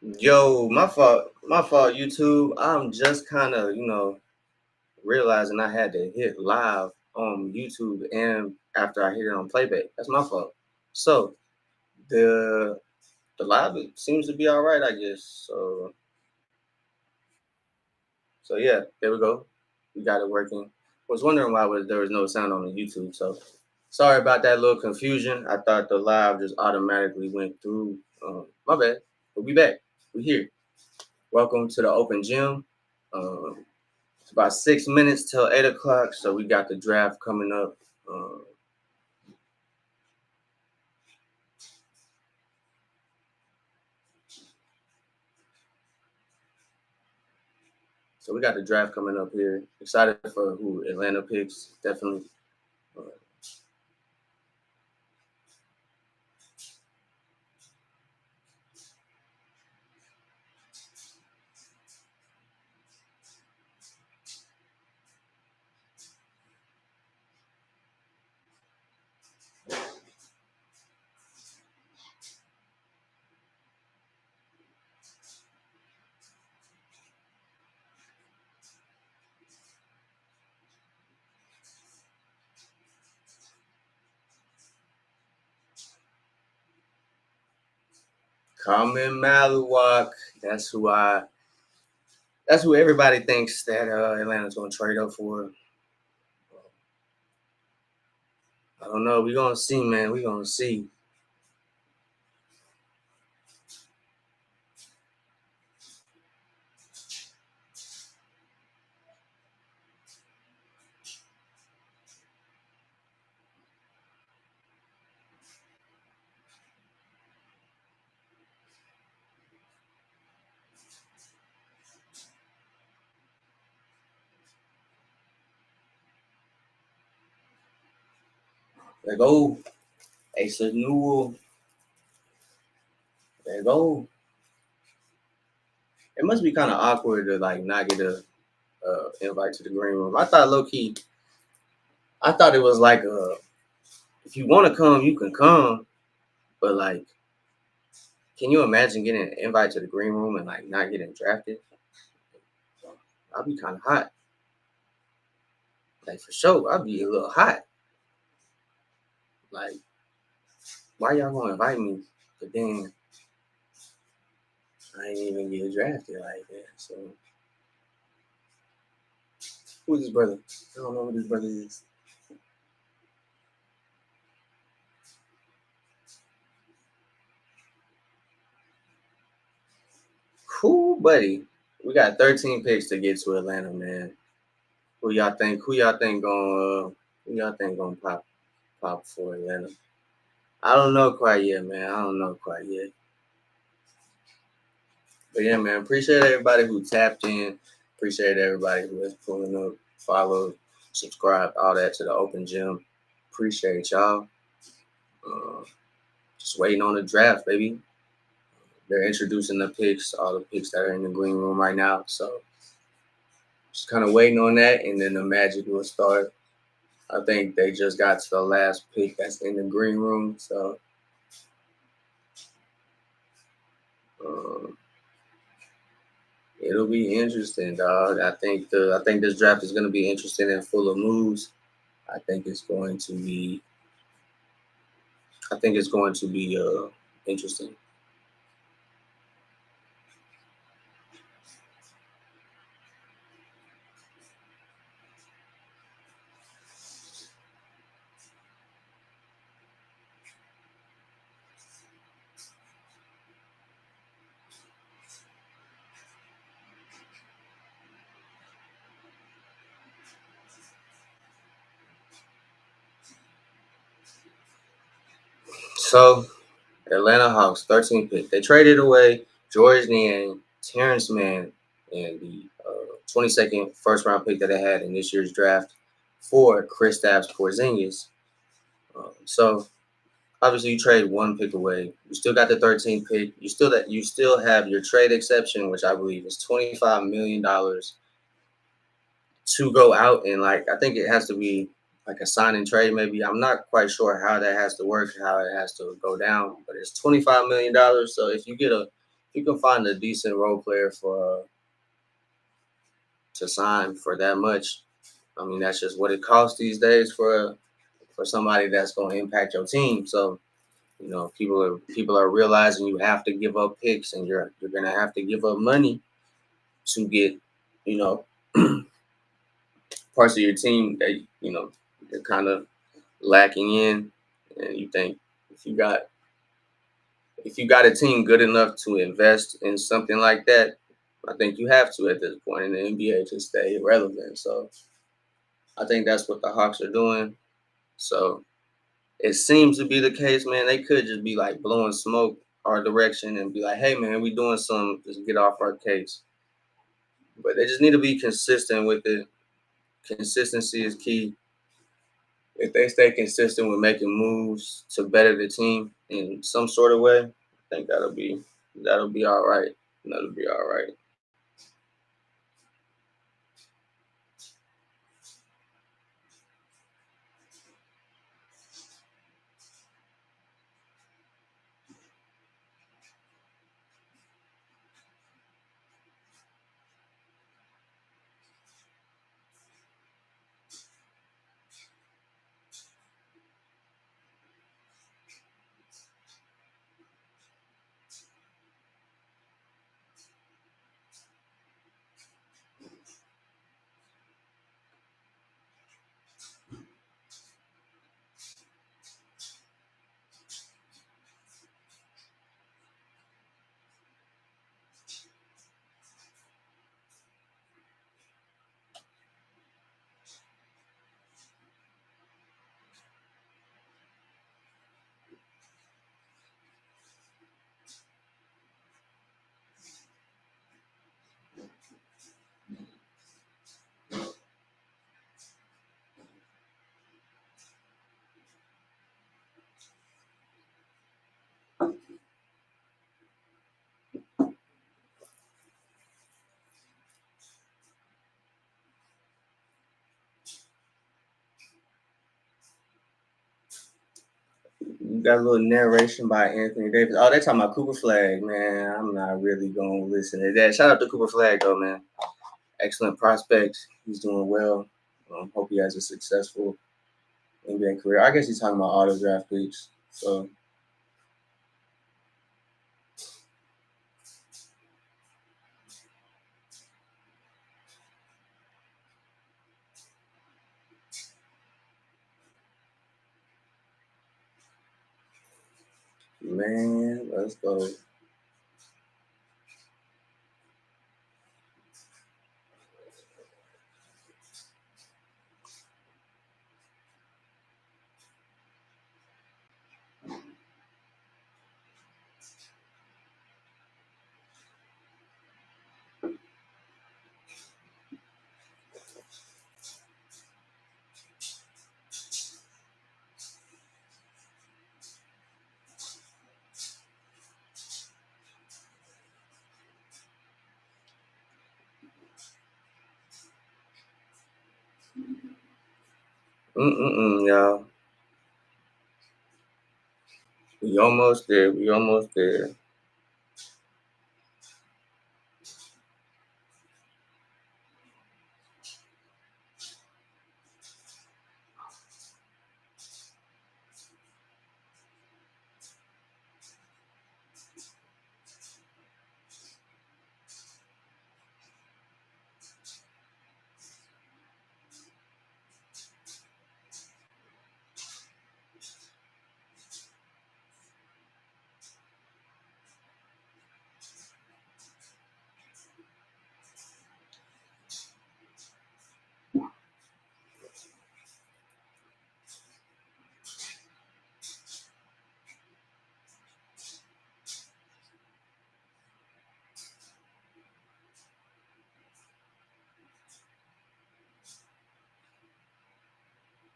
Yo, my fault, YouTube. I'm just kind of, realizing I had to hit live on YouTube and after I hit it on playback. That's my fault. So the the live it seems to be all right, I guess. So yeah, there we go. We got it working. Was wondering why there was no sound on the YouTube. So sorry about that little confusion. I thought the live just automatically went through. My bad. We'll be back. We're here. Welcome to the open gym. Um, it's about 6 minutes till 8 o'clock, so we got the draft coming up. Um, so we got the draft coming up here. Excited for who Atlanta picks, definitely. Uh, Common Maluwak. That's who I. That's who everybody thinks that Atlanta's gonna trade up for. I don't know. We gonna see, man. We gonna see. There go Asa Newell. There go. It must be kind of awkward to like not get a invite to the green room. I thought low key. I thought it was like if you want to come, you can come. But like, can you imagine getting an invite to the green room and like not getting drafted? I'd be kind of hot. Like for sure, I'd be a little hot. Like, why y'all gonna invite me? But then I ain't even get drafted like that. So who's this brother? I don't know who this brother is. Cool, buddy. We got 13 picks to get to Atlanta, man. Who y'all think? Who y'all think gonna pop for Atlanta? I don't know quite yet, man. I don't know quite yet. But yeah, man, appreciate everybody who tapped in. Appreciate everybody who is pulling up, followed, subscribed, all that to the open gym. Appreciate y'all. Uh, just waiting on the draft, baby. They're introducing the picks, all the picks that are in the green room right now. So just kind of waiting on that, and then the magic will start. I think they just got to the last pick that's in the green room. So um, it'll be interesting, dog. I think this draft is going to be interesting and full of moves. I think it's going to be. I think it's going to be interesting. So Atlanta Hawks, 13th pick. They traded away George Niang, Terrence Mann, and the 22nd first round pick that they had in this year's draft for Kristaps Porzingis. So obviously you trade one pick away. You still got the 13th pick. You still have your trade exception, which I believe is $25 million to go out and like I think it has to be like a sign and trade. Maybe I'm not quite sure how that has to work, how it has to go down, but it's $25 million. So you can find a decent role player for to sign for that much. I mean, that's just what it costs these days for somebody that's going to impact your team. So people are realizing you have to give up picks, and you're going to have to give up money to get you know parts of your team that you're kind of lacking in. And you think if you got if you got a team good enough to invest in something like that, I think you have to at this point in the NBA to stay relevant. So I think that's what the Hawks are doing. So it seems to be the case, man. They could just be like blowing smoke our direction and be like, "Hey, man, we doing something. Just get off our case." But they just need to be consistent with it. Consistency is key. If they stay consistent with making moves to better the team in some sort of way, I think that'll be all right. That'll be all right. You got a little narration by Anthony Davis. Oh, they're talking about Cooper Flag, man. I'm not really gonna listen to that. Shout out to Cooper Flag though, man. Excellent prospect. He's doing well. Hope he has a successful NBA career. I guess he's talking about auto draft picks. So man, let's go. Y'all. We almost there. We almost there.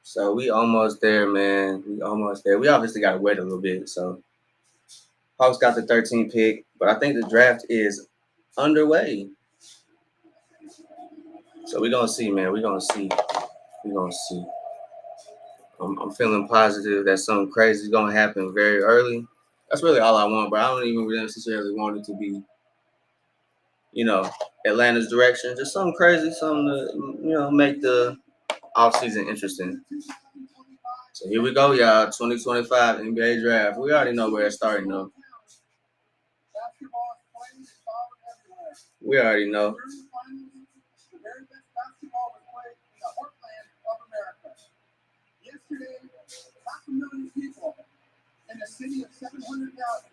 So we almost there, man. We almost there. We obviously got to wait a little bit. So Hawks got the 13th pick, but I think the draft is underway. So we're gonna see, man. We're gonna see. We're gonna see. I'm feeling positive that something crazy is gonna happen very early. That's really all I want, but I don't even necessarily want it to be, Atlanta's direction. Just something crazy, something to, make the offseason interesting. So here we go, y'all. 2025 NBA draft. We already know where it's starting, though. We already know. Yesterday, half a million people in a city of 700,000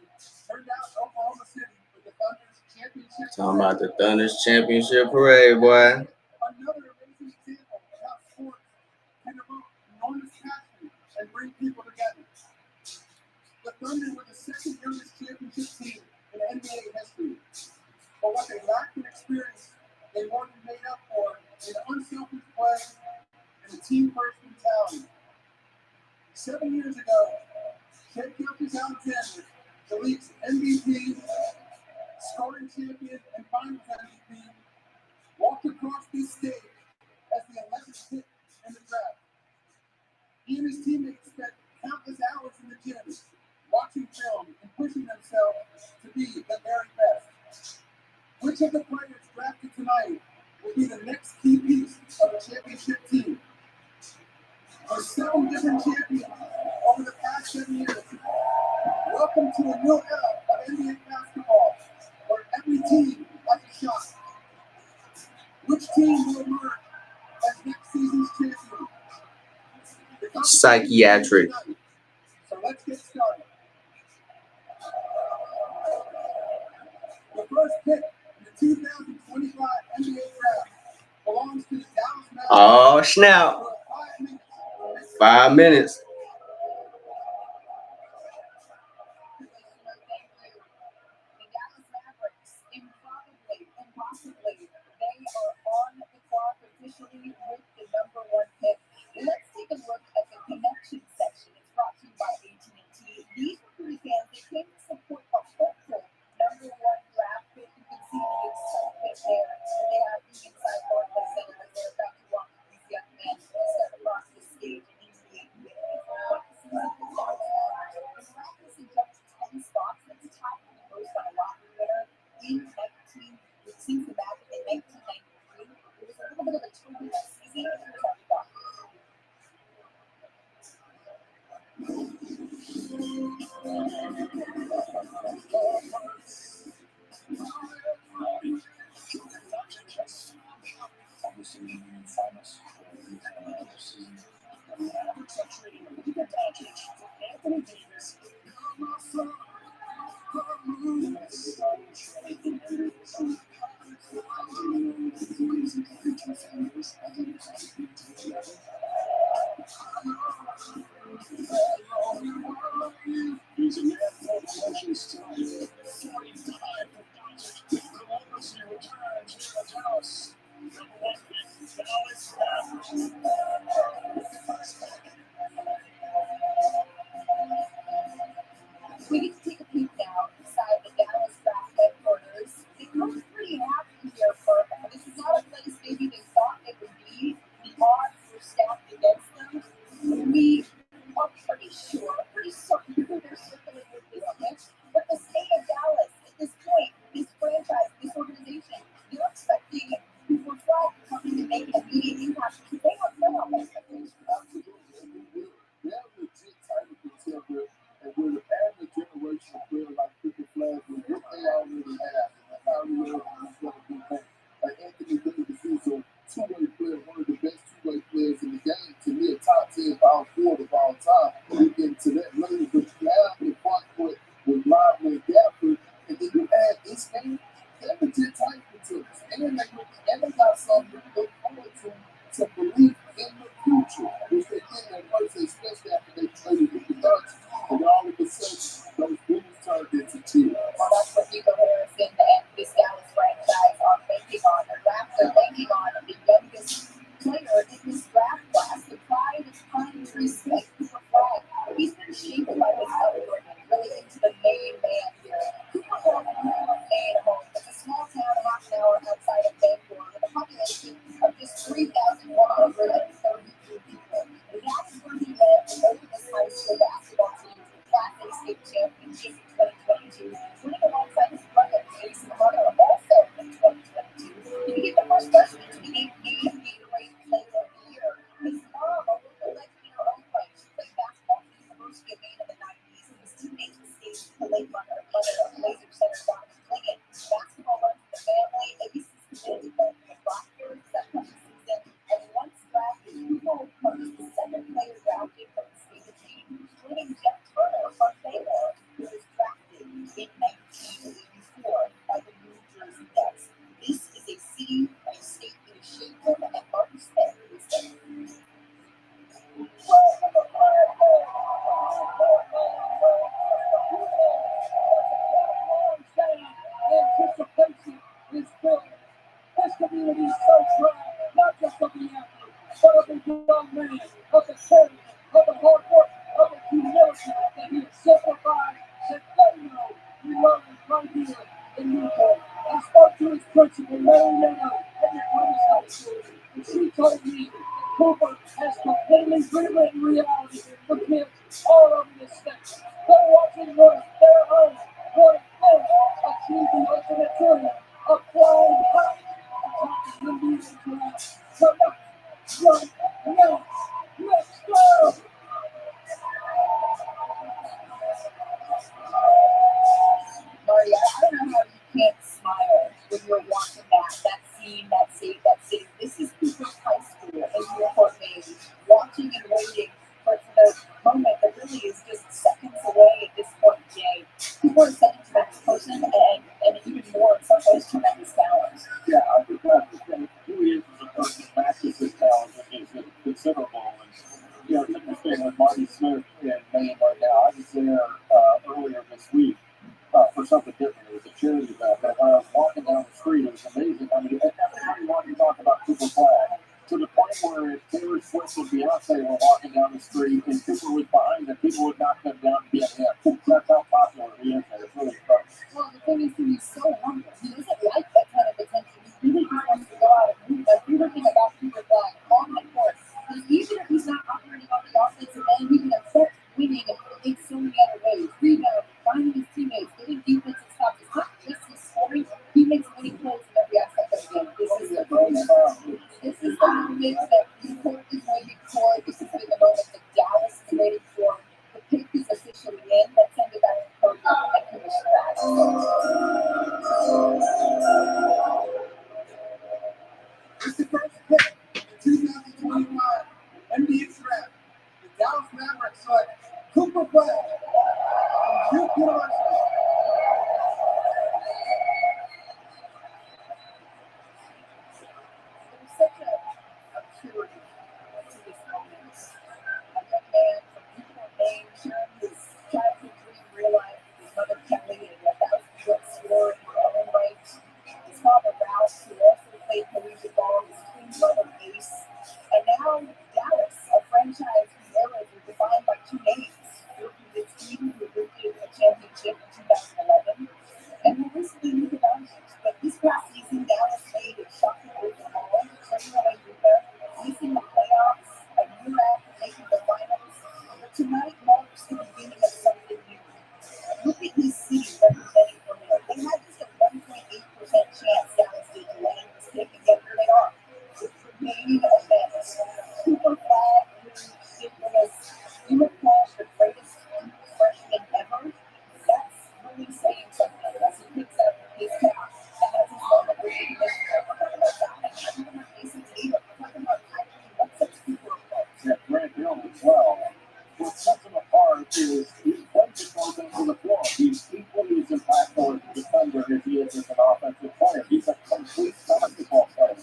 turned out in Oklahoma City for the Thunder's championship. Talking about the Thunder's championship parade, boy. Another amazing example of how sports can evoke enormous passion and bring people together. The Thunder were the second youngest championship team in NBA history. But what they lacked in experience, they more than made up for in unselfish play and a team-first mentality. 7 years ago, Shea Gilgeous-Alexander, the league's MVP, scoring champion, and finals MVP, walked across this stage as the 11th pick in the draft. He and his teammates spent countless hours in the gym, watching film and pushing themselves to be the very best. Which of the players drafted tonight will be the next key piece of a championship team? For 7 different champions over the past 7 years, welcome to a new era of NBA basketball, where every team has a shot. Which team will emerge as next season's champion? Psychiatric. So let's get started. The first pick in the 2025 NBA draft belongs to the Dallas Mavericks. Oh, snap. 5 minutes. Impossibly, they are on the clock officially with the number 1 pick. Let's take a look at the connection section. It's brought to you by AT&T. These recruiting fans, they came to support the hopeful number 1 draft pick. You can see the excitement there. They have the inside Barclays Center as they're about to walk these young men step across the stage and into the NBA. Practice and jumps 10 spots. That's tied for the most on a lottery winner in 19. Since the Magic in 1993, it was a little bit of a turbulent season. Here's our thought. Anthony Davis. Using their motion style, 45 Columbus returns to the house. Number 1 pick, Dallas Mavericks. We get to take a peek now inside the Dallas draft headquarters. It looks pretty happy here for them. This is not a place maybe they thought it would be. The odds were stacked against them. We are pretty sure, pretty certain who they're circling with this pick. But the state of Dallas, at this point, this franchise, this organization, they're expecting Cooper Flag to come in and make an immediate impact. They have no expectations. They're legit type of contender, and we're adding a generation of players like Cooper Flag with what they already have, and how we know it's going to be back. Like Anthony Davis is a two-way player, one of the best two-way players in the game. To me, a top 10 power forward of all time. We'll get into that later, but you have the front court with Lively and Gafford, and then you add this game, they're legit type contenders. And they got something to look forward to believe in the future, which they did at first, especially after they traded with the Dutch, and all of a sudden, those boots turned into tears. Well, that's what Nico Harrison and this Dallas franchise are banking on. The Raps are banking on the youngest player in this draft class, the pride of Pine Tree Smith, Cooper Flag. He's been shaped by this upbringing, really into the main man here. Cooper Flag is a main home. It's a small town half an hour outside of Bangor with a population of just 3,132 people. And that's where he led over this high school basketball team to the Class A state championship Anticipation is building. This community is so proud, not just of the athlete, but of the young man, of the courage, of the hard work, of the humility that he exemplifies, that they know he learned right here in Newport. I spoke to his principal, Mariana, at the Thomas High School, and she told me that Cooper has completely rewritten reality for kids all over the state. They're watching us, their home, for them, achieve the ultimate dream of flying high. Let's go! Marty, I don't know how you can't smile when you're watching that scene, that city. This is Cooper High School in Newport, Maine, watching and waiting for the moment that really is just seconds away at this point in the game. Cooper is such a tremendous person and even more, in some ways, tremendous talent. Yeah, I think that's the thing. Who he is as a person matches his talent, which is considerable. And, it's interesting with Marty Smith in Maine right now. I was there earlier this week. For something different. It was a charity event. But when I was walking down the street, it was amazing. I mean, everybody wanted to talk about Cooper Flag to the point where Taylor Swift and Beyonce were walking down the street and Cooper was behind them. People would knock them down to be at him. That's how popular he is. It's really fun. Well, the thing is, he's so humble. He doesn't like that kind of attention. He really just wants to go out and move. My favorite thing about Cooper Flag, on the court, is even if he's not operating on the offensive end, he can affect winning in so many other ways. Rebound, finding his teammates, getting defensive stops. It's not just his scoring. He makes winning plays in every aspect of the game. This is the moment that Newport is waiting for. This has been the moment that Dallas is waiting for. The pick is officially in. Let's send it back to the program and Commissioner Adams. It's the first pick of the 2021 NBA draft. The Dallas Mavericks select Cooper Flag from Duke University. There's such a purity to this moment. A young man from Newport, Maine, sharing his childhood dream realized his mother Kelly and 1,000-foot scorer in her own right. His father Ralph, who also played collegiate ball, his twin brother Ace, and now Dallas, a franchise whose eras were defined by two names. The team who lifted a championship in 2011, and who recently moved about it. But this past season, Dallas made a shocking move to Holland, turning away Utah, missing the playoffs a year after making the finals. But tonight marks the beginning of something new. Look at this city representing for me. They had just a 1.8% chance Dallas did to land this pick, and yet here they are. The main event. Super Flag synchronous. You were called the greatest freshman ever. That's really saying something as he picks up his cap and has his moment with the commissioner. We're talking about that. I'm talking about Jason Tatum. We're talking about Kyrie. That's such super approach. Yeah, Grant Hill as well. What sets him apart is he plays it both ends of the floor. He's equally as impactful as a defender as he is as an offensive player. He's a complete basketball player.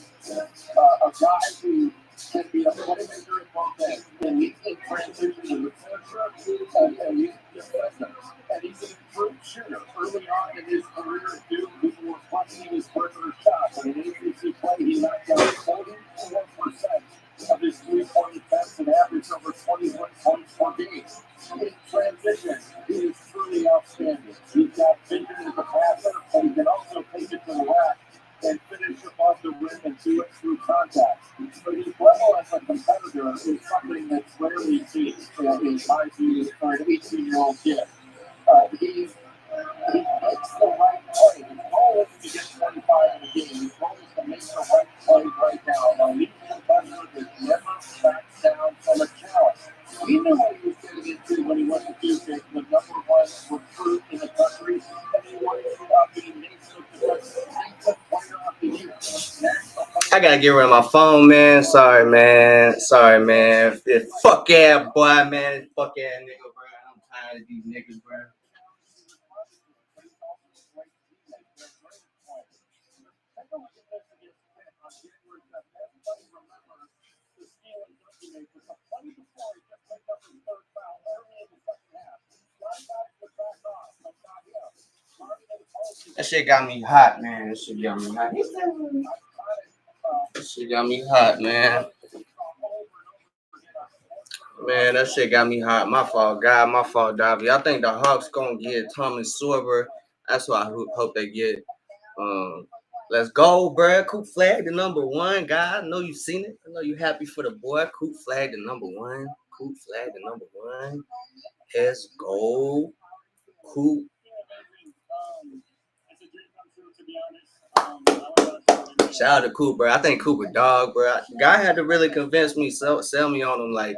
A guy who can be a playmaker at both ends. And he can transition to the finisher, and he's defensive. And he's an improved shooter. Early on in his career at Duke, people were questioning his perimeter shots. And in ACC play, he knocked down 44% of his three-point attempts and averaged over 21 points per game. In transition, he is truly outstanding. He's got vision as a passer, but he can also take it to the rack and finish above the rim and do it through contact. But his level as a competitor is something that's rarely seen in my view for an 18-year-old kid. He makes the right play. His goal isn't to get 25 in a game. His goal is to make the right play right now. Now, he's a competitor that never backs down from a challenge. He knew what he was getting into when he went to Duke, the number one recruit in the country. I gotta get rid of my phone, man. Sorry, man. Sorry, man. Fuck yeah, boy, man. Fuck yeah, nigga, bro. I'm tired of these niggas, bro. That shit got me hot, man. That shit got me hot. That shit got me hot, man. Man, that shit got me hot. My fault, God. My fault, Davy. I think the Hawks gonna get Tommy Sorber. That's what I hope they get. Um, let's go, bro. Coop flag the number one, guy. I know you seen it. I know you happy for the boy. Coop flag the number one. Coop flag the number one. Let's go. Coop. Shout out to Coop, bro. I think Coop a dog, bro. Guy had to really convince me, sell me on him. Like,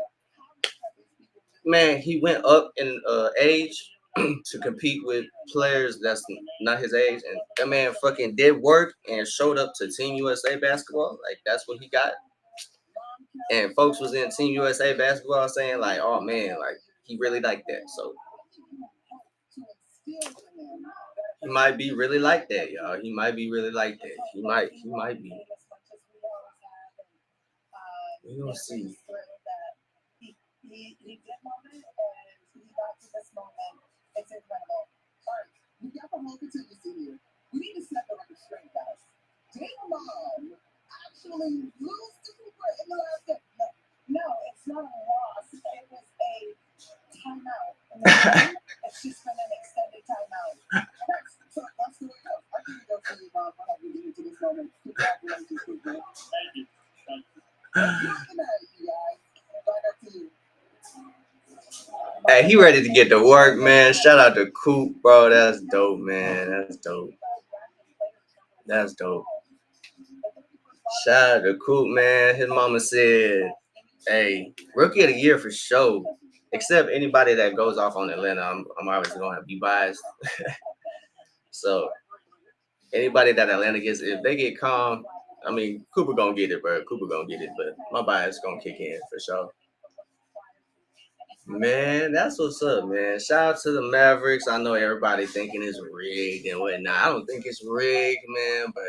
man, he went up in age to compete with players that's not his age, and that man fucking did work and showed up to Team USA basketball. Like, that's what he got. And folks was in Team USA basketball saying like, "Oh man, like he really like that." So he might be really like that, y'all. He might be really like that. He might be. We gonna see. He did moment and he got to this moment. It's incredible. All right, we got the whole contingency here. We need to set the record straight, guys. Damon actually lose to Cooper in the last game. No, it's not a loss. It was a timeout. It's just been an extended timeout. So that's the way it goes. I think it goes to you, Bob, when I get into this moment. Congratulations, Cooper. Thank you. Looking at you guys. Right up to you. Hey, he ready to get to work, man. Shout out to Coop, bro. That's dope, man. That's dope. That's dope. Shout out to Coop, man. His mama said, "Hey, rookie of the year for sure." Except anybody that goes off on Atlanta, I'm obviously gonna be biased. So anybody that Atlanta gets, if they get calm, I mean Cooper gonna get it, bro. Cooper gonna get it, but my bias gonna kick in for sure. Man, that's what's up, man. Shout out to the Mavericks. I know everybody thinking it's rigged and whatnot. I don't think it's rigged, man, but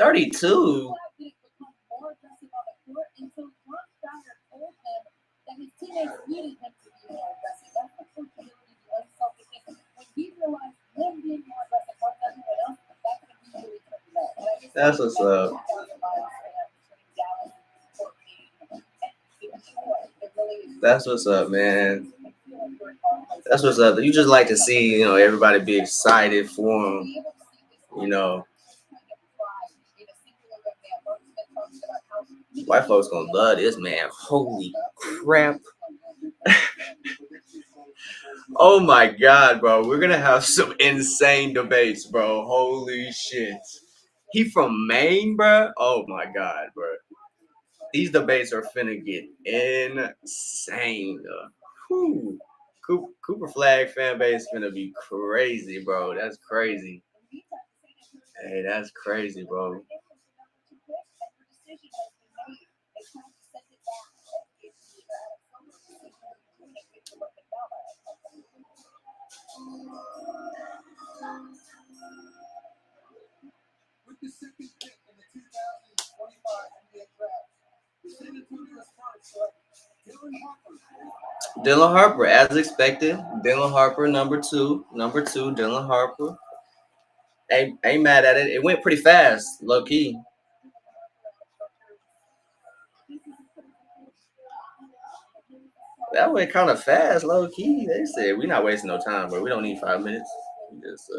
32. That's what's up. That's what's up, man. That's what's up. You just like to see, everybody be excited for him. White folks gonna love this man. Holy crap. Oh my god, bro. We're gonna have some insane debates, bro. Holy shit. He from Maine, bro? Oh my god, bro. These debates are finna get insane. Whew. Cooper Flag fan base finna be crazy, bro. That's crazy. Hey, that's crazy, bro. With the second pick in the 2025 NBA draft, the San Antonio Spurs select Dylan Harper, as expected. Dylan Harper, number two. Number two, Dylan Harper. Ain't mad at it. It went pretty fast, low key. That went kind of fast, low key. They said we're not wasting no time, but we don't need 5 minutes. Just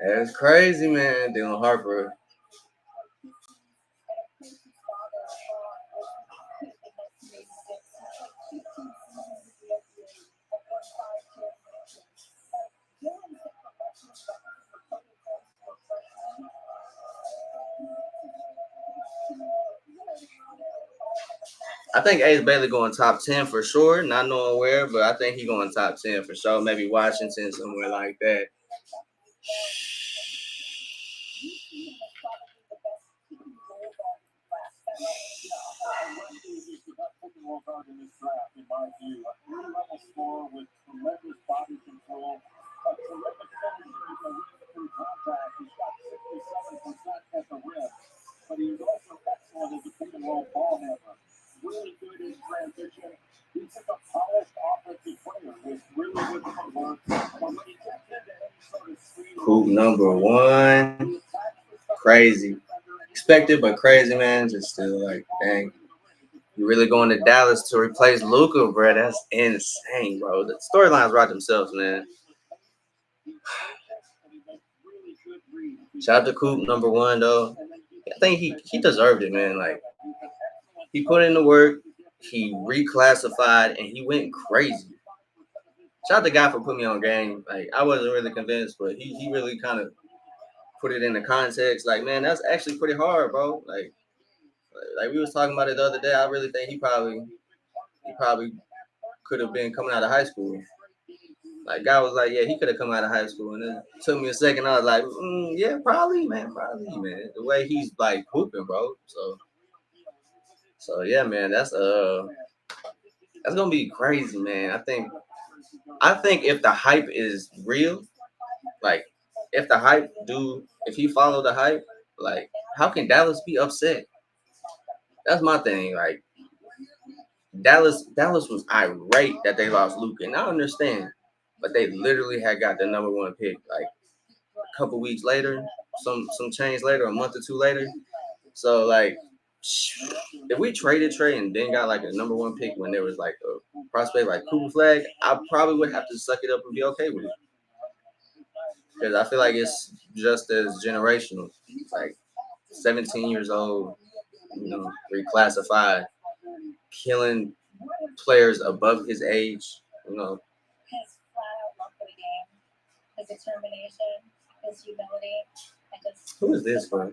that's crazy, man. Dylan Harper. I think Ace Bailey going top 10 for sure. Not knowing where, but I think he going top 10 for sure. Maybe Washington, somewhere like that. Coop number one. Crazy. Expected, but crazy, man. Just still like, dang. You really going to Dallas to replace Luka, bro? That's insane, bro. The storylines write themselves, man. Shout out to Coop number one, though. I think he deserved it, man. Like he put in the work, he reclassified, and he went crazy. Shout out the guy for putting me on game. Like I wasn't really convinced, but he really kind of put it in the context. Like, man, that's actually pretty hard, bro. Like we was talking about it the other day. I really think he probably could have been coming out of high school. Like guy was like, yeah, he could have come out of high school, and it took me a second. I was like, yeah, probably, man, probably, man. The way he's like hooping, bro. So yeah, man, that's gonna be crazy, man. I think if the hype is real, like if he followed the hype, like how can Dallas be upset? That's my thing. Like Dallas was irate that they lost Luka, and I understand, but they literally had got the number one pick like a couple weeks later, some change later, a month or two later. So like, if we traded Trey and then got like a number one pick when there was like a prospect like Cooper Flag, I probably would have to suck it up and be okay with it because I feel like it's just as generational. Like 17 years old, reclassified, killing players above his age. You know, His flat out love for the game, his determination, his humility, and just who is this, bro?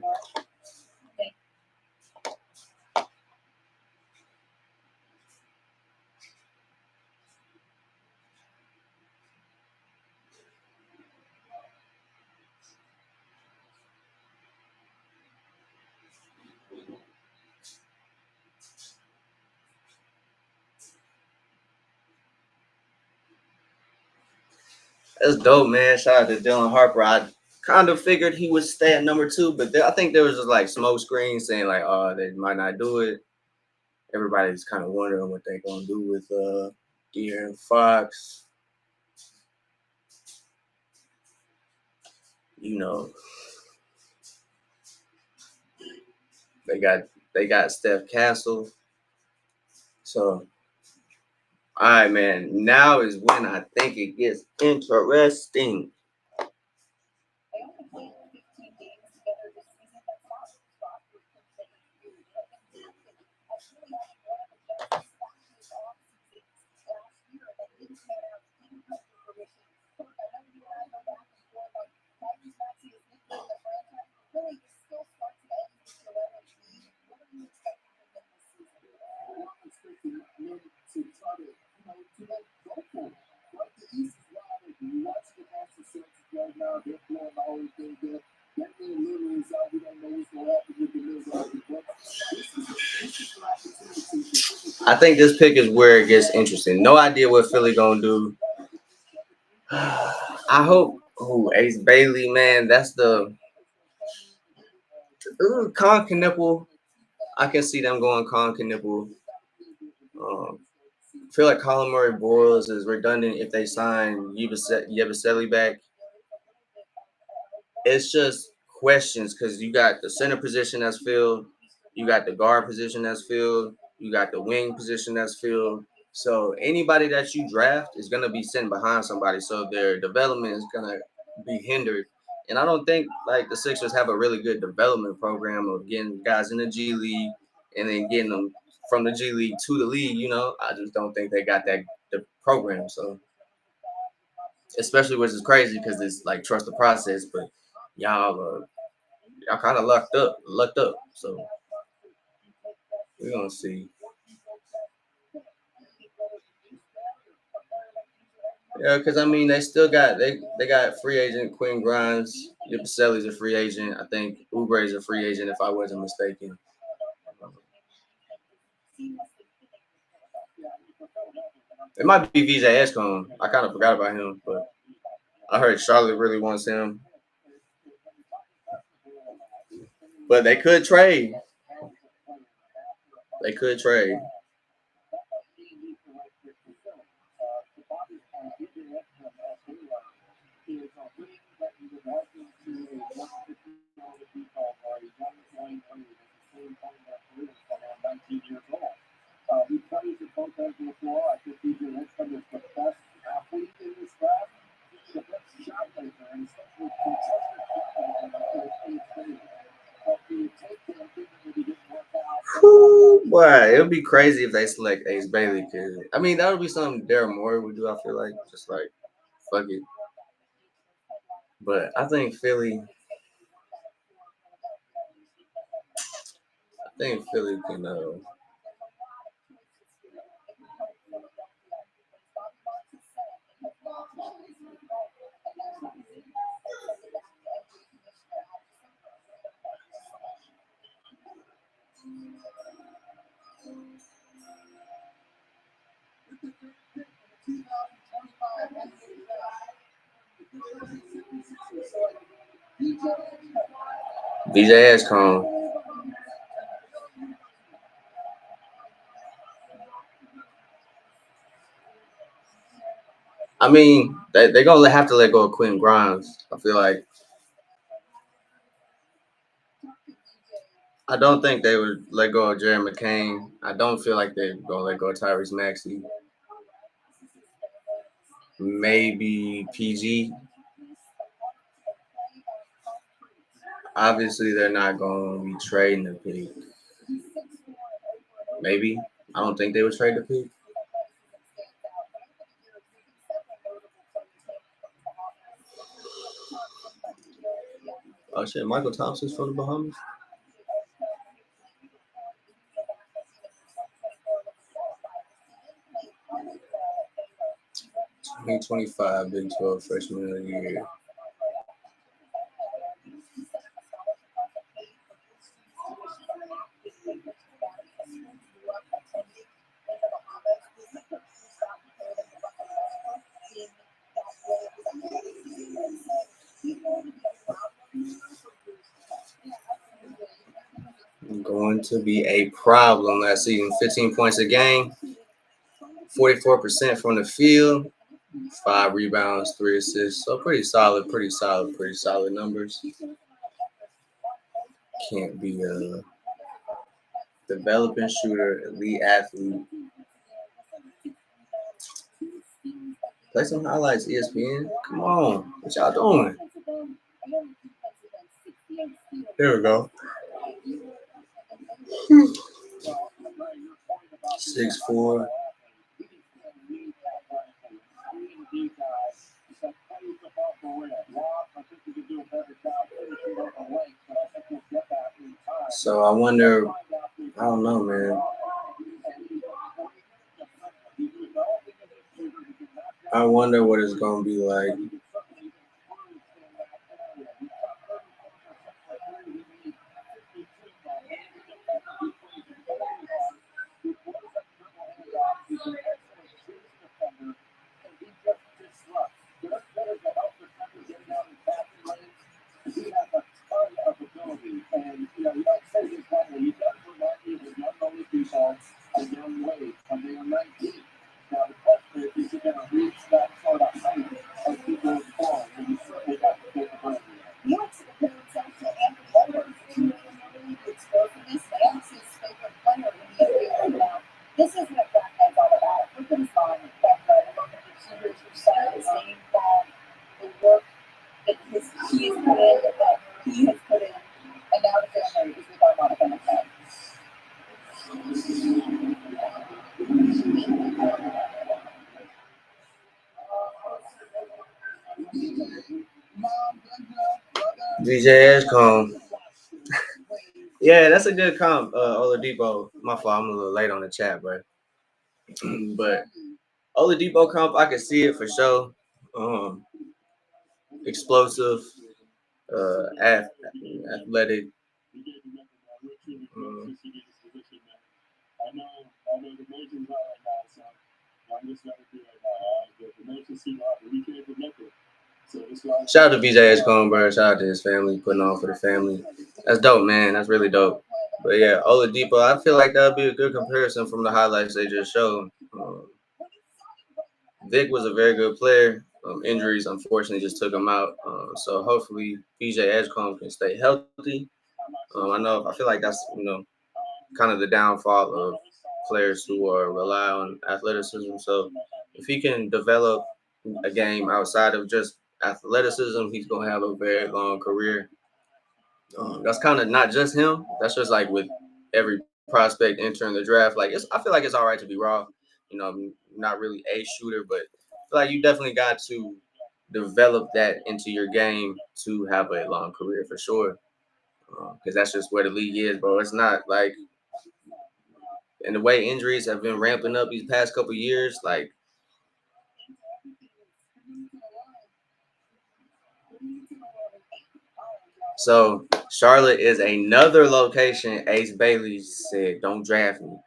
That's dope, man. Shout out to Dylan Harper. I kind of figured he would stay at number two, but I think there was just like smoke screens saying like, oh, they might not do it. Everybody's kind of wondering what they're gonna do with De'Aaron Fox. You know, they got Steph Castle. So, all right, man. Now is when I think it gets interesting. I think this pick is where it gets interesting. No idea what Philly gonna do. I hope. Ace Bailey, man. That's the Con Knipple. I can see them going Con Knipple. I feel like Colin Murray Boyles is redundant if they sign Yabusele back. It's just questions because you got the center position that's filled, you got the guard position that's filled, you got the wing position that's filled. So anybody that you draft is gonna be sitting behind somebody, so their development is gonna be hindered. And I don't think like the Sixers have a really good development program of getting guys in the G League and then getting them from the G League to the league. I just don't think they got that the program. So especially which is crazy because it's like trust the process, but y'all kind of lucked up. So we're gonna see. Yeah, because I mean they still got they got free agent Quinn Grimes. Yabusele's a free agent. I think Oubre's a free agent if I wasn't mistaken. It might be VJ Escom. I kind of forgot about him, but I heard Charlotte really wants him. But they could trade. They could trade. He plays at both ends of the floor. I think DJ Lindstrom is the best athlete in this draft. He's the best shot maker, and especially contested shot maker. But the take him, given that he didn't work out. Boy, it would be crazy if they select Ace Bailey. Cause I mean, that would be something Daryl Morey would do. I feel like just like fuck it. But I think Philly. I think Philly can. VJ Escom. I mean, they're gonna have to let go of Quinn Grimes. I feel like I don't think they would let go of Jerry McCain. I don't feel like they're gonna let go of Tyrese Maxey. Maybe PG. Obviously, they're not gonna be trading the pick. Maybe. I don't think they would trade the pick. Oh shit, Michael Thompson's from the Bahamas. 2025 Big 12 Freshman of the Year. Going to be a problem last season. 15 points a game, 44% from the field, 5 rebounds, 3 assists. So pretty solid, pretty solid numbers. Can't be a developing shooter, elite athlete. Play some highlights, ESPN. Come on, what y'all doing? There we go. 6'4". So I wonder, I don't know, man. I wonder what it's gonna be like. This is what that is all about. Look at his body, that the shooters are saying the work that he has put in, that he has put in, and now the family is without a lot of benefit. DJ Escom. Yeah, that's a good comp, Oladipo. My fault, I'm a little late on the chat, bro. But Oladipo comp, I can see it for sure. explosive, athletic. Um, Shout out to BJ Edgecombe, bro. Shout out to his family putting on for the family. That's dope, man. That's really dope. But yeah, Oladipo, I feel like that would be a good comparison from the highlights they just showed. Vic was a very good player. Injuries, unfortunately, just took him out. So hopefully, BJ Edgecombe can stay healthy. I feel like that's kind of the downfall of players who are rely on athleticism. So if he can develop a game outside of just athleticism, he's gonna have a very long career. That's kind of not just him. That's just like with every prospect entering the draft. Like I feel like it's all right to be raw. I'm not really a shooter, but I feel like you definitely got to develop that into your game to have a long career for sure. Because that's just where the league is, bro. It's not like, and the way injuries have been ramping up these past couple years, like so Charlotte is another location. Ace Bailey said, "Don't draft me.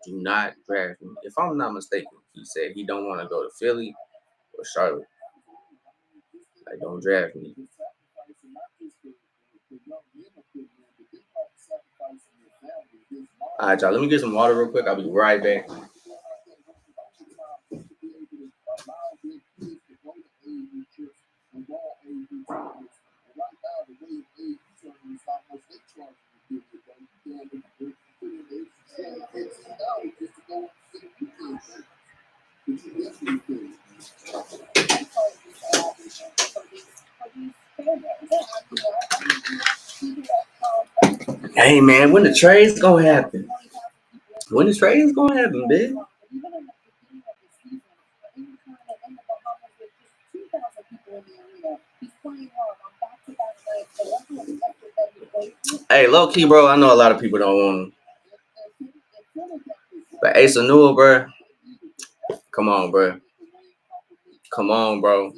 Do not draft me." If I'm not mistaken, he said he don't want to go to Philly or Charlotte. Like, don't draft me. All right, y'all. Let me get some water real quick. I'll be right back. Hey man, when the trade's gonna happen? When the trade's gonna happen, big? Hey, low key, bro. I know a lot of people don't want him, but Asa Newell, bro. Come on, bro. Come on, bro.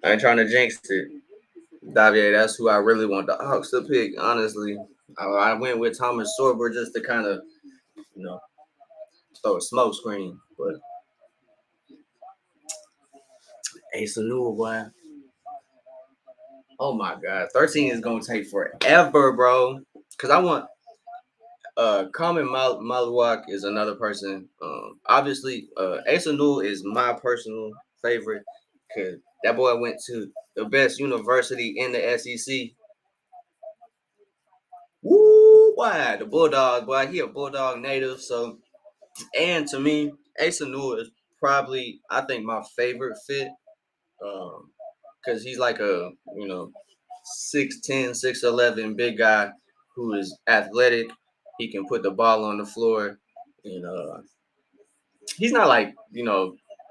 I ain't trying to jinx it. Davier, that's who I really want the Hawks to pick, honestly. I went with Thomas Sorber just to kind of, you know, throw a smoke screen. But Asa Newell, boy. Oh my God. 13 is gonna take forever, bro. Cause I want Common Maluak is another person. Obviously, Asa Newell is my personal favorite. Cause that boy went to the best university in the SEC. Woo! Why the Bulldog boy? He a Bulldog native. So, and to me, Asa Newell is probably I think my favorite fit. Because he's like a 6'10", 6'11" big guy who is athletic. He can put the ball on the floor, and he's not like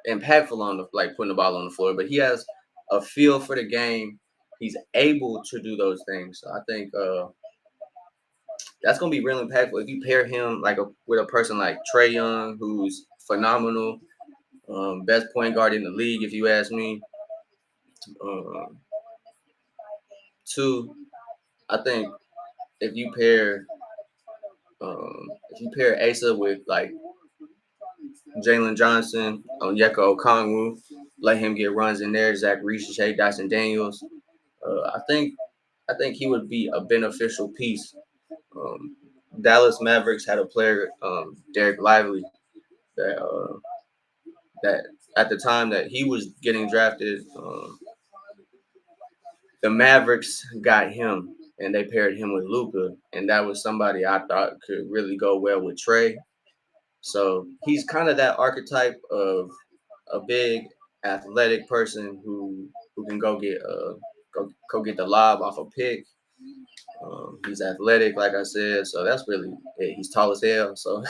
impactful on the like putting the ball on the floor, but he has a feel for the game. He's able to do those things. So I think that's gonna be real impactful if you pair him with a person like Trey Young, who's phenomenal, best point guard in the league, if you ask me. Um, Two, I think if you pair Asa with like Jalen Johnson, Onyeka Okongwu, let him get runs in there. Zach Ricochet, Dyson Daniels. I think he would be a beneficial piece. Um, Dallas Mavericks had a player, Derek Lively, that that at the time that he was getting drafted, the Mavericks got him and they paired him with Luca, and that was somebody I thought could really go well with Trey. So he's kind of that archetype of a big athletic person who can go get the lob off a pick. He's athletic, like I said, so that's really it. He's tall as hell, so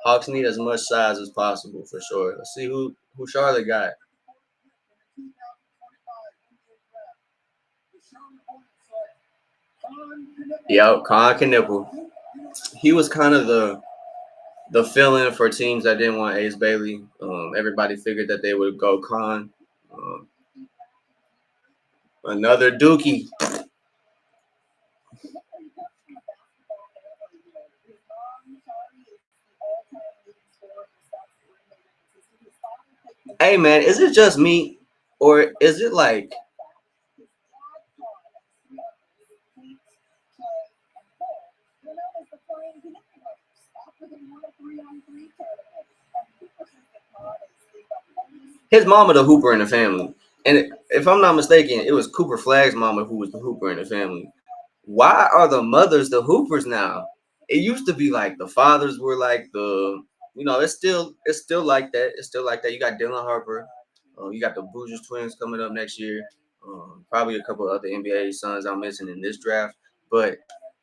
Hawks need as much size as possible for sure. Let's see who Charlotte got. Yep, Con Knipple. He was kind of the fill-in for teams that didn't want Ace Bailey. Everybody figured that they would go Con. Another Dookie. Hey man, is it just me, or is it like his mama the hooper in the family? And if I'm not mistaken, it was Cooper Flagg's mama who was the hooper in the family. Why are the mothers the hoopers now? It used to be like the fathers were like the, it's still like that. It's still like that. You got Dylan Harper, you got the Boogers twins coming up next year. Probably a couple of other NBA sons I'm missing in this draft. But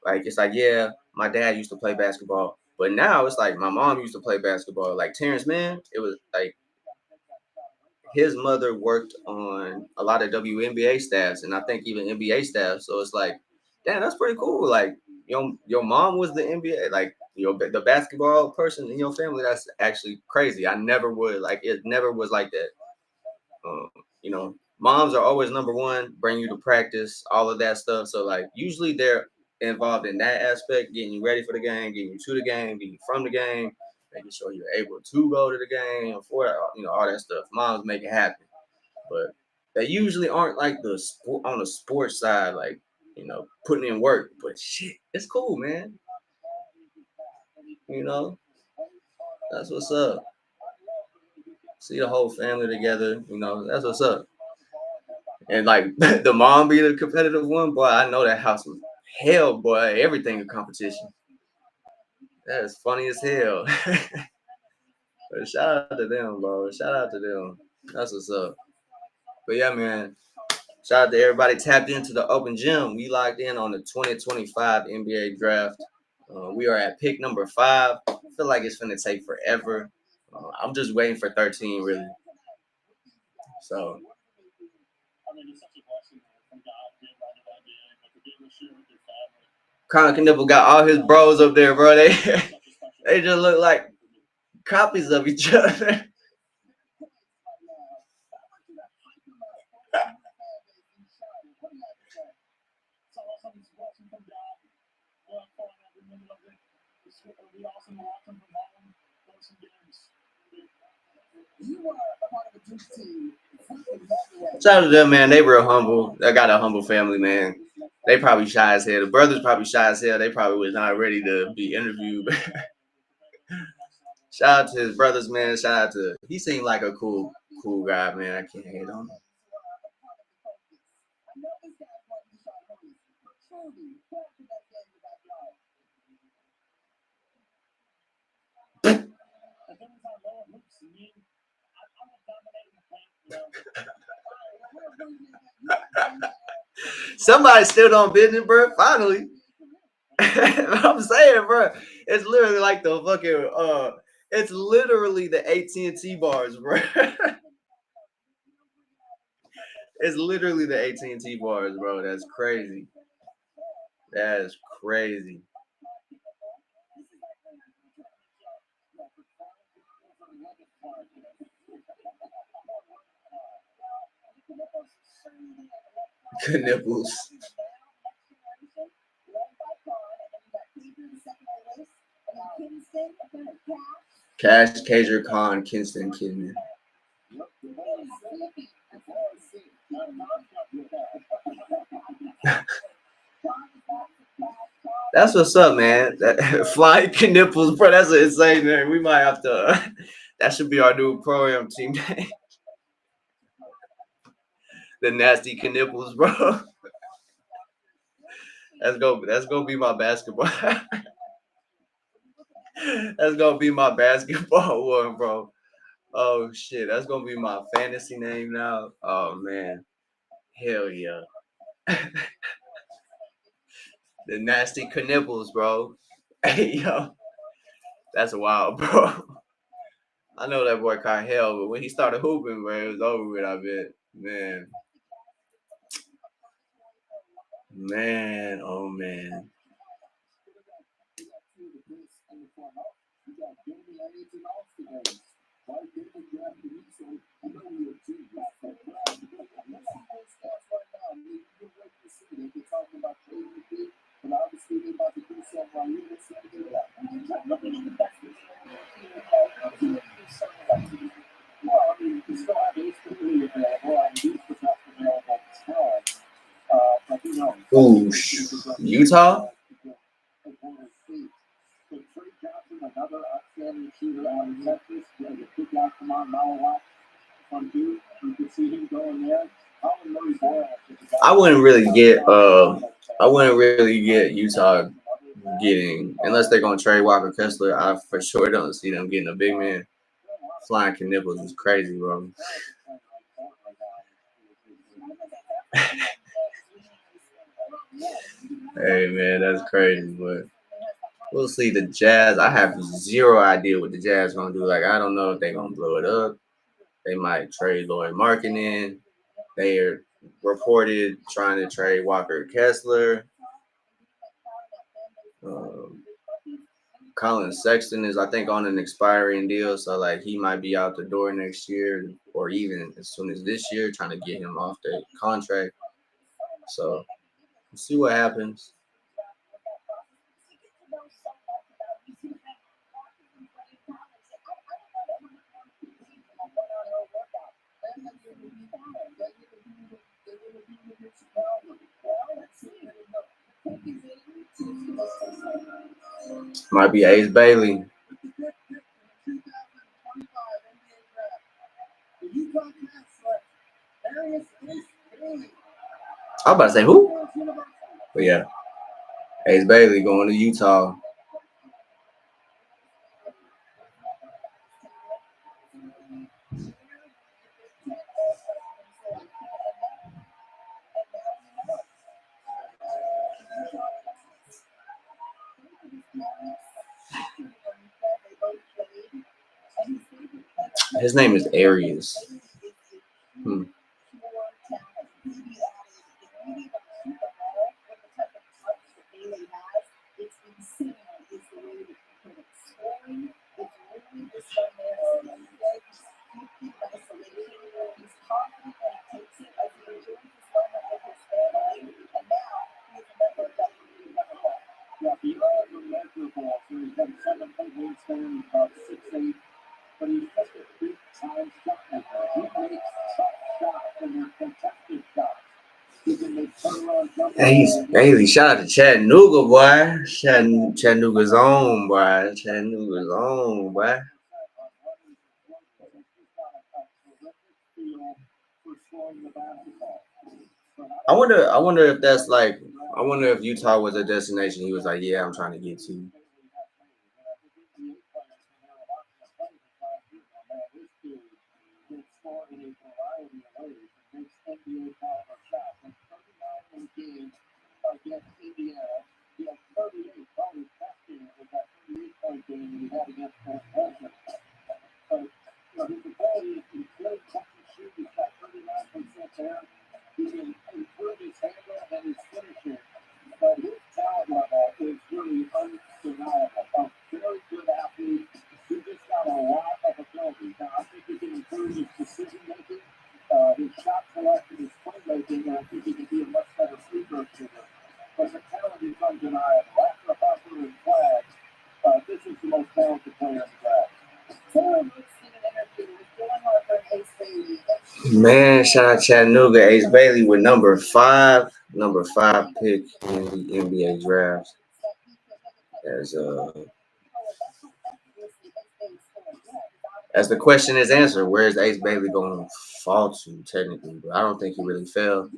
like it's like, yeah, my dad used to play basketball, but now it's like my mom used to play basketball. Like Terrence Mann, it was like his mother worked on a lot of WNBA staffs, and I think even NBA staff. So it's like, damn, that's pretty cool. Like your mom was the NBA, like the basketball person in your family. That's actually crazy. I never would like it. Never was like that. Um, moms are always number one, bring you to practice, all of that stuff. So like usually they're involved in that aspect, getting you ready for the game, getting you to the game, getting you from the game, making sure you're able to go to the game, for all that stuff. Moms make it happen, but they usually aren't like the sport on the sports side, like putting in work. But shit, it's cool, man. You know, that's what's up. See the whole family together. That's what's up. And like the mom be the competitive one, boy, I know that house was hell, boy. Everything a competition. That is funny as hell. But shout out to them, bro. Shout out to them. That's what's up. But yeah, man. Shout out to everybody tapped into the open gym. We locked in on the 2025 NBA draft. We are at pick number 5. I feel like it's gonna take forever. I'm just waiting for 13, really. So Colin Knipple got all his bros up there, bro. They they just look like copies of each other. Shout out to them, man. They real humble. They got a humble family, man. They probably shy as hell. The brothers probably shy as hell. They probably was not ready to be interviewed. Shout out to his brothers, man. Shout out to he seemed like a cool guy, man. I can't hate on him. Somebody still don't business, bro. Finally. I'm saying, bro. It's literally like the fucking it's literally the AT&T bars, bro. It's literally the AT&T bars, bro. That's crazy. That is crazy. Nipples. Cash, Cager, Khan, Kinston, Kidman. That's what's up, man. That, flying nipples, bro. That's an insane name. We might have to. That should be our new program team name. The nasty knipples, bro. That's gonna be my basketball. That's gonna be my basketball one, bro. Oh shit, that's gonna be my fantasy name now. Oh man, hell yeah. The nasty knipples, bro. Hey yo, that's wild, bro. I know that boy caught hell, but when he started hooping, bro, it was over with. I bet, man, oh man. Ooh, Utah. Another outstanding shooter out of Texas, he has a kick out from on Malawak from Duke. You can see him going there. I wouldn't really get Utah getting, unless they're gonna trade Walker Kessler. I for sure don't see them getting a big man. Flying Knipples is crazy, bro. Hey man, that's crazy, but we'll see. The Jazz, I have zero idea what the Jazz gonna do. Like I don't know if they're gonna blow it up. They might trade Lloyd Markkinen. They are reported trying to trade Walker Kessler. Um, Colin Sexton is, I think, on an expiring deal, so like he might be out the door next year, or even as soon as this year, trying to get him off the contract. So we'll see what happens. Might be Ace Bailey. I was about to say who? But yeah, Ace Bailey going to Utah. His name is Arias. Hmm. Ace Bailey, shout out to Chattanooga, boy. Chattanooga's own, boy. Chattanooga's own, boy. I wonder if that's like. I wonder if Utah was a destination. He was like, yeah, I'm trying to get to. Man, shout out Chattanooga, Ace Bailey with number five pick in the NBA draft. As as the question is answered, where is Ace Bailey going to fall to technically? But I don't think he really fell.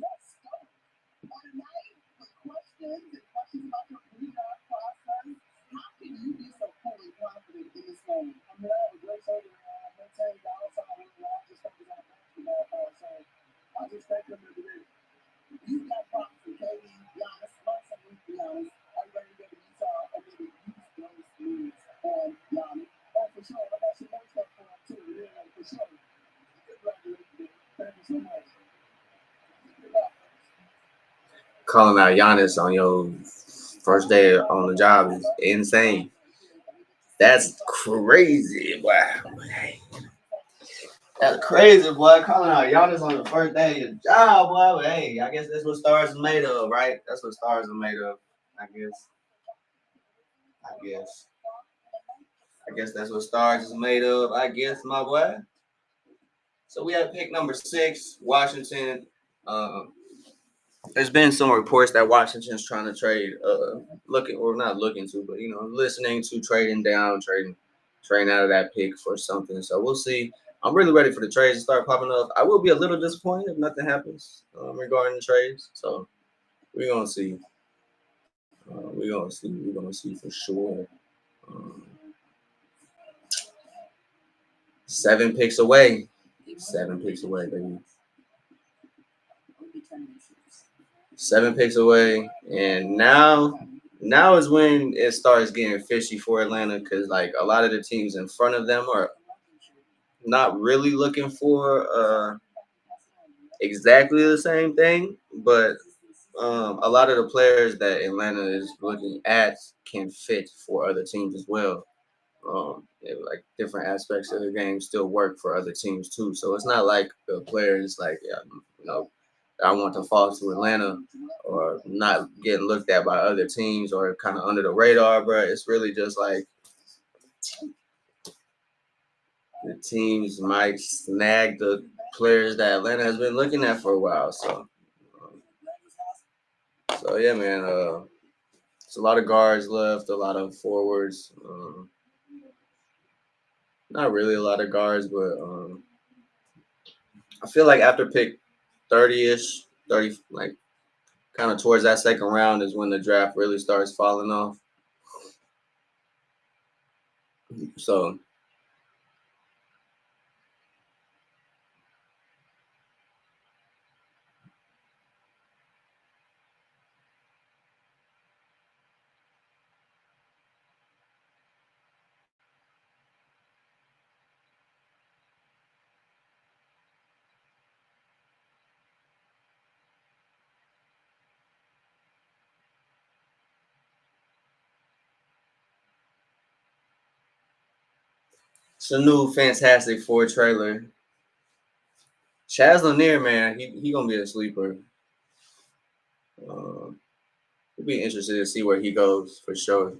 Calling out Giannis on your first day on the job is insane. That's crazy, wow. That's crazy, boy. Calling out Giannis on the first day of your job, boy. But hey, I guess that's what stars are made of, right? That's what stars are made of. I guess. I guess. I guess that's what stars is made of. I guess, my boy. So we have pick number 6, Washington. There's been some reports that Washington's trying to trade, looking or not looking to, but listening to trading down, trading out of that pick for something. So we'll see. I'm really ready for the trades to start popping up. I will be a little disappointed if nothing happens regarding the trades. So we're gonna see. We're gonna see. We're gonna see for sure. Um, 7 picks away. 7 picks away, baby. 7 picks away, and now is when it starts getting fishy for Atlanta because like a lot of the teams in front of them are not really looking for exactly the same thing, but a lot of the players that Atlanta is looking at can fit for other teams as well. Like different aspects of the game still work for other teams too. So it's not like the players like I want to fall to Atlanta or not getting looked at by other teams or kind of under the radar, bro. It's really just like the teams might snag the players that Atlanta has been looking at for a while. So yeah, man. It's a lot of guards left, a lot of forwards. Not really a lot of guards, but I feel like after pick 30-ish, 30, like kind of towards that second round is when the draft really starts falling off. So it's a new Fantastic Four trailer. Chaz Lanier, man, he gonna be a sleeper. We'll be interested to see where he goes for sure.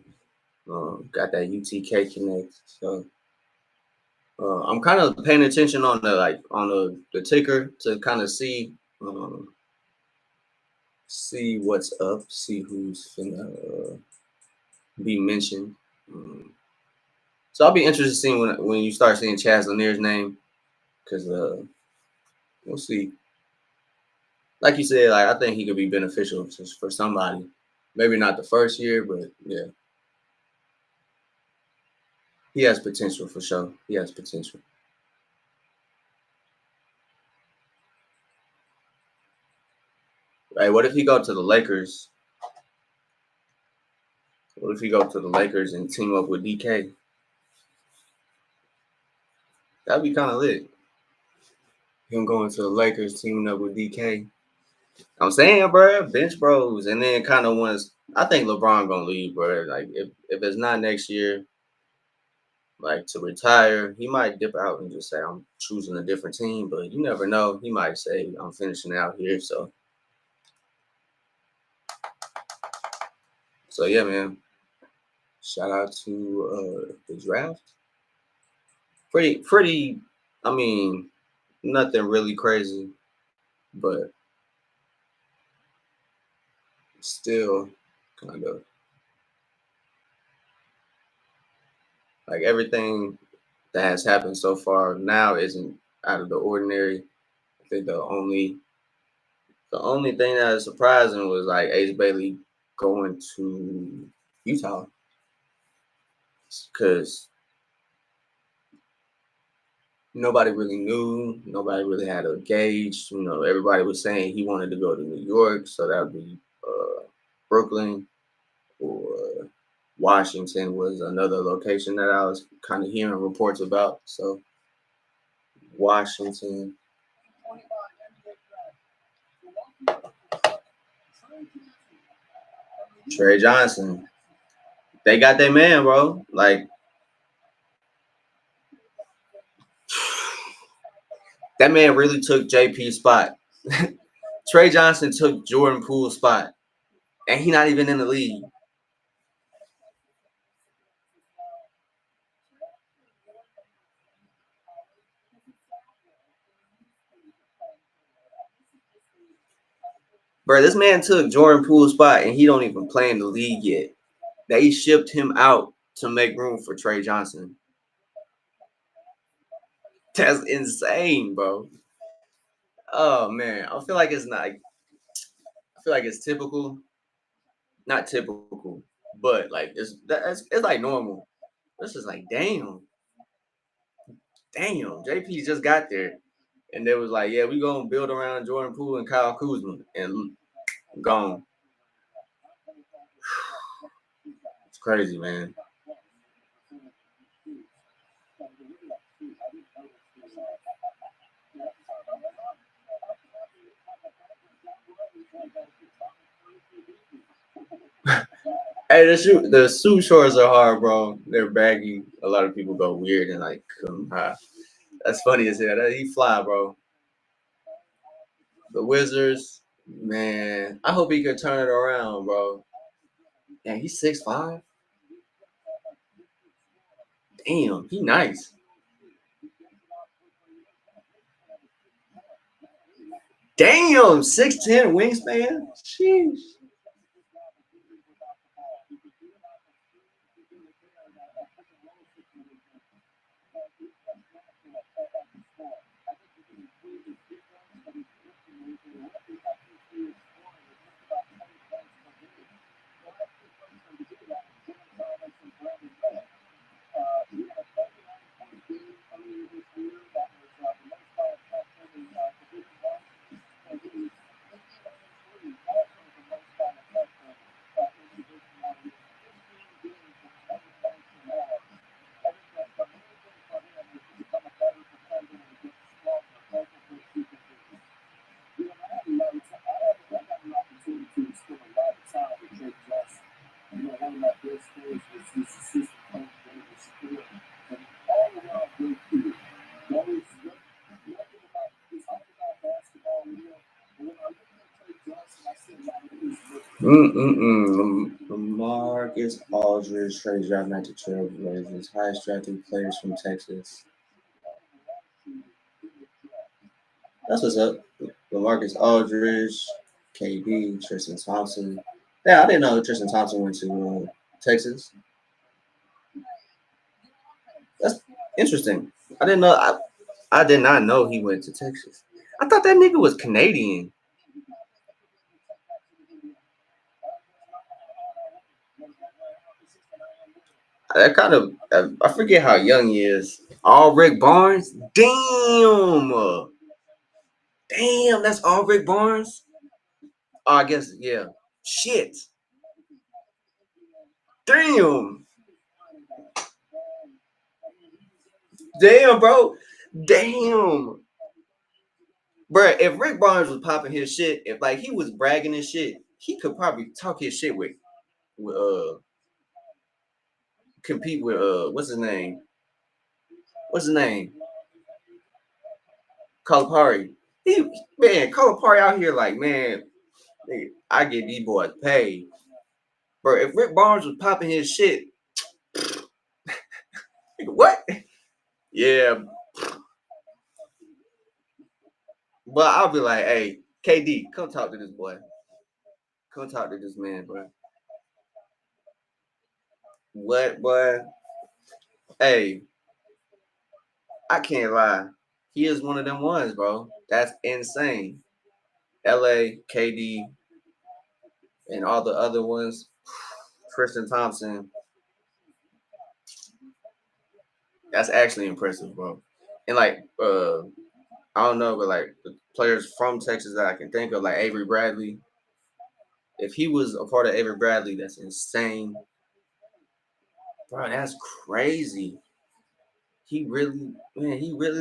Got that UTK connect, so I'm kind of paying attention on the ticker to kind of see what's up, see who's finna be mentioned. So I'll be interested to see when you start seeing Chaz Lanier's name, because we'll see. Like you said, like I think he could be beneficial for somebody. Maybe not the first year, but yeah, he has potential for sure. He has potential. Right? What if he go to the Lakers? What if he go to the Lakers and team up with DK? That'd be kind of lit. Him going to the Lakers, teaming up with DK. I'm saying, bro, bench bros, and then kind of once I think LeBron gonna leave, bro. Like if it's not next year, like to retire, he might dip out and just say I'm choosing a different team. But you never know. He might say I'm finishing out here. So yeah, man. Shout out to the draft. Pretty. I mean, nothing really crazy, but still kind of like everything that has happened so far now isn't out of the ordinary. I think the only thing that is surprising was like Ace Bailey going to Utah because nobody really knew, nobody really had a gauge. Everybody was saying he wanted to go to New York, so that would be Brooklyn or Washington was another location that I was kind of hearing reports about. So Washington, Trey Johnson, they got their man, bro. Like that man really took JP's spot. Trey Johnson took Jordan Poole's spot, and he not even in the league. Bro, this man took Jordan Poole's spot and he don't even play in the league yet. They shipped him out to make room for Trey Johnson. That's insane, bro. Oh man, I feel like it's not. I feel like it's typical, not typical, but like it's like normal. It's just like damn. JP just got there, and they was like, yeah, we gonna build around Jordan Poole and Kyle Kuzma, and gone. It's crazy, man. Hey, the suit shorts are hard, bro. They're baggy. A lot of people go weird and like, that's funny as hell. He fly, bro. The Wizards, man. I hope he could turn it around, bro. Yeah, he's 6'5". Damn, he nice. Damn, 6'10" wingspan. Sheesh. Lamarcus Aldridge trades draft night to Trailblazers, highest drafted players from Texas. That's what's up. Lamarcus Aldridge, KD, Tristan Thompson. Yeah, I didn't know Tristan Thompson went to Texas. That's interesting. I didn't know. I did not know he went to Texas. I thought that nigga was Canadian. That kind of I forget how young he is. All Rick Barnes. Damn, that's all Rick Barnes. Oh, I guess yeah. Shit. Damn. Damn, bro. Damn. Bro, if Rick Barnes was popping his shit, if like he was bragging his shit, he could probably talk his shit with compete with what's his name? What's his name? Calipari. He man, Calipari out here like man, nigga, I get these boys paid. Bro, if Rick Barnes was popping his shit, nigga, what? Yeah, but I'll be like, hey, KD, come talk to this boy. Come talk to this man, bro. What, boy? Hey, I can't lie. He is one of them ones, bro. That's insane. LA, KD, and all the other ones. Tristan Thompson. That's actually impressive, bro. And like, I don't know, but like the players from Texas that I can think of, like Avery Bradley. If he was a part of Avery Bradley, that's insane, bro. That's crazy. He really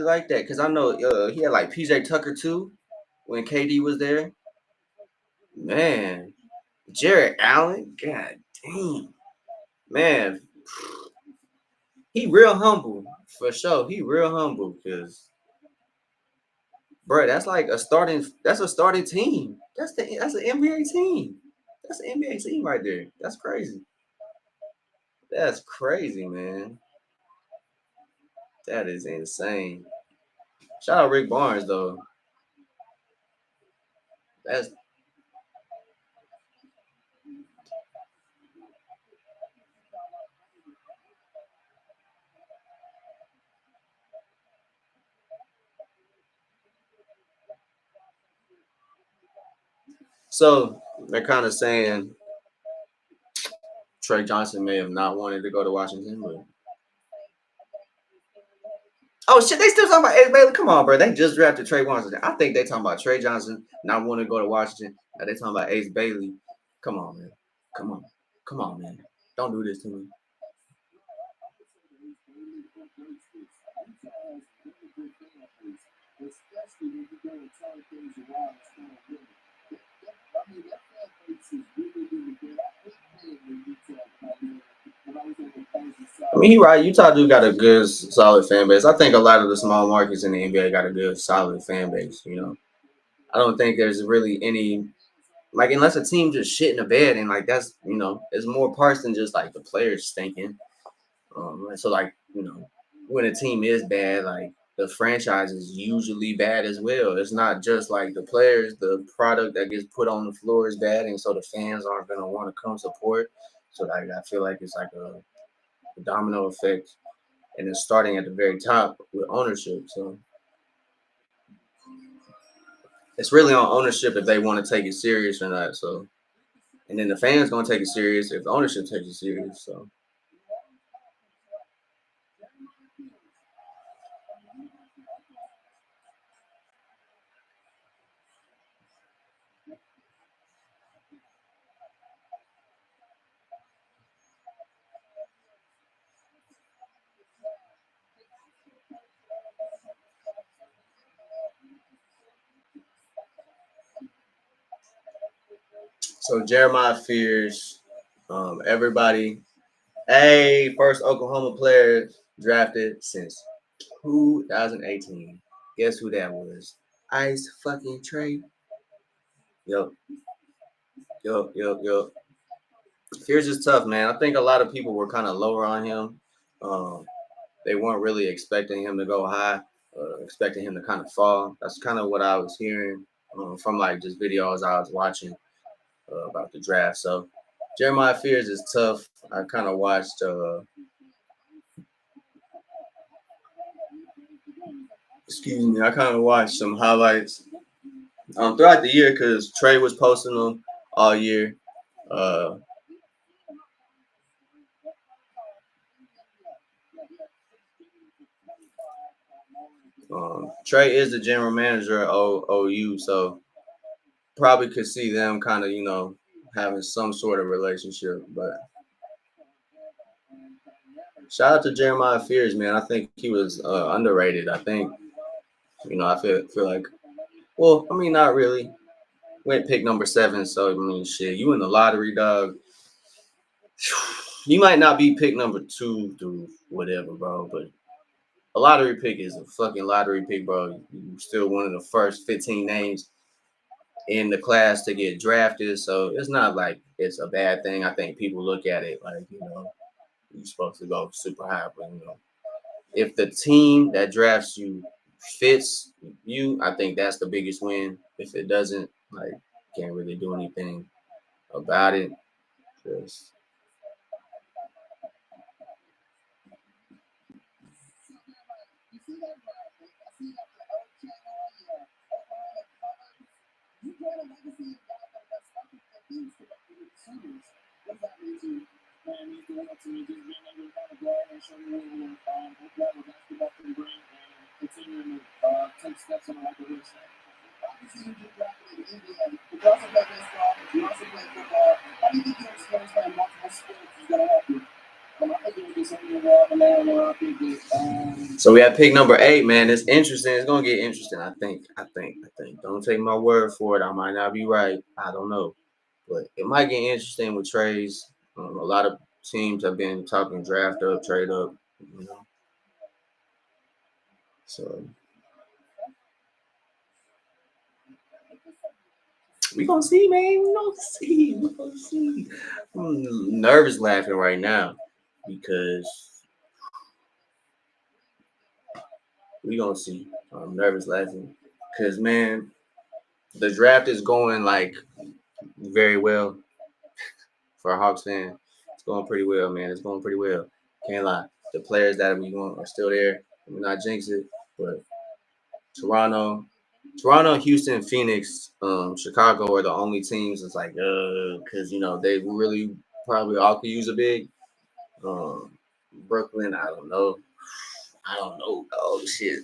liked that because I know he had like PJ Tucker too when KD was there. Man, Jared Allen, god damn, man, he real humble for sure. He real humble because, bro, that's like a starting. That's a starting team. That's an NBA team. That's an NBA team right there. That's crazy. That's crazy, man. That is insane. Shout out Rick Barnes though. That's So they're kind of saying Trey Johnson may have not wanted to go to Washington, but oh shit, they still talking about Ace Bailey. Come on, bro. They just drafted Trey Washington. I think they talking about Trey Johnson not wanting to go to Washington. Now they talking about Ace Bailey. Come on, man. Come on. Come on, man. Don't do this to me. I mean, he right. Utah do got a good, solid fan base. I think a lot of the small markets in the NBA got a good, solid fan base. I don't think there's really any like unless a team just shit in the bed and like that's it's more parts than just like the players stinking. So like when a team is bad, like the franchise is usually bad as well. It's not just like the players, the product that gets put on the floor is bad, and so the fans aren't gonna want to come support. So like I feel like it's like a domino effect, and it's starting at the very top with ownership. So it's really on ownership if they want to take it serious or not. So and then the fans gonna take it serious if the ownership takes it serious. So Jeremiah fears everybody. Hey, first Oklahoma player drafted since 2018. Guess who that was? Ice fucking Trey. Yup, yup. Fears is tough, man. I think a lot of people were kind of lower on him. Um, they weren't really expecting him to go high, expecting him to kind of fall. That's kind of what I was hearing from like just videos I was watching about the draft. So Jeremiah Fears is tough. I kind of watched. Excuse me. I kind of watched some highlights throughout the year because Trey was posting them all year. Uh, Trey is the general manager at OU, so probably could see them kind of having some sort of relationship. But shout out to Jeremiah Fears, man. I think he was underrated. I think I feel like I mean not really. Went pick number 7, so I mean shit. You in the lottery, dog. You might not be pick number 2 through whatever, bro, but a lottery pick is a fucking lottery pick, bro. You still one of the first 15 names in the class to get drafted, so it's not like it's a bad thing. I think people look at it like you're supposed to go super high, but if the team that drafts you fits you, I think that's the biggest win. If it doesn't, like, can't really do anything about it. Just so we have pick number 8, man. It's interesting. It's gonna get interesting. I think. Don't take my word for it. I might not be right. I don't know, but it might get interesting with trades. A lot of teams have been talking draft up, trade up. You know, so we gonna see, man. We gonna see. We gonna see. I'm nervous laughing right now because we gonna see. I'm nervous laughing because man, the draft is going like very well for a Hawks fan. It's going pretty well, man. It's going pretty well. Can't lie. The players that we want are still there. We're not jinx it, but Toronto, Toronto, Houston, Phoenix, Chicago are the only teams. It's like, because they really probably all could use a big. Um, Brooklyn, I don't know. I don't know. Oh shit.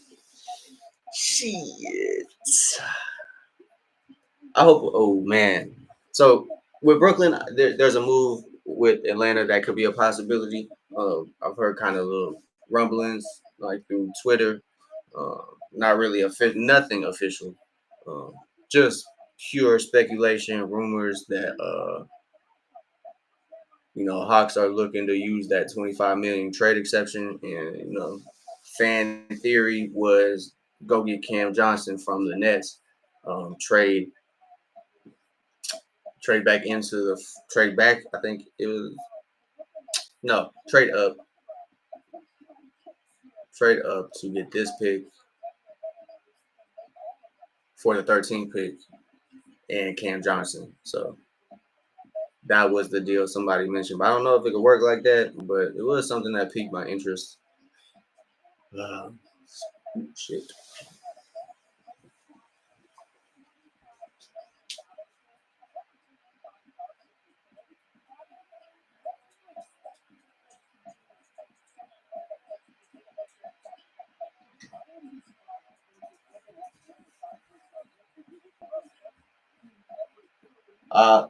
I hope. Oh man. So with Brooklyn, there's a move with Atlanta that could be a possibility. I've heard kind of little rumblings like through Twitter. Not really nothing official. Um, just pure speculation, rumors that Hawks are looking to use that 25 million trade exception, and fan theory was go get Cam Johnson from the Nets, trade back into the trade back. I think it was no trade up to get this pick for the 13th pick and Cam Johnson. So that was the deal somebody mentioned. But I don't know if it could work like that, but it was something that piqued my interest. Uh, shit. Uh,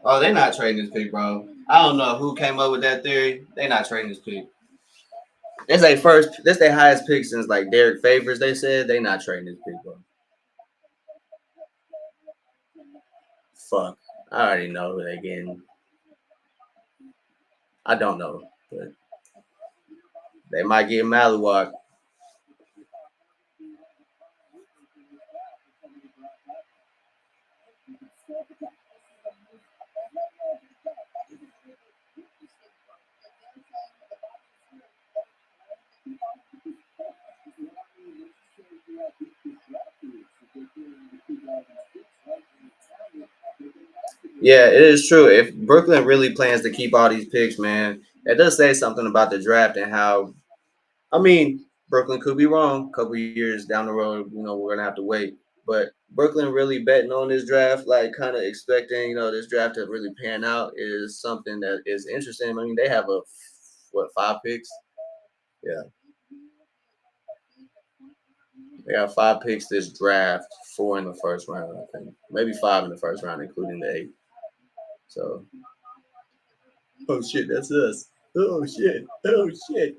oh, they're not trading this pick, bro. I don't know who came up with that theory. They're not trading this pick. That's their first. That's their highest pick since like Derek Favors. They said they not trading this pick, bro. Fuck. I already know who they getting. I don't know, but they might get Maluwak. Yeah, it is true. If Brooklyn really plans to keep all these picks, man, that does say something about the draft and how. I mean, Brooklyn could be wrong. A couple years down the road, we're gonna have to wait. But Brooklyn really betting on this draft, like kind of expecting, this draft to really pan out, is something that is interesting. I mean, they have what 5 picks? Yeah, they got 5 picks this draft, 4 in the first round, I think, maybe 5 in the first round, including the 8. So, oh shit, that's us. Oh shit, oh shit,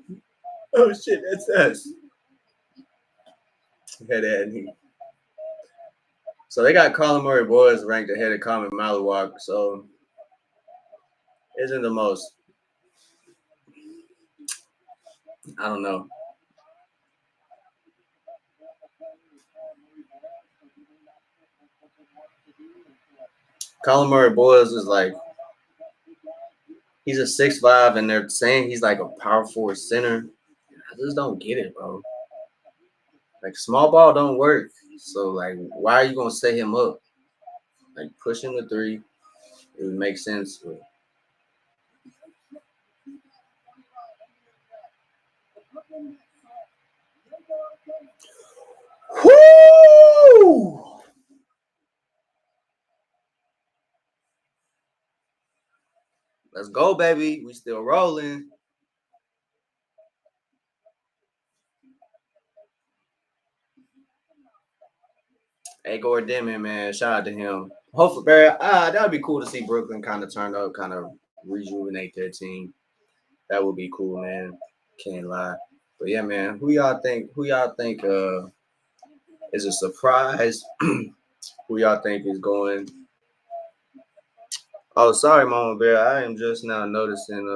oh shit, that's us. Head at me. So they got Colin Murray Boys ranked ahead of Common Maluwak. So isn't the most. I don't know. Colin Murray Boys is like he's a 6'5", and they're saying he's like a power forward center. I just don't get it, bro. Like small ball don't work. So like, why are you gonna set him up? Like push him to 3. It would make sense. But... Whoo! Let's go, baby. We still rolling. Hey, Gordon Denman, man. Shout out to him. Hopefully, Barry, that would be cool to see Brooklyn kind of turn up, kind of rejuvenate their team. That would be cool, man. Can't lie. But yeah, man, who y'all think is a surprise? Who y'all think is going? Oh, sorry, Mama Bear. I am just now noticing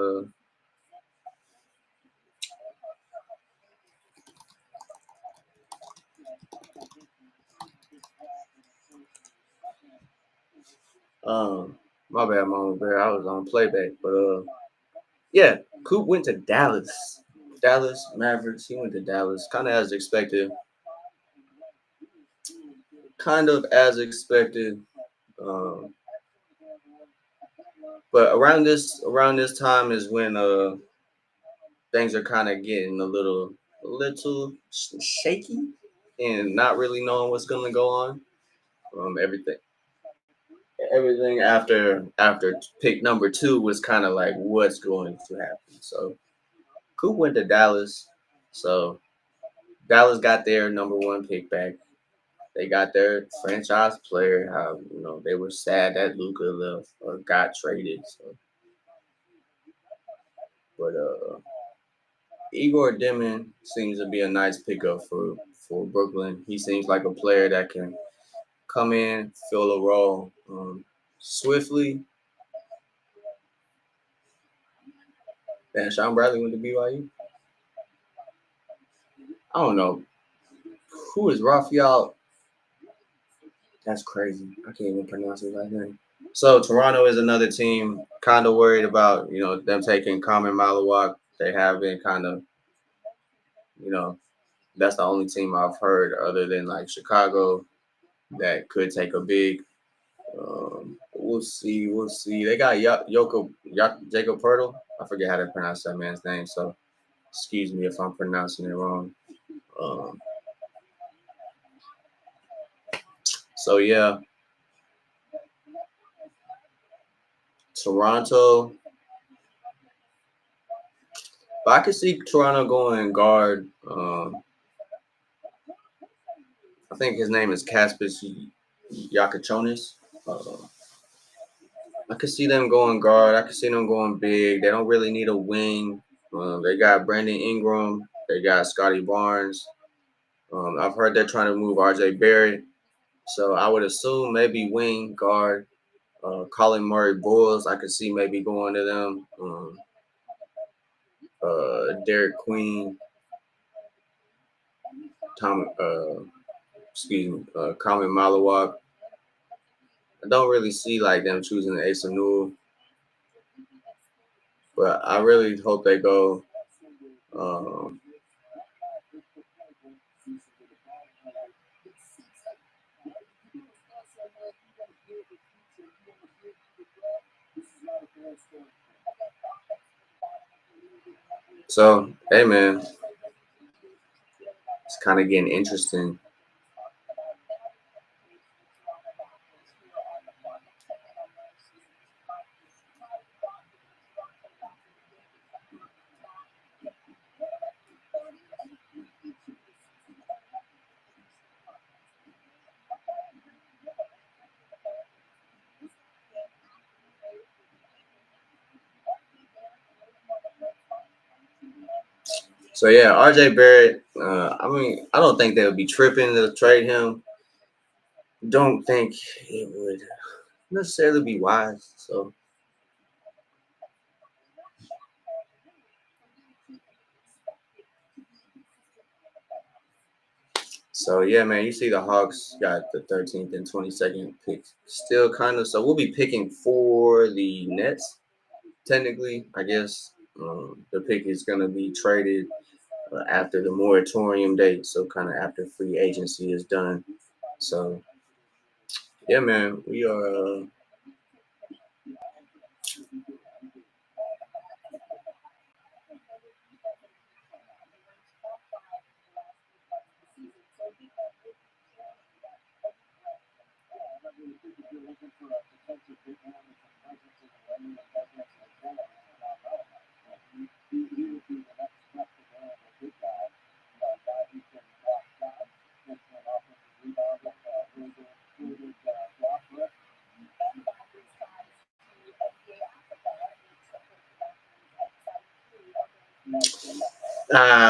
my bad, Mama Bear. I was on playback. But yeah, Coop went to Dallas. Dallas Mavericks. He went to Dallas. Kind of as expected. Kind of as expected. Um, but around this time is when things are kind of getting a little shaky and not really knowing what's gonna go on. Everything after pick number two was kind of like what's going to happen. So Coop went to Dallas. So Dallas got their number one pick back. They got their franchise player. How they were sad that Luca left or got traded. So, but Igor Demon seems to be a nice pickup for Brooklyn. He seems like a player that can come in, fill a role swiftly. And Sean Bradley went to BYU. I don't know who is Raphael. That's crazy. I can't even pronounce his last name. So Toronto is another team. Kind of worried about them taking Common Malawak. They have been kind of you know that's the only team I've heard other than like Chicago that could take a big. We'll see. We'll see. They got Jacob Pertl. I forget how to pronounce that man's name. So excuse me if I'm pronouncing it wrong. Um, so yeah, Toronto. But I could see Toronto going guard. I think his name is Kaspis Yakachonis. Uh, I could see them going guard. I could see them going big. They don't really need a wing. They got Brandon Ingram. They got Scotty Barnes. I've heard they're trying to move RJ Barrett. So I would assume maybe wing guard. Colin Murray Bulls. I could see maybe going to them. Derek Queen. Tom. Excuse me. Common Malawak. I don't really see like them choosing the Ace of Newell, but I really hope they go. Um, so, hey man, it's kind of getting interesting. So yeah, RJ Barrett. I mean, I don't think they would be tripping to trade him. Don't think it would necessarily be wise. So yeah, man, you see the Hawks got the 13th and 22nd pick. Still kind of. So we'll be picking for the Nets. Technically, I guess the pick is gonna be traded after the moratorium date. So kind of after free agency is done. So yeah, man, we are.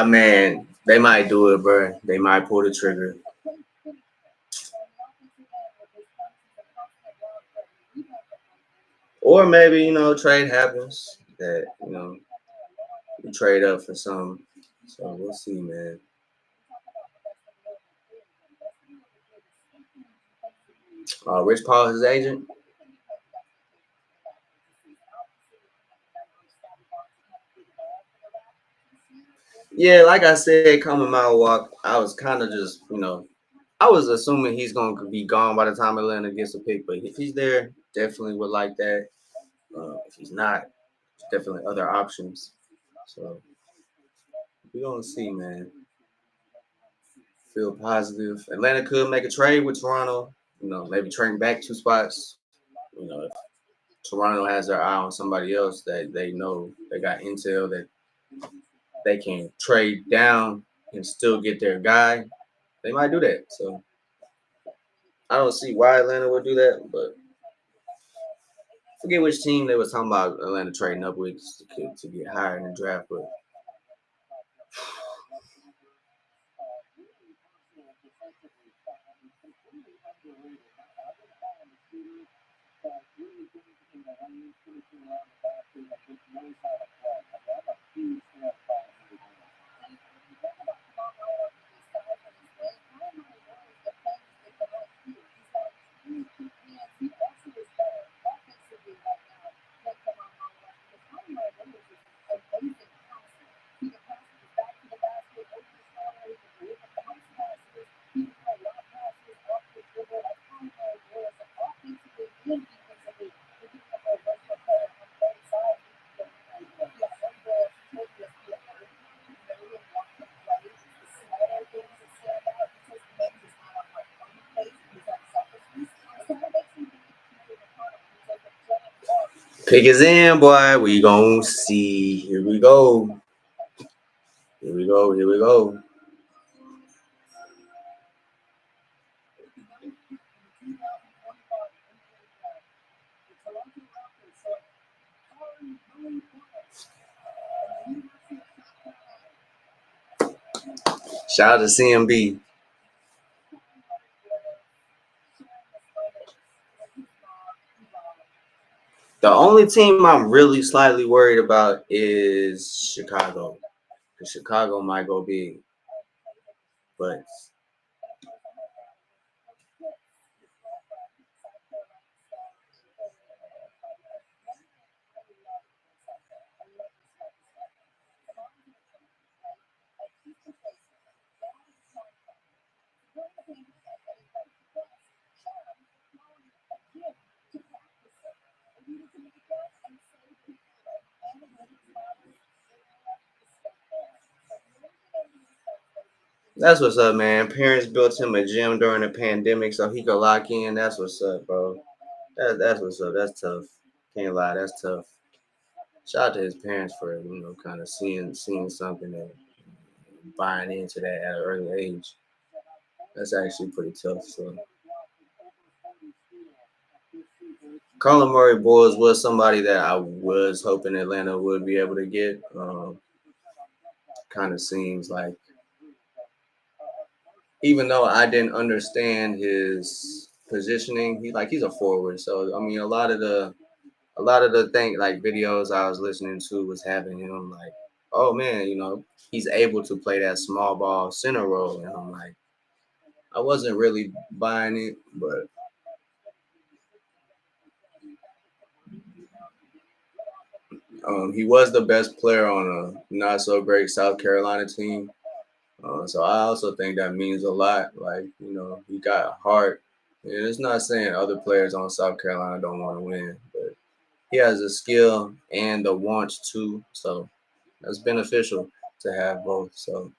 Man, they might do it, bro. They might pull the trigger. Or maybe, trade happens that, we trade up for some. So we'll see, man. Rich Paul, his agent. Yeah, like I said, coming my walk, I was kind of just, I was assuming he's going to be gone by the time Atlanta gets a pick. But if he's there, definitely would like that. If he's not, there's definitely other options. So We gonna see, man. Feel positive. Atlanta could make a trade with Toronto. Maybe trading back 2 spots. If Toronto has their eye on somebody else that they know they got intel that they can trade down and still get their guy, they might do that. So I don't see why Atlanta would do that, but forget which team they was talking about Atlanta trading up with to get higher in the draft. But pick is in, boy. We gonna see. Here we go. Here we go. Here we go. Shout out to CMB. The only team I'm really slightly worried about is Chicago. Because Chicago might go big. But that's what's up, man. Parents built him a gym during the pandemic so he could lock in. That's what's up, bro. That's what's up. That's tough. Can't lie, that's tough. Shout out to his parents for kind of seeing something and buying into that at an early age. That's actually pretty tough. So Colin Murray Boyles was somebody that I was hoping Atlanta would be able to get. Kind of seems like, even though I didn't understand his positioning, he's a forward. So I mean, a lot of the thing like videos I was listening to was having him like, oh man, he's able to play that small ball center role, and I'm like, I wasn't really buying it, but he was the best player on a not so great South Carolina team. So I also think that means a lot. Like, he got heart. And it's not saying other players on South Carolina don't want to win, but he has the skill and the want to. So that's beneficial to have both. So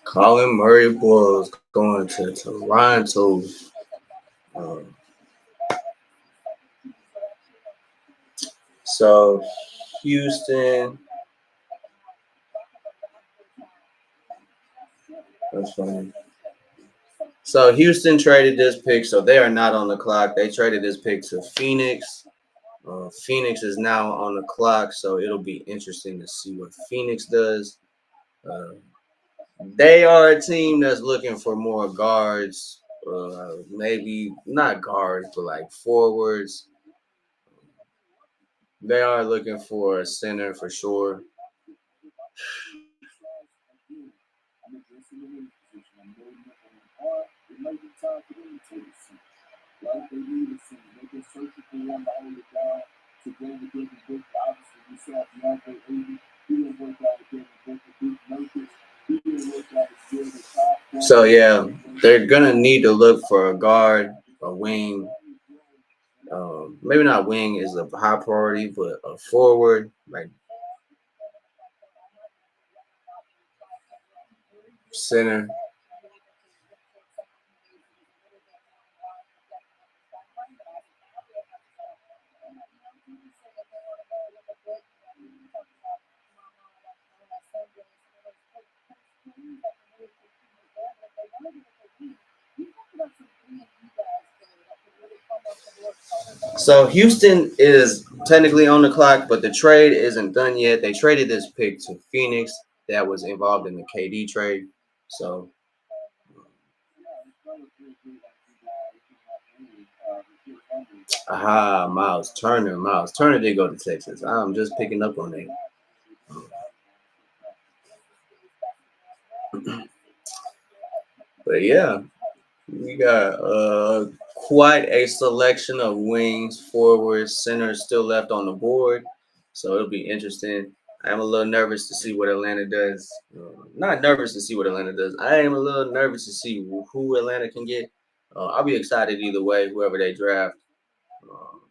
Colin Murray was going to Toronto. Um, so Houston. That's funny. So Houston traded this pick, so they are not on the clock. They traded this pick to Phoenix. Phoenix is now on the clock, so it'll be interesting to see what Phoenix does. Uh, they are a team that's looking for more guards. maybe not guards, but like forwards. They are looking for a center for sure. I'm addressing the wing position. I'm loading up on them. Or it might be time for them to take a seat. Right? They need a seat. They've been searching for one to hold it down to go with Devin Booker. Obviously, we saw DeAndre Ayton. He didn't work out with Devin Booker. Duke Nurkic. He didn't work out as good as top. So yeah, they're gonna need to look for a guard, a wing. Maybe not wing is a high priority, but a forward, like center. So Houston is technically on the clock, but the trade isn't done yet. They traded this pick to Phoenix that was involved in the KD trade. So, Miles Turner. Miles Turner did go to Texas. I'm just picking up on that. But yeah, we got quite a selection of wings, forwards, centers still left on the board. So it'll be interesting. I'm a little nervous to see what Atlanta does. Not nervous to see what Atlanta does. I am a little nervous to see who Atlanta can get. I'll be excited either way, whoever they draft. Um,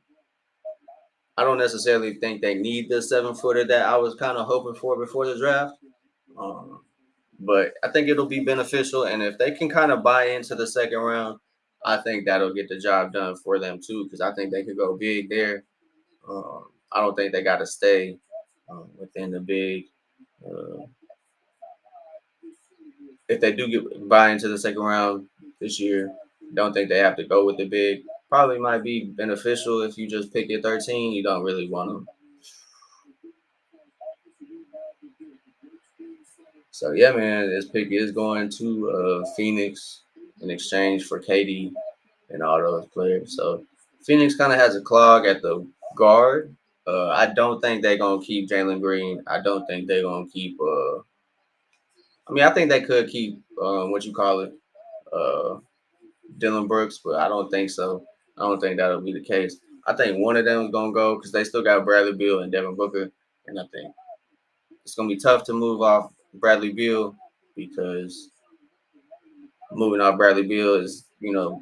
I don't necessarily think they need the 7 footer that I was kind of hoping for before the draft. Um, but I think it'll be beneficial. And if they can kind of buy into the second round, I think that'll get the job done for them too. Because I think they could go big there. I don't think they got to stay within the big. Uh, if they do get buy into the second round this year, don't think they have to go with the big. Probably might be beneficial if you just pick at 13. You don't really want them. So yeah, man, this pick is going to Phoenix in exchange for KD and all those players. So Phoenix kind of has a clog at the guard. I don't think they're gonna keep Jalen Green. I don't think they're gonna keep. I mean, I think they could keep what you call it, uh, Dylan Brooks, but I don't think so. I don't think that'll be the case. I think one of them is gonna go because they still got Bradley Beal and Devin Booker, and I think it's gonna be tough to move off Bradley Beal because moving off Bradley Beal is,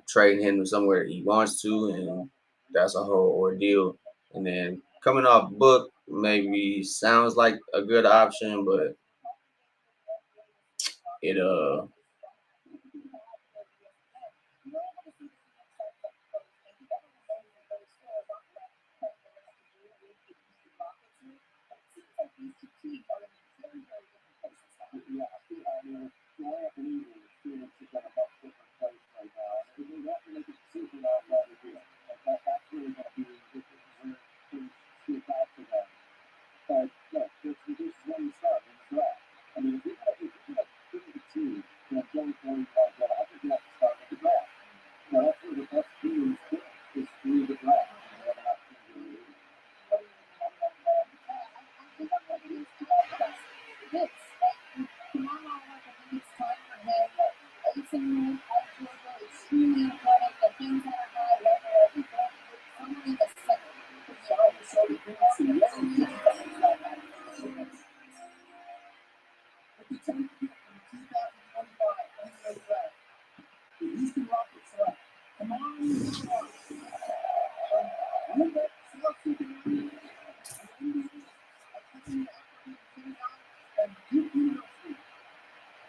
trading him to somewhere he wants to, and that's a whole ordeal. And then coming off Book maybe sounds like a good option, but it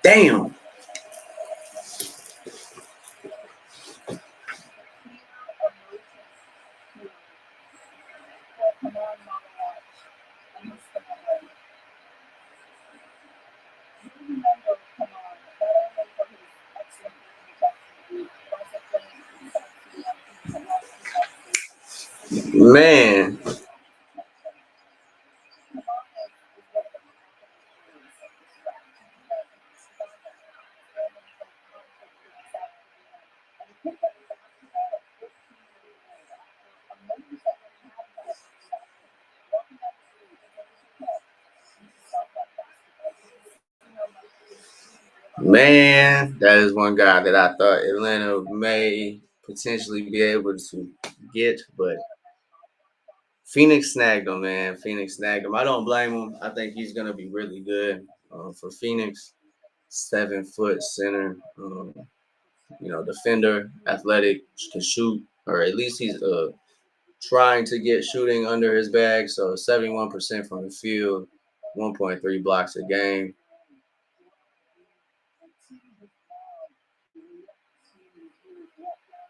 damn. Man, Man, that is one guy that I thought Atlanta may potentially be able to get, but Phoenix snagged him, man. Phoenix snagged him. I don't blame him. I think he's gonna be really good for Phoenix. 7 foot center, defender, athletic, can shoot, or at least he's trying to get shooting under his bag. So 71% from the field, 1.3 blocks a game.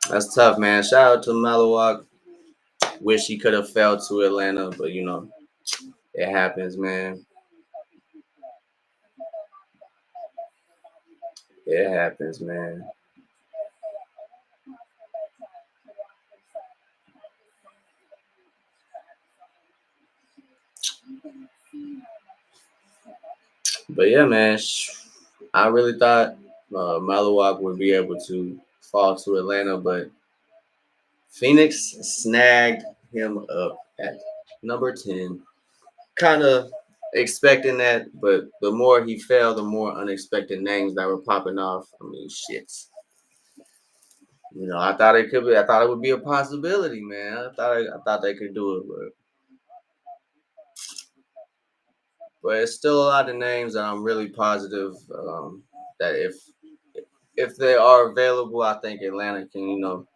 That's tough, man. Shout out to Malawak. Wish he could have fell to Atlanta, but it happens, man. It happens, man. But yeah, man, I really thought Malawak would be able to fall to Atlanta, but Phoenix snagged him up at number 10. Kind of expecting that, but the more he fell, the more unexpected names that were popping off. I mean, shit. I thought it could be. I thought it would be a possibility, man. I thought they could do it, but it's still a lot of names that I'm really positive that if they are available, I think Atlanta can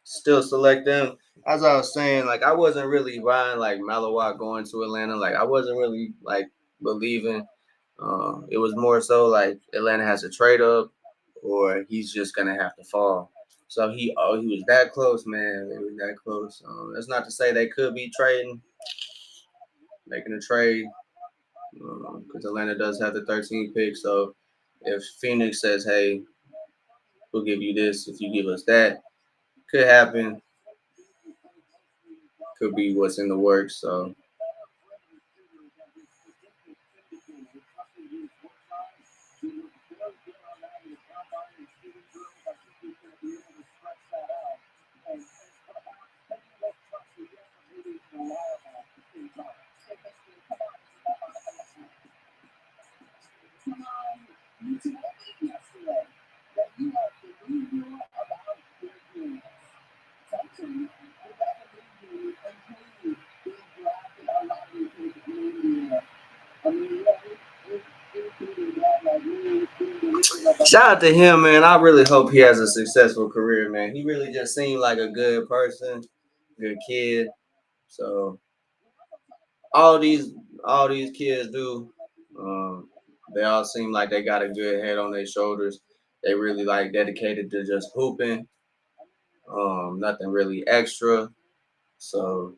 still select them. As I was saying, like I wasn't really buying like Malawak going to Atlanta. Like I wasn't really like believing. It was more so like Atlanta has to trade up, or he's just gonna have to fall. So he was that close, man. It was that close. That's not to say they could be trading, making a trade, because Atlanta does have the 13th pick. So if Phoenix says, "Hey, we'll give you this if you give us that," could happen. Could be what's in the works. So You told me yesterday that you are delusional about your dreams. Something you gotta believe until you drafted a lottery ticket in India. I mean, shout out to him, man. I really hope he has a successful career, man. He really just seemed like a good person, good kid. So all these all these kids do. Um, they all seem like they got a good head on their shoulders. They really like dedicated to just hooping. Nothing really extra. So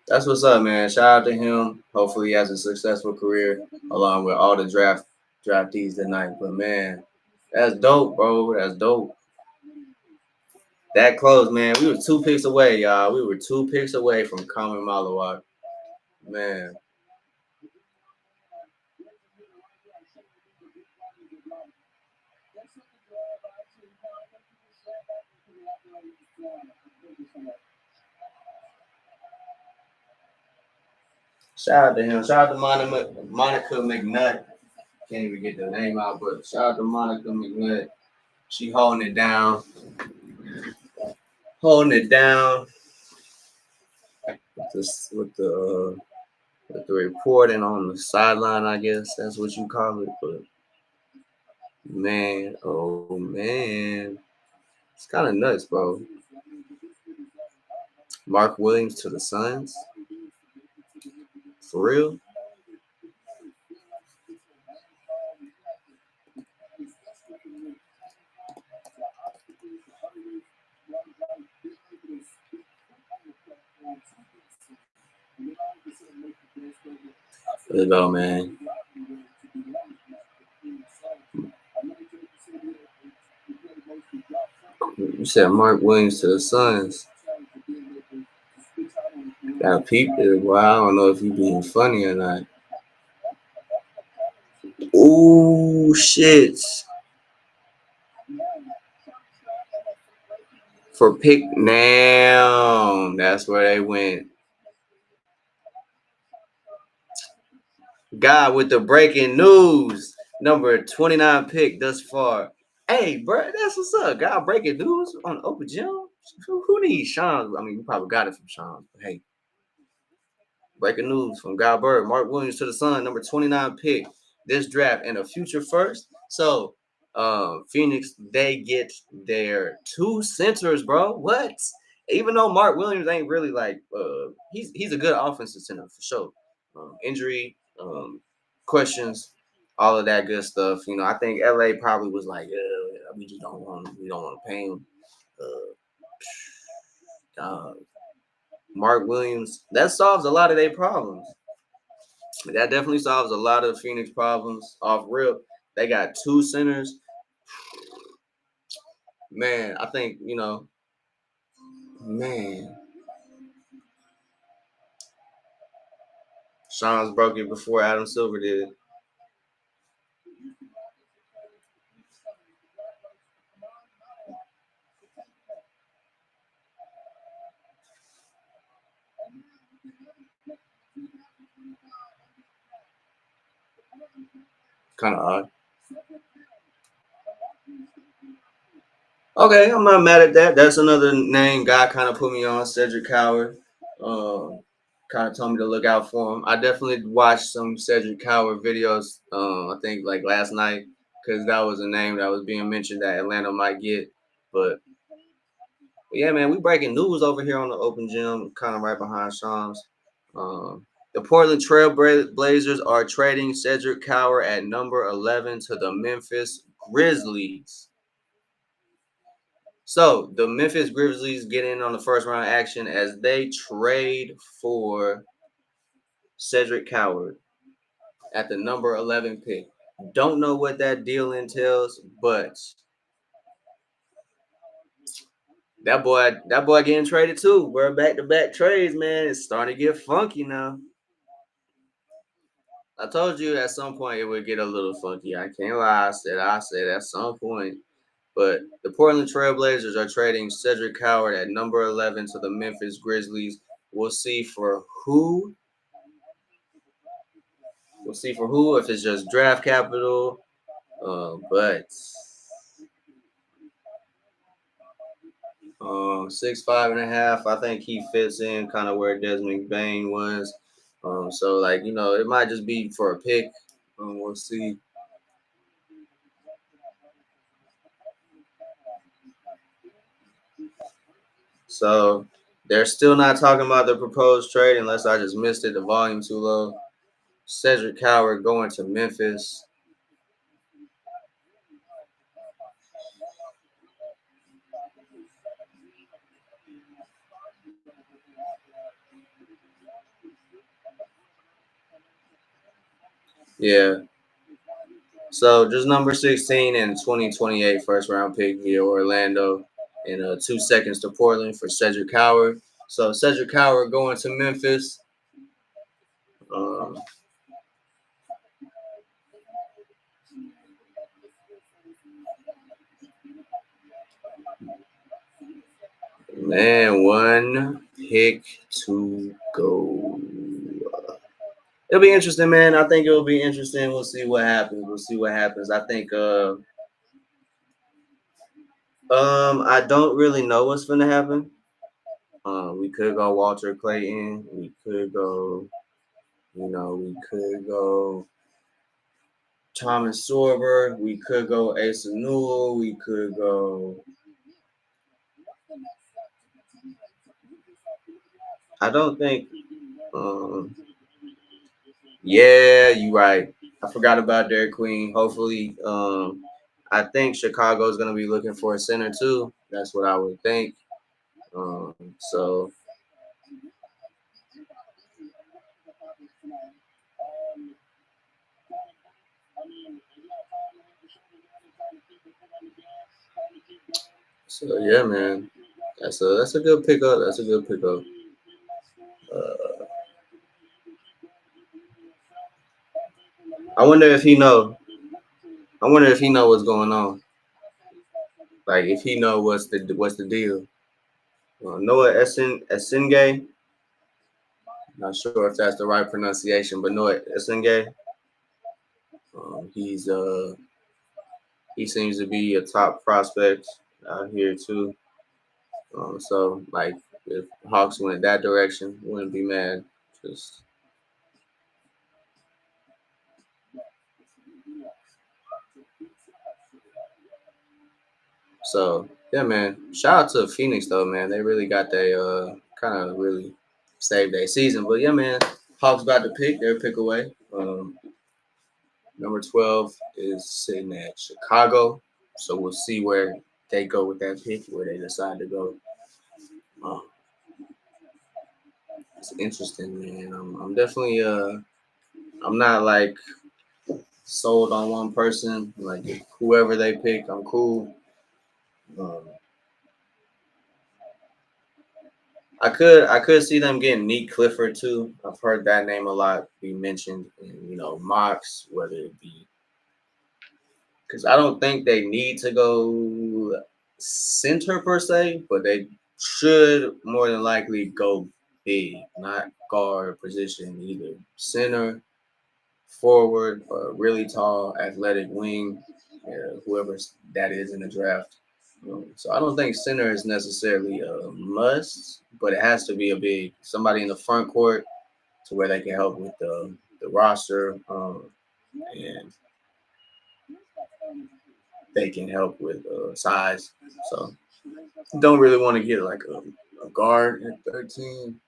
that's what's up, man. Shout out to him. Hopefully he has a successful career along with all the draftees tonight. But man, that's dope, bro. That's dope. That close, man. We were 2 picks away, y'all. We were 2 picks away from Common Malawak. Man. Shout out to him. Shout out to Monica McNutt. Can't even get the name out, but shout out to Monica McNutt. She holding it down. Holding it down with the reporting on the sideline, I guess that's what you call it. But man, oh man, it's kind of nuts, bro. Mark Williams to the Suns, for real? Let's go, man. You said Mark Williams to the Suns. Got peep it. Well, I don't know if you being funny or not. Ooh, shit. For pick now, that's where they went. Guy with the breaking news, number 29 pick thus far. Hey, bro, that's what's up. Guy breaking news on Open Gym. Who needs Sean? I mean, you probably got it from Sean. But hey, breaking news from Guy Bird, Mark Williams to the Sun, number 29 pick this draft and a future first. So, Phoenix, they get their two centers, bro. What? Even though Mark Williams ain't really like, he's a good offensive center for sure. Injury, questions, all of that good stuff. You know, I think LA probably was like, we just don't want him. We don't want to pay him. Uh, Mark Williams, that solves a lot of their problems. That definitely solves a lot of Phoenix problems off rip. They got two centers. Man, I think, man, Sean's broke it before Adam Silver did. Kind of odd. Okay, I'm not mad at that. That's another name guy kind of put me on, Cedric Coward. Kind of told me to look out for him. I definitely watched some Cedric Coward videos. I think like last night because that was a name that was being mentioned that Atlanta might get. But yeah, man, we breaking news over here on the Open Gym, kind of right behind Shams. The Portland Trail Blazers are trading Cedric Coward at number 11 to the Memphis Grizzlies. So the Memphis Grizzlies get in on the first round action as they trade for Cedric Coward at the number 11 pick. Don't know what that deal entails, but that boy getting traded too. We're back-to-back trades, man. It's starting to get funky now. I told you at some point it would get a little funky. I can't lie. I said at some point. But the Portland Trailblazers are trading Cedric Coward at number 11 to the Memphis Grizzlies. We'll see for who. We'll see for who, if it's just draft capital. But 6'5.5", I think he fits in kind of where Desmond Bain was. So like, it might just be for a pick. We'll see. So they're still not talking about the proposed trade unless I just missed it. The volume too low. Cedric Coward going to Memphis. Yeah. So just number 16 and 2028 first round pick via Orlando and 2 seconds to Portland for Cedric Coward. So Cedric Coward going to Memphis. Man, one pick to go. It'll be interesting, man. I think it'll be interesting. We'll see what happens. I think I don't really know what's gonna happen. We could go Walter Clayton. We could go, we could go Thomas Sorber. We could go Asa Newell. We could go. I don't think. Yeah, you're right. I forgot about Derek Queen. Hopefully, I think Chicago's gonna be looking for a center too. That's what I would think. So yeah, man. That's a good pickup. That's a good pickup. I wonder if he know. I wonder if he know what's going on. Like if he know what's the deal. Noah Esenge. Not sure if that's the right pronunciation, but Noah Esenge. He's he seems to be a top prospect out here too. So like if Hawks went that direction, wouldn't be mad. Just so yeah, man. Shout out to Phoenix though, man. They really got they kind of really saved their season. But yeah, man. Hawks about to pick. Their pick away. Number 12 is sitting at Chicago. So we'll see where they go with that pick, where they decide to go. Um, it's interesting, man. I'm definitely I'm not like sold on one person. Like whoever they pick, I'm cool. Um, I could see them getting Neat Clifford too. I've heard that name a lot be mentioned in mocks, whether it be because I don't think they need to go center per se, but they should more than likely go big, not guard position either. Center, forward, or really tall, athletic wing, whoever that is in the draft. So I don't think center is necessarily a must, but it has to be a big somebody in the front court to where they can help with the roster, and they can help with size. So don't really want to get like a guard at 13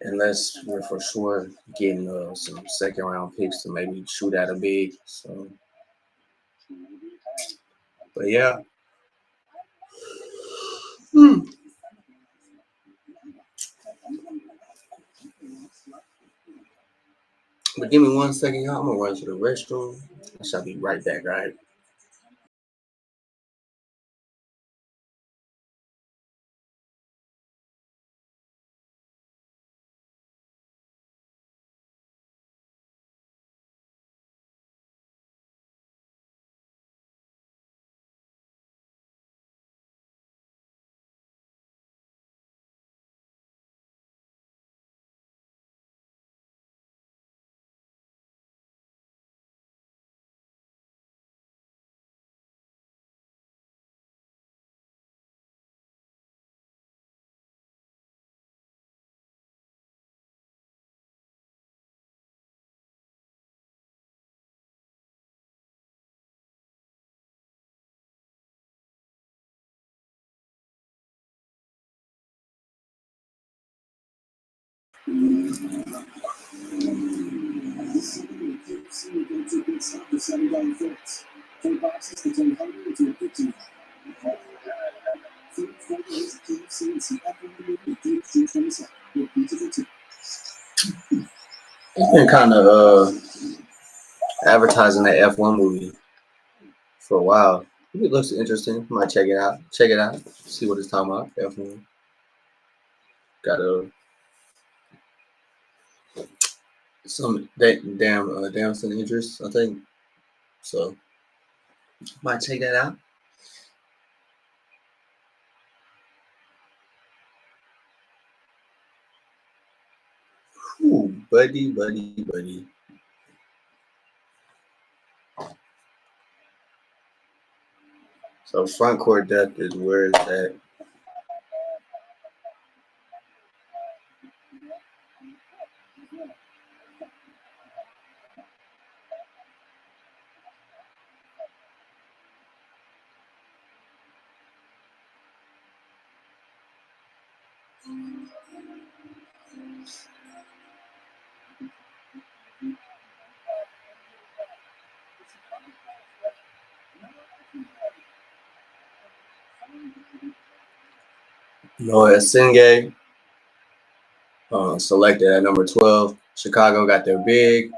unless we're for sure getting some second round picks to maybe shoot at a big. So, but yeah. Hmm. But give me 1 second, y'all. I'm gonna run to the restroom. I shall be right back, right? It's been kind of advertising that F1 movie for a while. It looks interesting. Might check it out. Check it out. See what it's talking about. F1 got some damn some interest. I think so. Might check that out. Ooh, buddy. So front court depth is where it's at. Noah Singay, selected at number 12. Chicago got their big.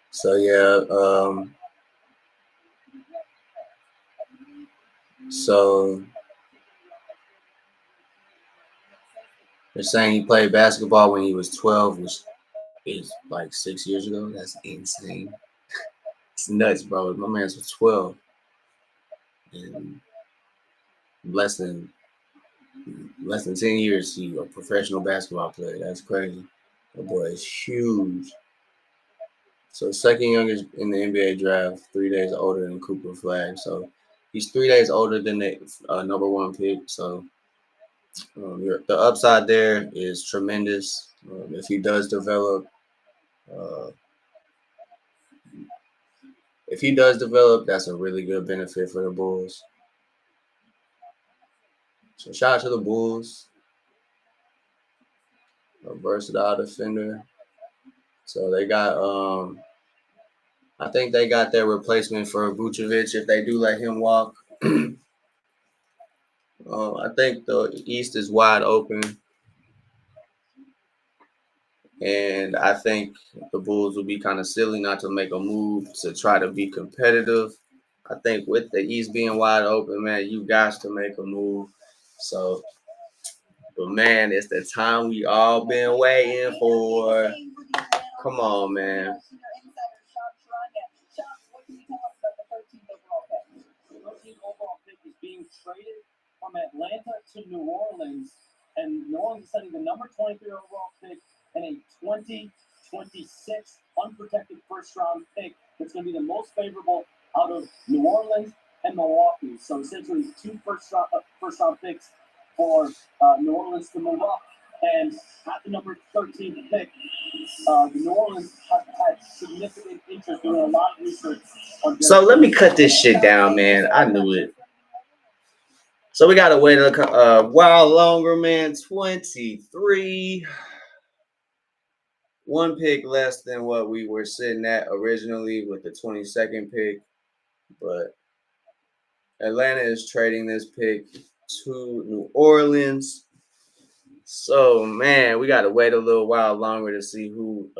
So yeah, so they're saying he played basketball when he was 12, which is like 6 years ago. That's insane. It's nuts, bro. My man's was 12 and less than 10 years. He a professional basketball player. That's crazy. That boy is huge. So second youngest in the NBA draft, 3 days older than Cooper Flag. So he's 3 days older than the number one pick. So the upside there is tremendous. If he does develop, uh, that's a really good benefit for the Bulls. So shout out to the Bulls, a versatile defender. So they got, I think they got their replacement for Vucevic if they do let him walk. I think the East is wide open, and I think the Bulls will be kind of silly not to make a move to try to be competitive. I think with the East being wide open, man, you got to make a move. So, but man, it's the time we all been waiting for. Come on, man. Is being traded from Atlanta to New Orleans, and New Orleans is sending the number 23 overall pick and a 2026 unprotected first round pick that's going to be the most favorable out of New Orleans and Milwaukee. So essentially, two first round picks for New Orleans to move up. And at the number 13 pick, the New Orleans have had significant interest doing a lot of research on. So let me cut this shit down, man. I knew it. So we gotta wait a while longer, man. 23, one pick less than what we were sitting at originally with the 22nd pick, but Atlanta is trading this pick to New Orleans. So man, we gotta wait a little while longer to see who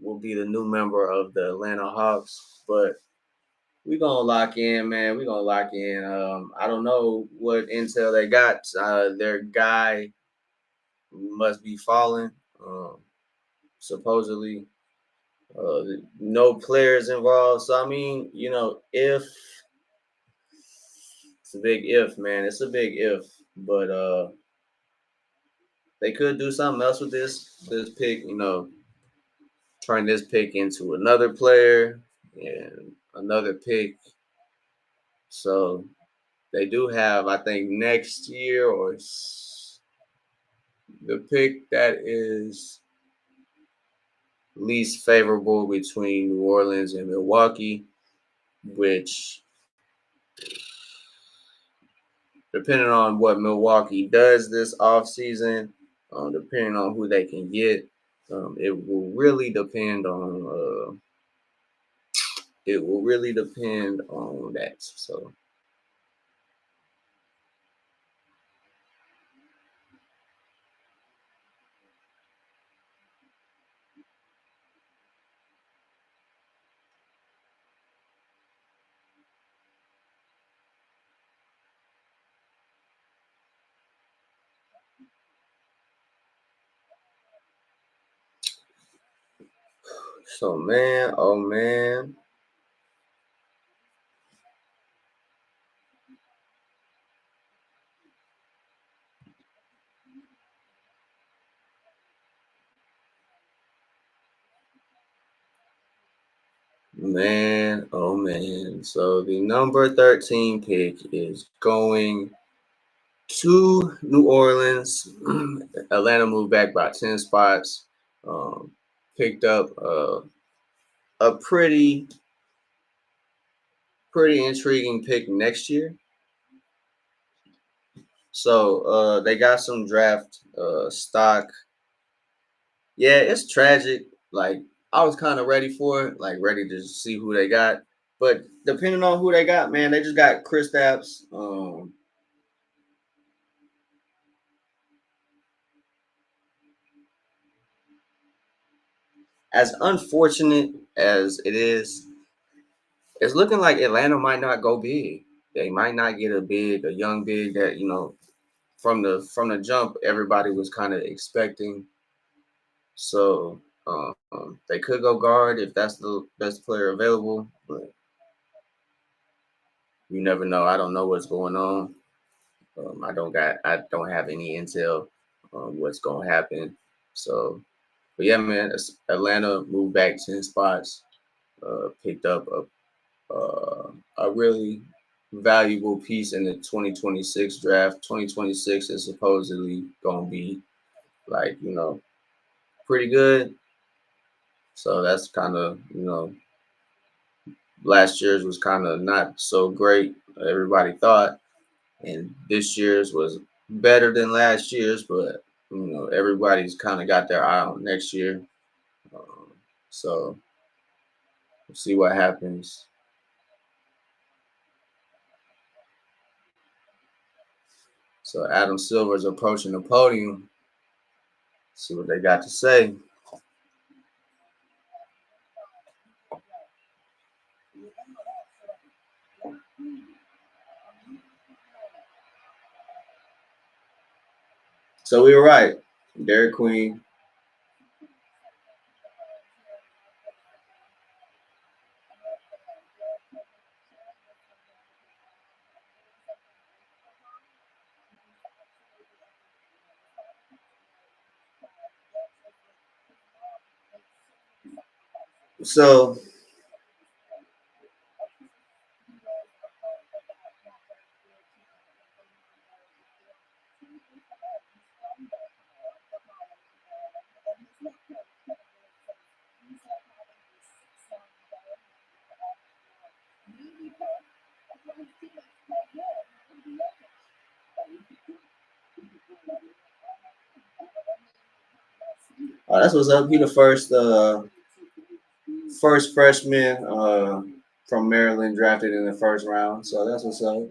will be the new member of the Atlanta Hawks, but we gonna lock in, man. We gonna lock in. I don't know what intel they got. Their guy must be falling. Supposedly, no players involved. So I mean, if it's a big if, man, it's a big if. But they could do something else with this pick. Turn this pick into another player and another pick. So they do have, I think, next year or the pick that is least favorable between New Orleans and Milwaukee, which, depending on what Milwaukee does this offseason, depending on who they can get, it will really depend on that. So man, oh man. Man, oh man. So the number 13 pick is going to New Orleans. Atlanta moved back by 10 spots. Picked up a pretty intriguing pick next year. So they got some draft stock. Yeah, it's tragic. Like, I was kind of ready for it, like ready to see who they got. But depending on who they got, man, they just got Kristaps. As unfortunate as it is, it's looking like Atlanta might not go big. They might not get a young big that from the jump everybody was kind of expecting. So They could go guard if that's the best player available, but you never know. I don't know what's going on. I don't have any intel on what's gonna happen. So, but yeah, man, Atlanta moved back 10 spots, picked up a really valuable piece in the 2026 draft. 2026 is supposedly gonna be like pretty good. So that's kind of last year's was kind of not so great. Everybody thought, and this year's was better than last year's, but everybody's kind of got their eye on next year. Um, so we'll see what happens. So Adam Silver's approaching the podium. See what they got to say. So we were right. Dairy Queen. So that's what's up. He the first freshman from Maryland drafted in the first round. So that's what's up.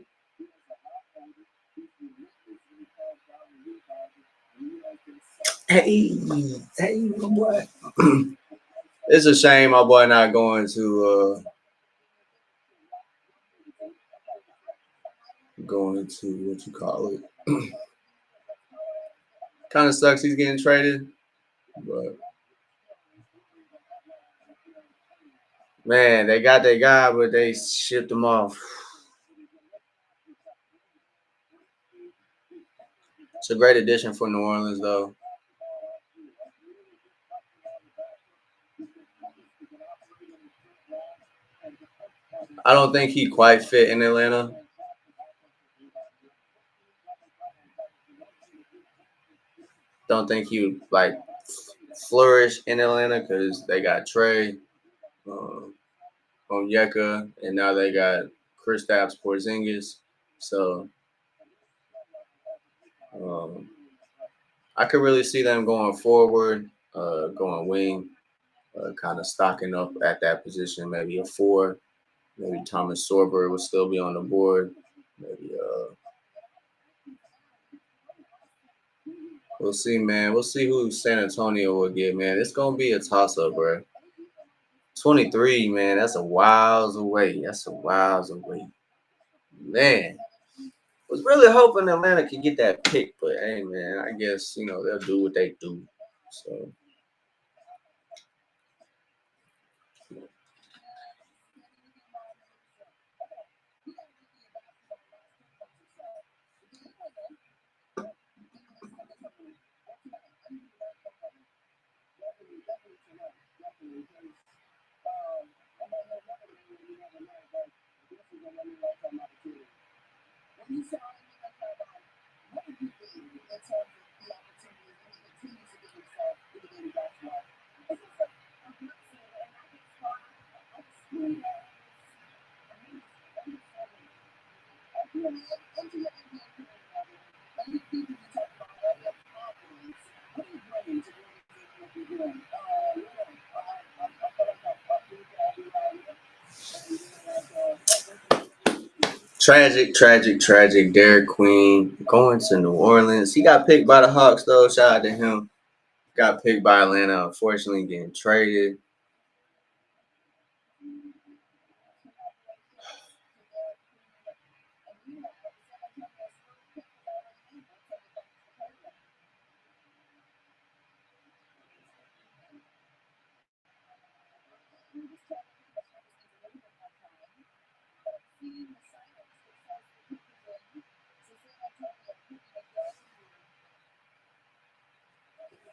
Hey, hey, my boy. It's a shame my boy not going to what you call it. Kind of sucks he's getting traded, but man, they got that guy, but they shipped him off. It's a great addition for New Orleans, though. I don't think he quite fit in Atlanta. Don't think he would like flourish in Atlanta because they got Trey, um, Onyeka, and now they got Kristaps Porzingis. So um, I could really see them going forward, going wing, kind of stocking up at that position. Maybe a four. Maybe Thomas Sorber will still be on the board. Maybe we'll see, man. We'll see who San Antonio will get, man. It's gonna be a toss up, bro. 23, man. That's a whiles away. That's a whiles away, man. Was really hoping Atlanta could get that pick, but hey, man, I guess they'll do what they do. So tragic, tragic, tragic. Derek Queen going to New Orleans. He got picked by the Hawks, though. Shout out to him. Got picked by Atlanta. Unfortunately, getting traded.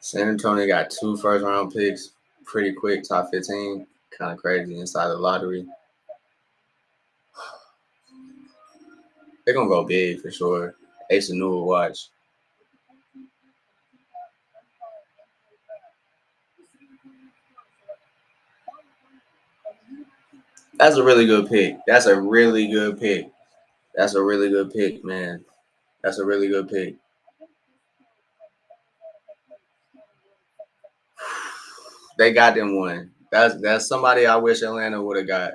San Antonio got 2 first-round picks, pretty quick, top 15. Kind of crazy inside the lottery. They're gonna go big for sure. Ace and New watch. That's a really good pick. That's a really good pick. That's a really good pick, man. That's a really good pick. They got them one. That's somebody I wish Atlanta would have got.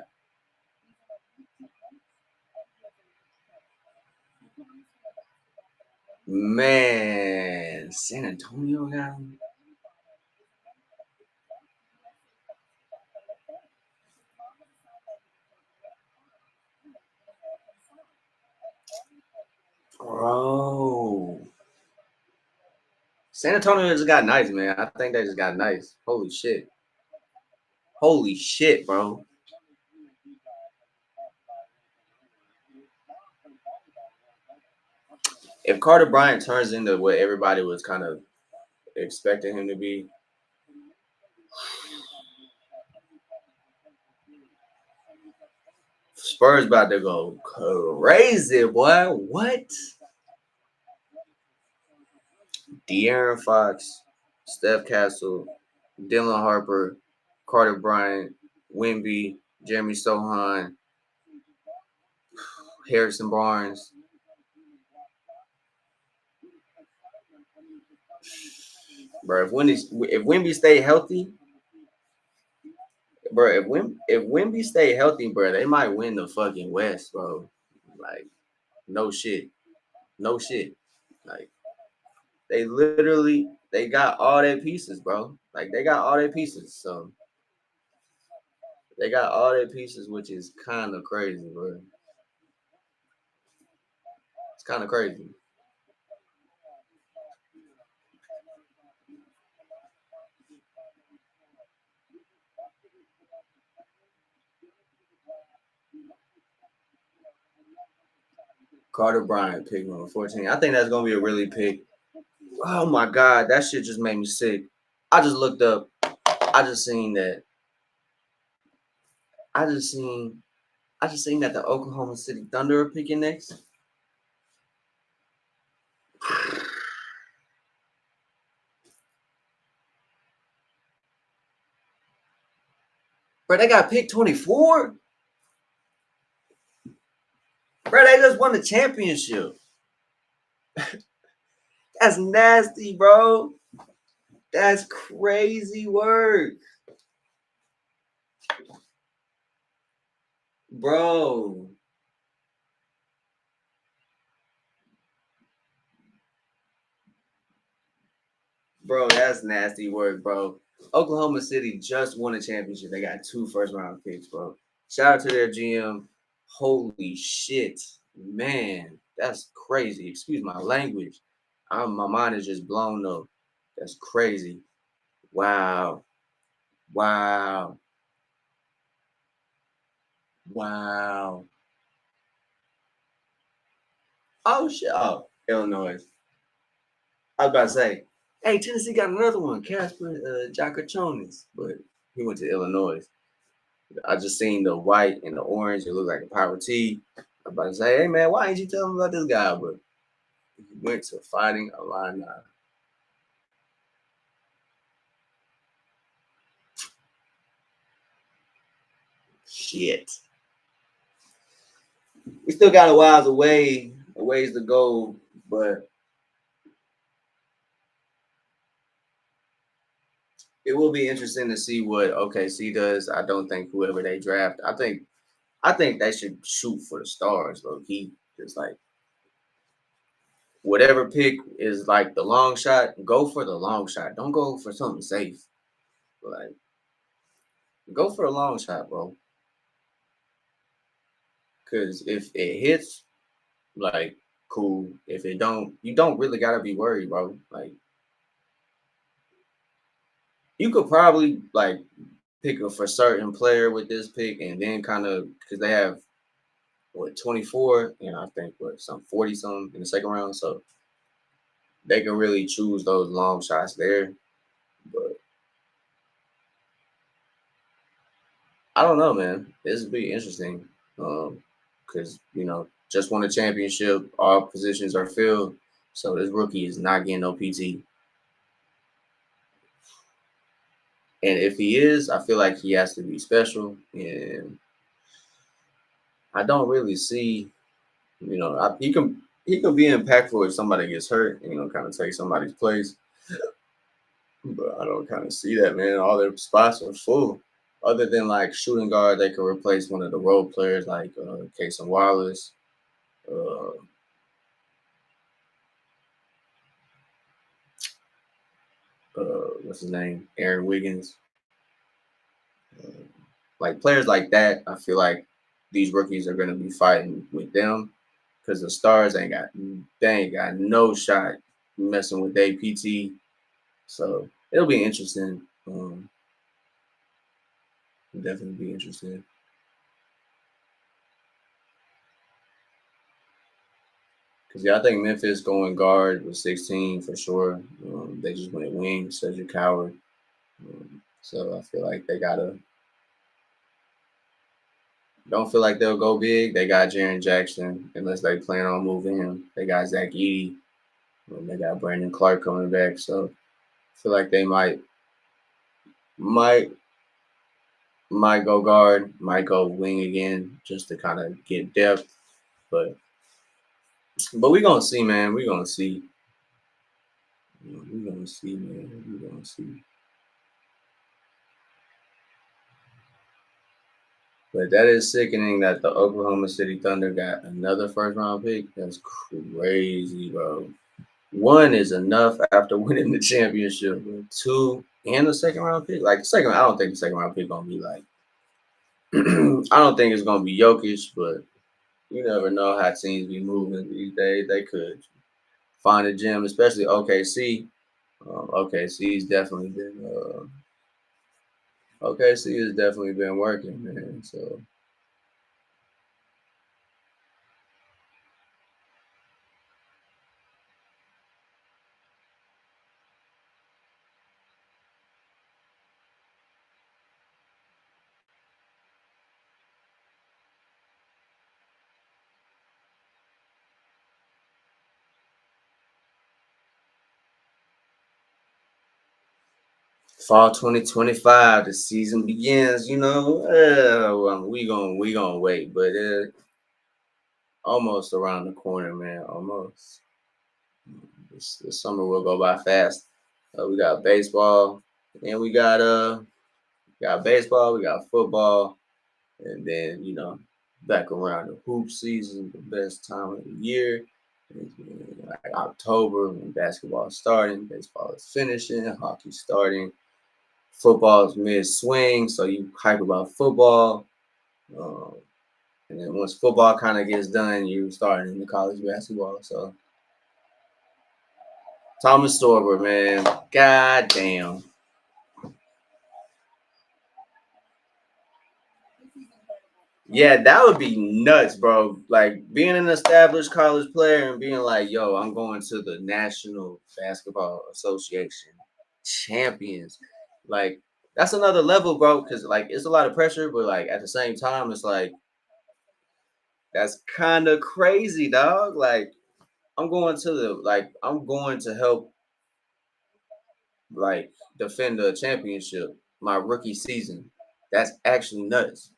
Man, San Antonio got him. Bro. San Antonio just got nice, man. I think they just got nice. Holy shit. Holy shit, bro. If Carter Bryant turns into what everybody was kind of expecting him to be, Spurs about to go crazy, boy. What? De'Aaron Fox, Steph Castle, Dylan Harper, Carter Bryant, Wemby, Jeremy Sohan, Harrison Barnes. Bro, if Wemby stay healthy, bro, if Wemby stay healthy, bro, they might win the fucking West, bro. Like, no shit. No shit. Like, they got all their pieces, bro. Like, they got all their pieces. So they got all their pieces, which is kind of crazy, bro. It's kind of crazy. Carter Bryant pick number 14. I think that's gonna be a really pick. Oh my god, that shit just made me sick. I just looked up. I just seen that. I just seen. I just seen that the Oklahoma City Thunder are picking next. Bro, they got pick 24. Bro, they just won the championship. That's nasty, bro. That's crazy work. Bro. Bro, that's nasty work, bro. Oklahoma City just won a championship. They got 2 first-round picks, bro. Shout out to their GM. Holy shit. Man, that's crazy. Excuse my language. My mind is just blown up. That's crazy. Wow. Wow. Wow. Oh shit. Oh, Illinois. I was about to say, hey, Tennessee got another one, Casper Jakachonis, but he went to Illinois. I just seen the white and the orange. It looked like a power T. I'm about to say, hey man, why ain't you telling me about this guy? But he went to Fighting Illini. Shit. We still got a ways to go, but it will be interesting to see what OKC does. I don't think whoever they draft, I think they should shoot for the stars, low key. Just like whatever pick is like the long shot, go for the long shot. Don't go for something safe. Like go for the long shot, bro. Cause if it hits, like cool. If it don't, you don't really gotta be worried, bro. Like you could probably like pick a for certain player with this pick, and then kind of because they have what 24 and I think what some 40 something in the second round, so they can really choose those long shots there. But I don't know, man. This would be interesting. Because just won a championship, all positions are filled. So this rookie is not getting no PT. And if he is, I feel like he has to be special. And I don't really see, he can be impactful if somebody gets hurt, kind of take somebody's place. But I don't kind of see that, man. All their spots are full. Other than like shooting guard, they could replace one of the role players like Casey Wallace. Uh, what's his name? Aaron Wiggins. Uh, like players like that, I feel like these rookies are gonna be fighting with them because the stars they ain't got no shot messing with their PT. So it'll be interesting. Definitely be interesting. Because yeah, I think Memphis going guard with 16 for sure. They just went wing, Cedric Howard. So I feel like they gotta don't feel like they'll go big. They got Jaren Jackson unless they plan on moving him. They got Zach Edey. They got Brandon Clark coming back. So I feel like they might might go guard, might go wing again just to kind of get depth. But we gonna see, man. We gonna see. We gonna see, man. We gonna see. But that is sickening that the Oklahoma City Thunder got another first round pick. That's crazy, bro. One is enough after winning the championship. But two and the second round pick. Like the second, I don't think the second round pick gonna be like. I don't think it's gonna be Jokic, but you never know how teams be moving these days. They could find a gem, especially OKC. OKC's definitely been OKC has definitely been working, man. So fall 2025, the season begins. Well, we gonna wait, but almost around the corner, man. Almost. This summer will go by fast. We got baseball, and we got baseball, we got football, and then back around the hoop season, the best time of the year. Like October when basketball is starting, baseball is finishing, hockey starting, football is mid swing, so you hype about football. Um, and then once football kind of gets done, you start into college basketball. So Thomas Sorber, man, god damn. Yeah, that would be nuts, bro. Like being an established college player and being like, yo, I'm going to the National Basketball Association champions. Like, that's another level, bro, because like it's a lot of pressure, but like at the same time, it's like that's kind of crazy, dog. Like, I'm going to help like defend the championship my rookie season. That's actually nuts.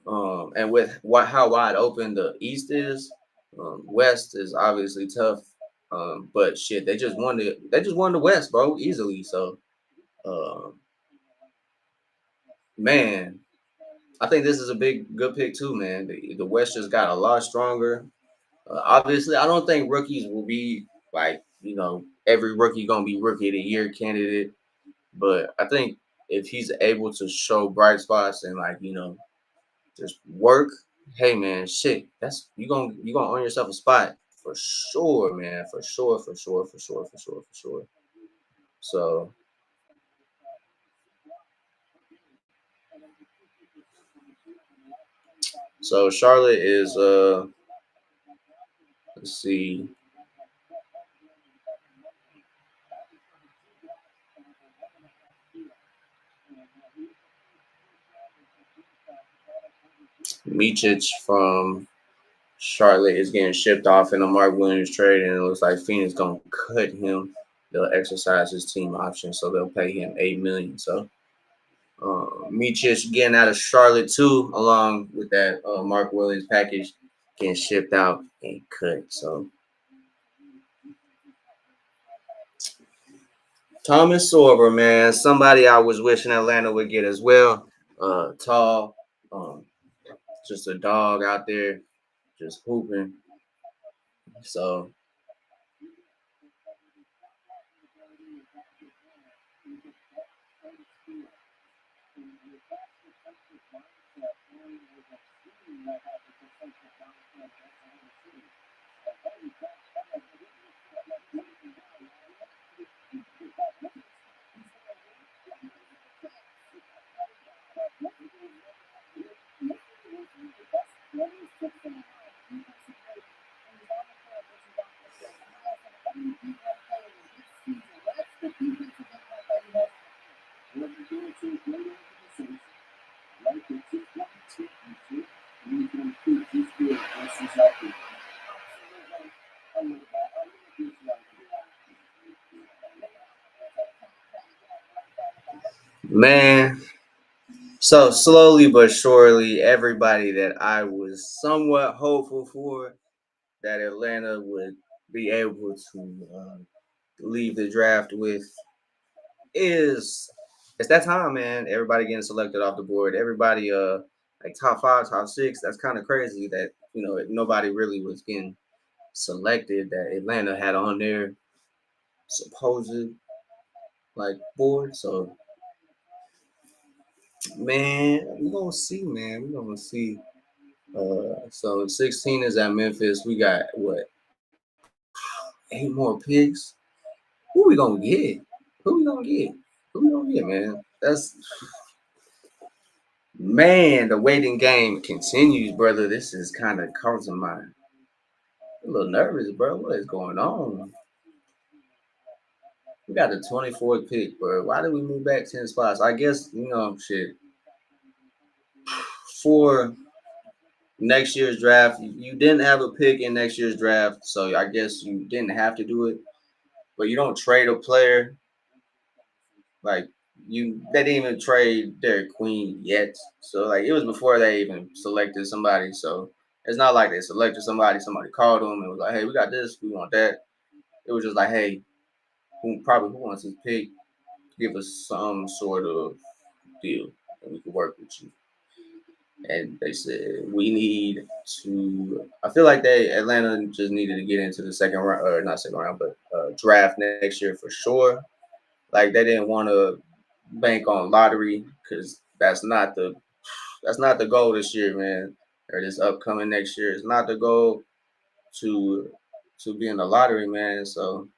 And with how wide open the East is, West is obviously tough. But shit, they just won the West, bro, easily. So, um, man, I think this is a good pick too, man. The West just got a lot stronger. Obviously, I don't think rookies will be like every rookie gonna be rookie of the year candidate, but I think if he's able to show bright spots and like just work. Hey man, shit, that's you gonna earn yourself a spot for sure, man, for sure, for sure, for sure, for sure, for sure. So Charlotte is let's see, Micic from Charlotte is getting shipped off in a Mark Williams trade, and it looks like Phoenix gonna cut him. They'll exercise his team option, so they'll pay him $8 million. So Micic getting out of Charlotte too, along with that Mark Williams package, getting shipped out and cut. So Thomas Sorber, man, somebody I was wishing Atlanta would get as well. Tall, just a dog out there, just hooping. So man, so slowly but surely, everybody that I was somewhat hopeful for that Atlanta would be able to leave the draft with is it's that time, man. Everybody getting selected off the board. Everybody like top five, top six. That's kind of crazy that nobody really was getting selected that Atlanta had on their supposed like board. So man, we gonna see, man. We gonna see. So 16 is at Memphis. We got what 8 more picks. Who we gonna get? Who we gonna get? Who we gonna get, man? That's man. The waiting game continues, brother. This is kind of causing my a little nervous, bro. What is going on? We got the 24th pick, bro. Why did we move back 10 spots? I guess shit for next year's draft. You didn't have a pick in next year's draft, so I guess you didn't have to do it. But you don't trade a player like they didn't even trade their queen yet. So like it was before they even selected somebody. So it's not like they selected somebody called them and was like, hey, we got this, we want that. It was just like, hey, who wants this pick? Give us some sort of deal and we can work with you. And they said we need to. I feel like Atlanta just needed to get into the second round, or not second round, but draft next year for sure. Like they didn't want to bank on lottery because that's not the goal this year, man, or this upcoming next year. It's not the goal to be in the lottery, man. So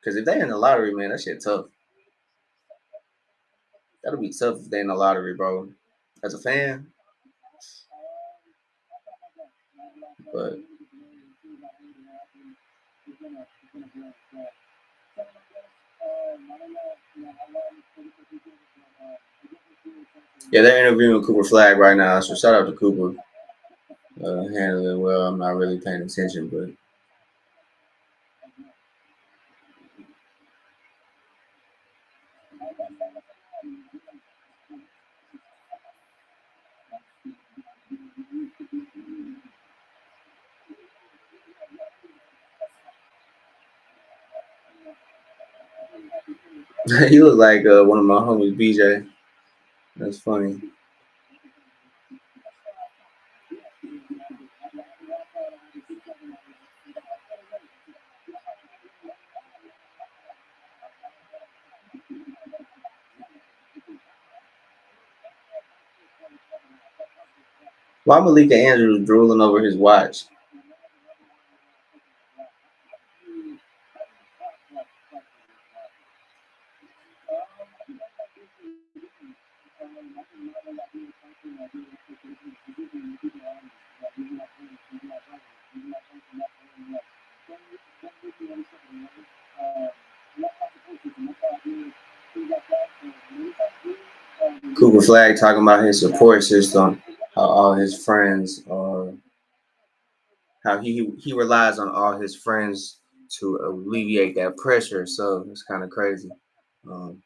because if they in the lottery, man, that shit tough. That'll be tough if they in the lottery, bro. As a fan, but yeah, they're interviewing Cooper Flag right now. So shout out to Cooper. Handling well. I'm not really paying attention, but he looked like one of my homies, BJ. That's funny. Why Malika Andrews drooling over his watch? Cooper Flag talking about his support system, how all his friends how he relies on all his friends to alleviate that pressure. So it's kind of crazy. Um,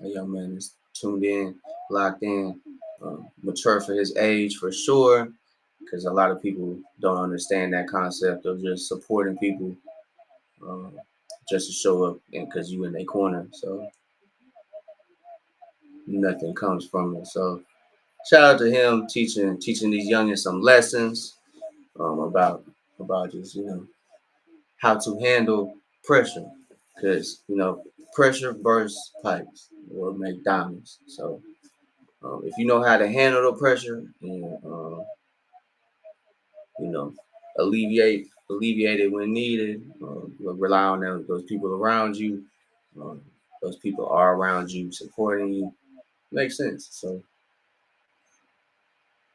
a young man is tuned in, locked in, mature for his age for sure. Because a lot of people don't understand that concept of just supporting people um, just to show up and because you in their corner. So nothing comes from it. So shout out to him teaching these youngins some lessons about just how to handle pressure, because pressure bursts pipes or make diamonds. So if you know how to handle the pressure and you know alleviate it when needed, rely on those people around you. Um, those people are around you supporting you. Makes sense. So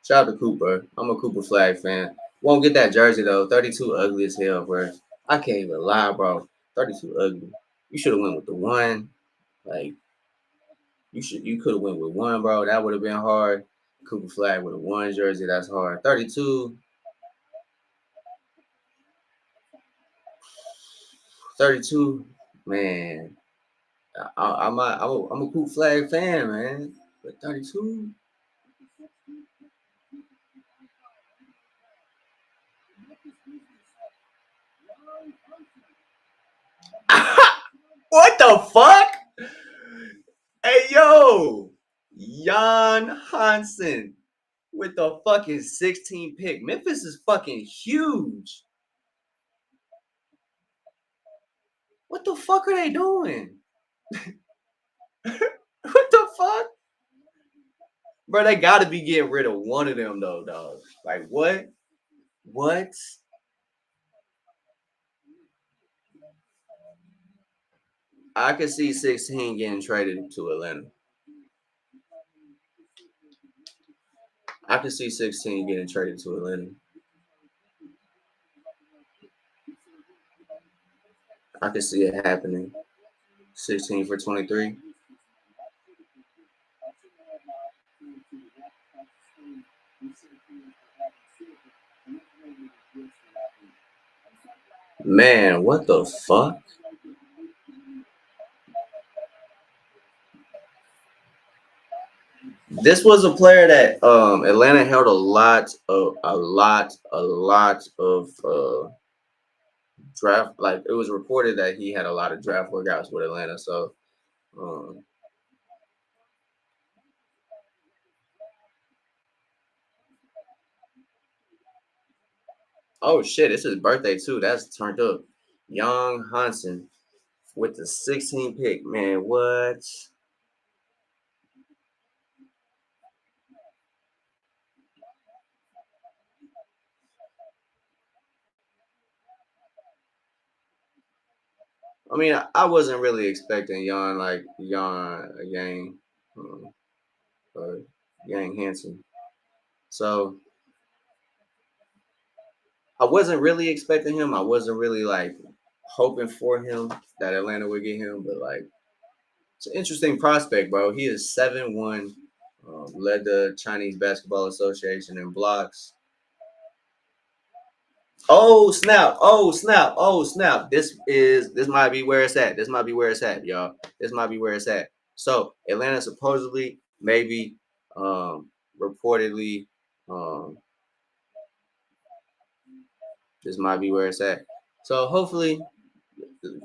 shout out to Cooper. I'm a Cooper Flag fan. Won't get that jersey though. 32 ugly as hell, bro. I can't even lie, bro. 32 ugly. You should have went with the one. Like you could have went with one, bro. That would have been hard. Cooper Flag with a one jersey, that's hard. 32, 32, man. I'm a Cooper Flag fan, man. But 32. What the fuck? Hey yo, Jan Hansen with the fucking 16 pick. Memphis is fucking huge. What the fuck are they doing? What the fuck? Bro, they gotta be getting rid of one of them though, dog. Like what? What? I could see 16 getting traded to Atlanta. I could see 16 getting traded to Atlanta. I could see it happening. 16 for 23. Man, what the fuck? This was a player that Atlanta held a lot of draft. Like it was reported that he had a lot of draft workouts with Atlanta. So um, oh shit, it's his birthday too. That's turned up. Young Hansen with the 16 pick. Man, what? I mean, I wasn't really expecting Yon Yang or Yang Hansen. So I wasn't really expecting him. I wasn't really like hoping for him that Atlanta would get him, but like it's an interesting prospect, bro. He is 7'1", led the Chinese Basketball Association in blocks. Oh snap! Oh snap! Oh snap! This might be where it's at. This might be where it's at, y'all. This might be where it's at. So Atlanta supposedly, maybe, reportedly, um, this might be where it's at. So hopefully,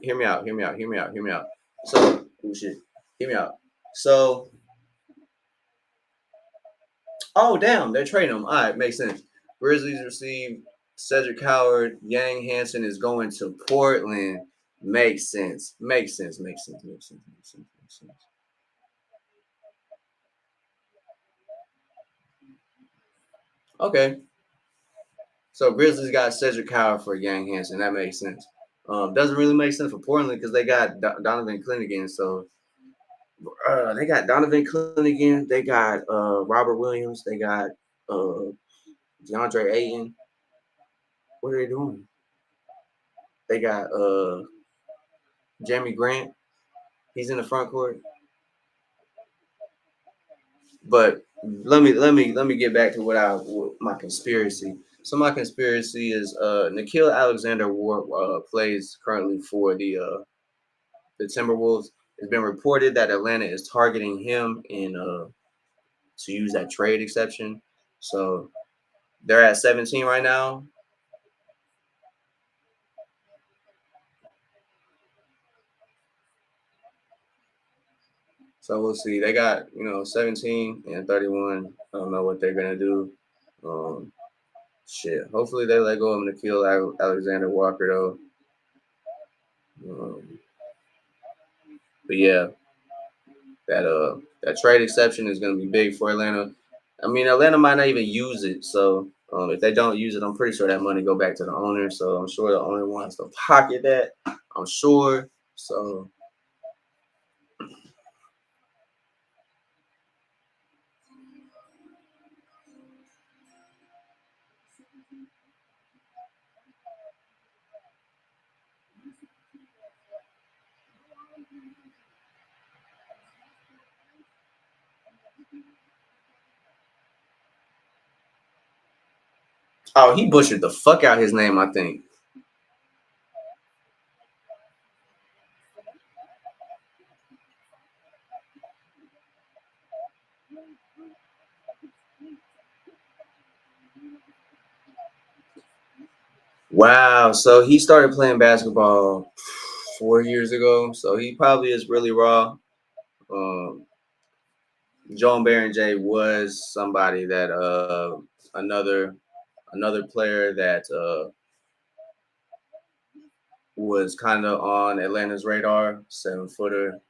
hear me out. Hear me out. Hear me out. Hear me out. So, oh shit. Hear me out. So, oh damn, they're trading him. All right, makes sense. Grizzlies receive Cedric Howard. Yang Hansen is going to Portland. Makes sense. Makes sense. Makes sense. Makes sense. Makes sense. Makes sense. Okay. So Grizzlies got Cedric Howard for Yang Hansen. That makes sense. Doesn't really make sense for Portland because they got Donovan Clingan. So they got Donovan Clingan. They got Robert Williams. They got uh, DeAndre Ayton. What are they doing? They got Jeremy Grant. He's in the front court. But let me get back to my conspiracy. So my conspiracy is Nikhil Alexander War plays currently for the Timberwolves. It's been reported that Atlanta is targeting him in to use that trade exception. So they're at 17 right now. So we'll see. They got 17 and 31. I don't know what they're gonna do. Um, shit. Hopefully they let go of Nikhil Alexander Walker though. Um, but yeah, that trade exception is gonna be big for Atlanta. I mean, Atlanta might not even use it. So if they don't use it, I'm pretty sure that money go back to the owner. So I'm sure the owner wants to pocket that. I'm sure. So oh, he butchered the fuck out his name, I think. Wow. So he started playing basketball 4 years ago. So he probably is really raw. Um, Joan Baron J was somebody that another another player that was kind of on Atlanta's radar. 7 footer,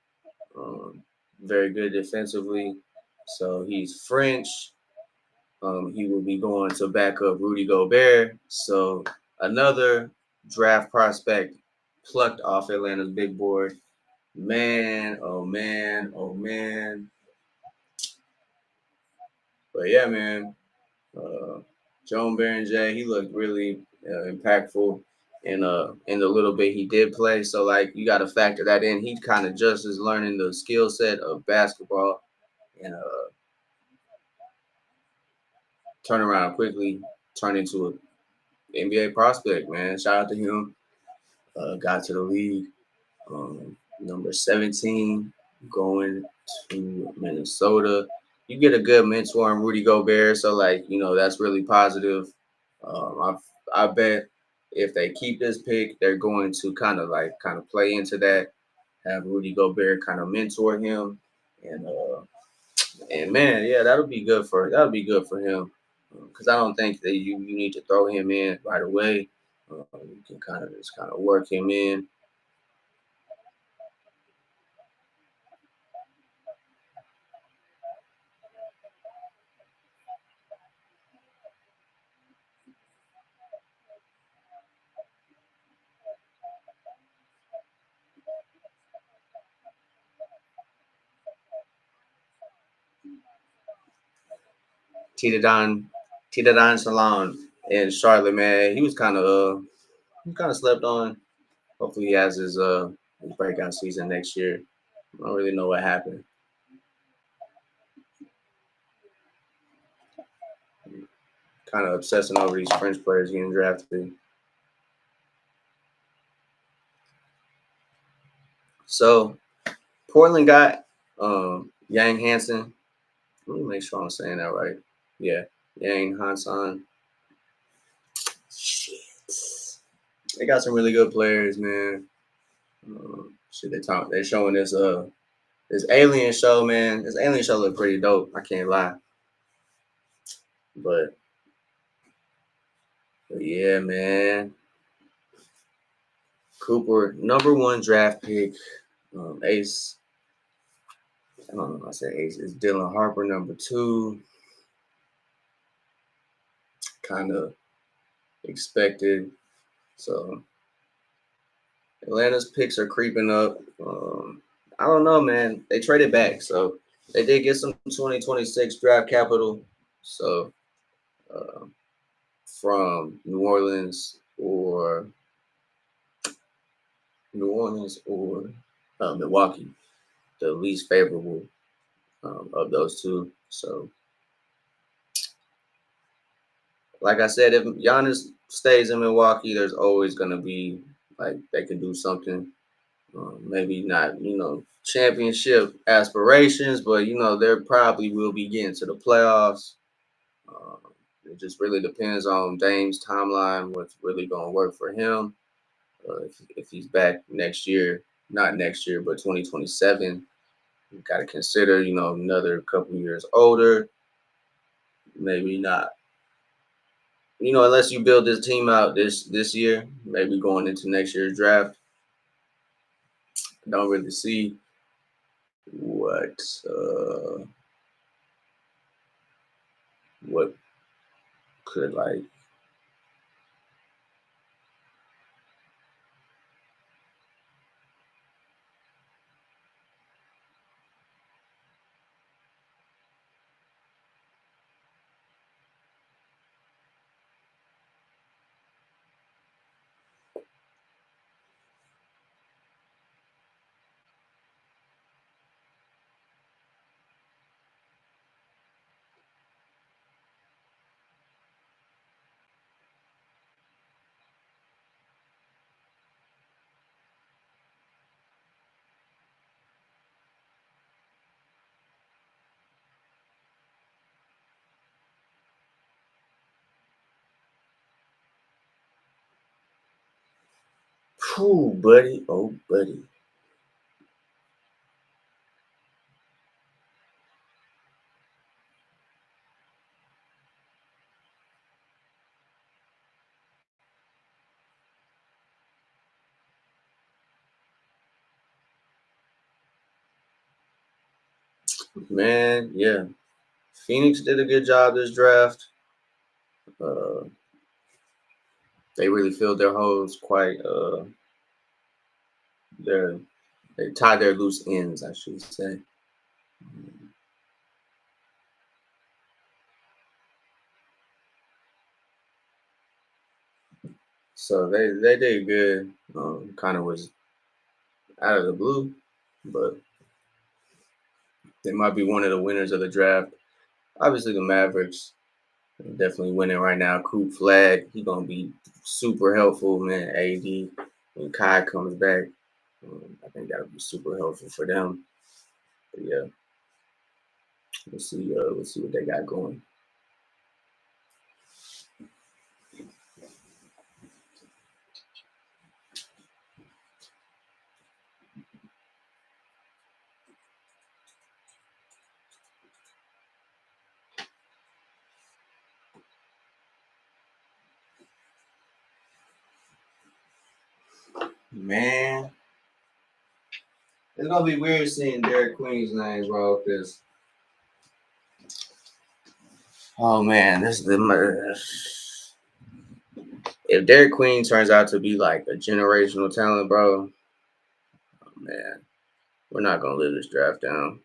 um, very good defensively. So he's French. He will be going to back up Rudy Gobert. So another draft prospect plucked off Atlanta's big board. Man, oh man, oh man. But yeah, man. Uh, Joan Baron J, he looked really impactful in the little bit he did play. So like you got to factor that in. He kind of just is learning the skill set of basketball and turn around quickly, turn into an NBA prospect. Man, shout out to him. Got to the league, number 17, going to Minnesota. You get a good mentor in Rudy Gobert, so like that's really positive. I bet if they keep this pick, they're going to kind of play into that, have Rudy Gobert kind of mentor him, and man, yeah, that'll be good for him because I don't think that you need to throw him in right away. You can kind of work him in. Tita Don, Tita Don Salon in Charlotte, man, he kind of slept on. Hopefully, he has his breakout season next year. I don't really know what happened. Kind of obsessing over these French players getting drafted. So Portland got Yang Hansen. Let me make sure I'm saying that right. Yeah, Yang Hansen. Shit. They got some really good players, man. Shit, they're showing this alien show, man. This alien show look pretty dope. I can't lie. But, but yeah, man. Cooper, number 1 draft pick. Ace. I don't know if I said Ace. It's Dylan Harper, number 2. Kind of expected. So Atlanta's picks are creeping up. I don't know, man. They traded back, so they did get some 2026 draft capital. So uh, from New Orleans or Milwaukee, the least favorable of those two. So, like I said, if Giannis stays in Milwaukee, there's always gonna be like they can do something. Maybe not, championship aspirations, but there probably will be getting to the playoffs. Um, it just really depends on Dame's timeline, what's really going to work for him. If he's back next year, not next year, but 2027, you got to consider, another couple years older. Maybe not, unless you build this team out this year, maybe going into next year's draft. I don't really see what what could like. Whew, buddy, oh buddy. Man, yeah. Phoenix did a good job this draft. Uh, they really filled their holes quite. Their they tied their loose ends, I should say. So they did good. Kind of was out of the blue, but they might be one of the winners of the draft. Obviously, the Mavericks are definitely winning right now. Coop Flag, he gonna be super helpful, man. AD when Kai comes back, I think that'll be super helpful for them. But yeah, we'll see. We'll see what they got going. Man, it's gonna be weird seeing Derek Queen's name, bro. Because oh man, this is the if Derek Queen turns out to be like a generational talent, bro. Oh man, we're not gonna live this draft down.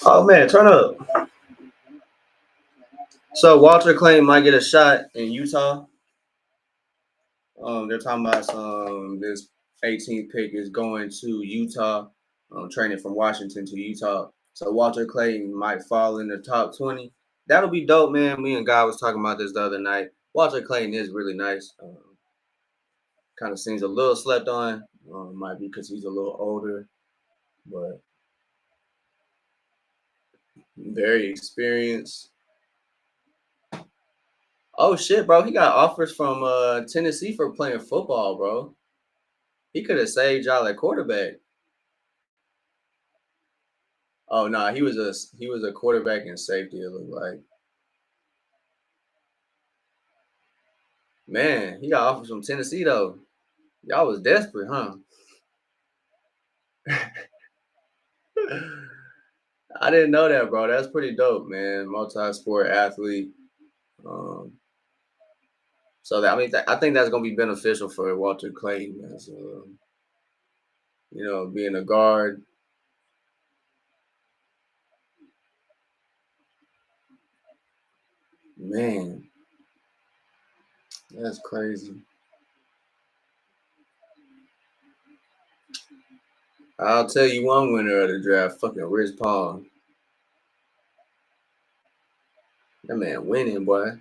Oh man, turn up. So Walter Clayton might get a shot in Utah. They're talking about some this 18th pick is going to Utah, training from Washington to Utah. So Walter Clayton might fall in the top 20. That'll be dope, man. Me and Guy was talking about this the other night. Walter Clayton is really nice. Kind of seems a little slept on. Might be because he's a little older, but very experienced. Oh shit, bro! He got offers from Tennessee for playing football, bro. He could have saved y'all at quarterback. Oh no, he was a quarterback and safety. It looked like, man, he got offers from Tennessee though. Y'all was desperate, huh? didn't know that, bro. That's pretty dope, man. Multi-sport athlete. Um, so that, I mean, I think that's gonna be beneficial for Walter Clayton as being a guard. Man, that's crazy. I'll tell you one winner of the draft, fucking Rich Paul. That man winning, boy.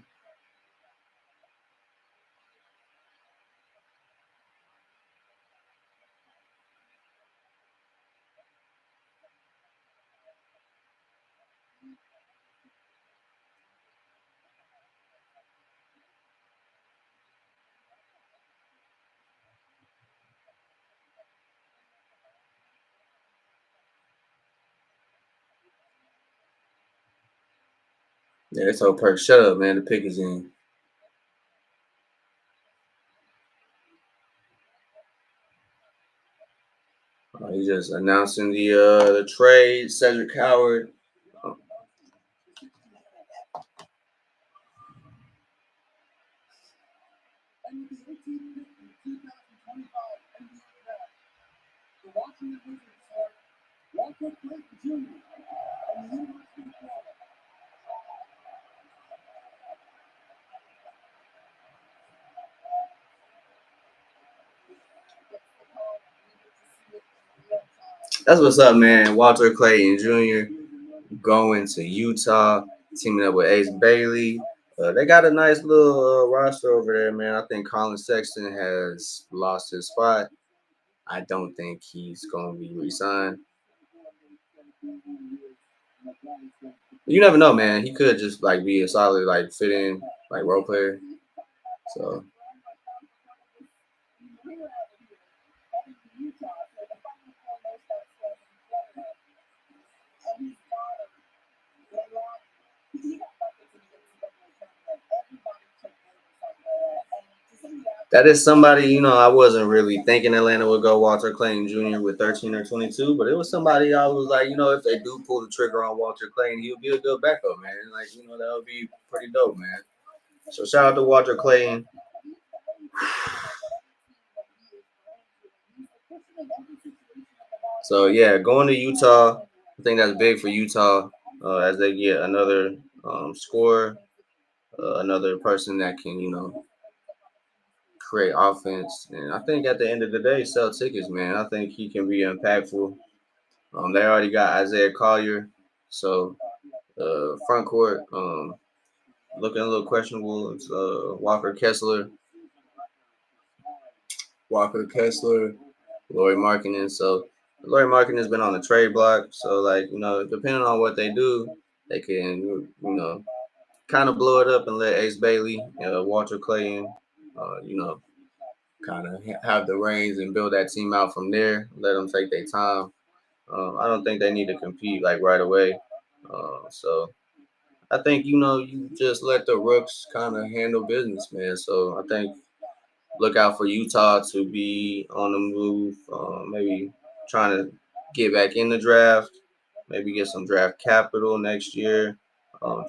Yeah, it's whole perk. Shut up, man. The pick is in. He's just announcing the trade. Cedric Howard. Uh, And with the 18th pick in the 2025 NBA draft, the Washington Wizards select Walter Clayton Jr. from the University of Florida. That's what's up, man. Walter Clayton Jr. going to Utah, teaming up with Ace Bailey. They got a nice little roster over there, man. I think Colin Sexton has lost his spot. I don't think he's going to be re-signed. You never know, man. He could just like be a solid, like fit in, like role player. So that is somebody, I wasn't really thinking Atlanta would go Walter Clayton Jr. with 13 or 22, but it was somebody I was like, if they do pull the trigger on Walter Clayton, he'll be a good backup, man. Like, that would be pretty dope, man. So shout out to Walter Clayton. So yeah, going to Utah, I think that's big for Utah as they get another scorer, another person that can, create offense. And I think at the end of the day, sell tickets, man. I think he can be impactful. They already got Isaiah Collier, so front court looking a little questionable. It's Walker Kessler, Laurie Markkinen. So Laurie Markkinen has been on the trade block. So like depending on what they do, they can kind of blow it up and let Ace Bailey, Walter Clayton, kind of have the reins and build that team out from there. Let them take their time. I don't think they need to compete like right away. So I think you just let the rooks kind of handle business, man. So I think look out for Utah to be on the move. Maybe trying to get back in the draft. Maybe get some draft capital next year.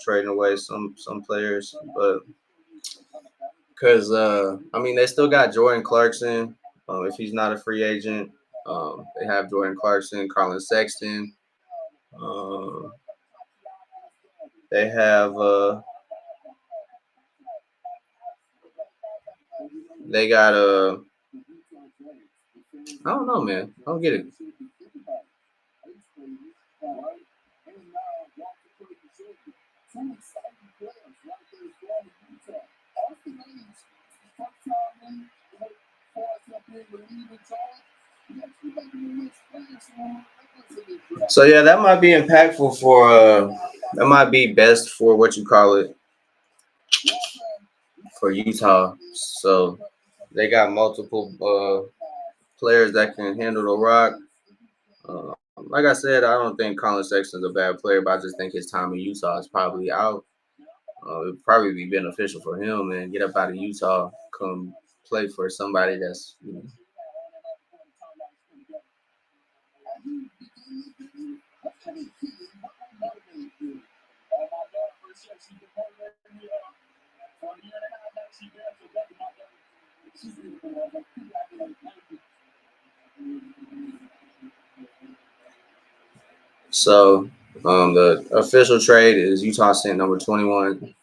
Trading away some players, but because I mean they still got Jordan Clarkson. If he's not a free agent, they have Jordan Clarkson, Colin Sexton. Um, they have they got I don't know, man. I don't get it. So yeah, that might be impactful for that might be best for what you call it for Utah. So they got multiple players that can handle the rock. Like I said, I don't think Colin Sexton's a bad player, but I just think his time in Utah is probably out. It'd probably be beneficial for him and get up out of Utah, come play for somebody that's So the official trade is Utah sent number 21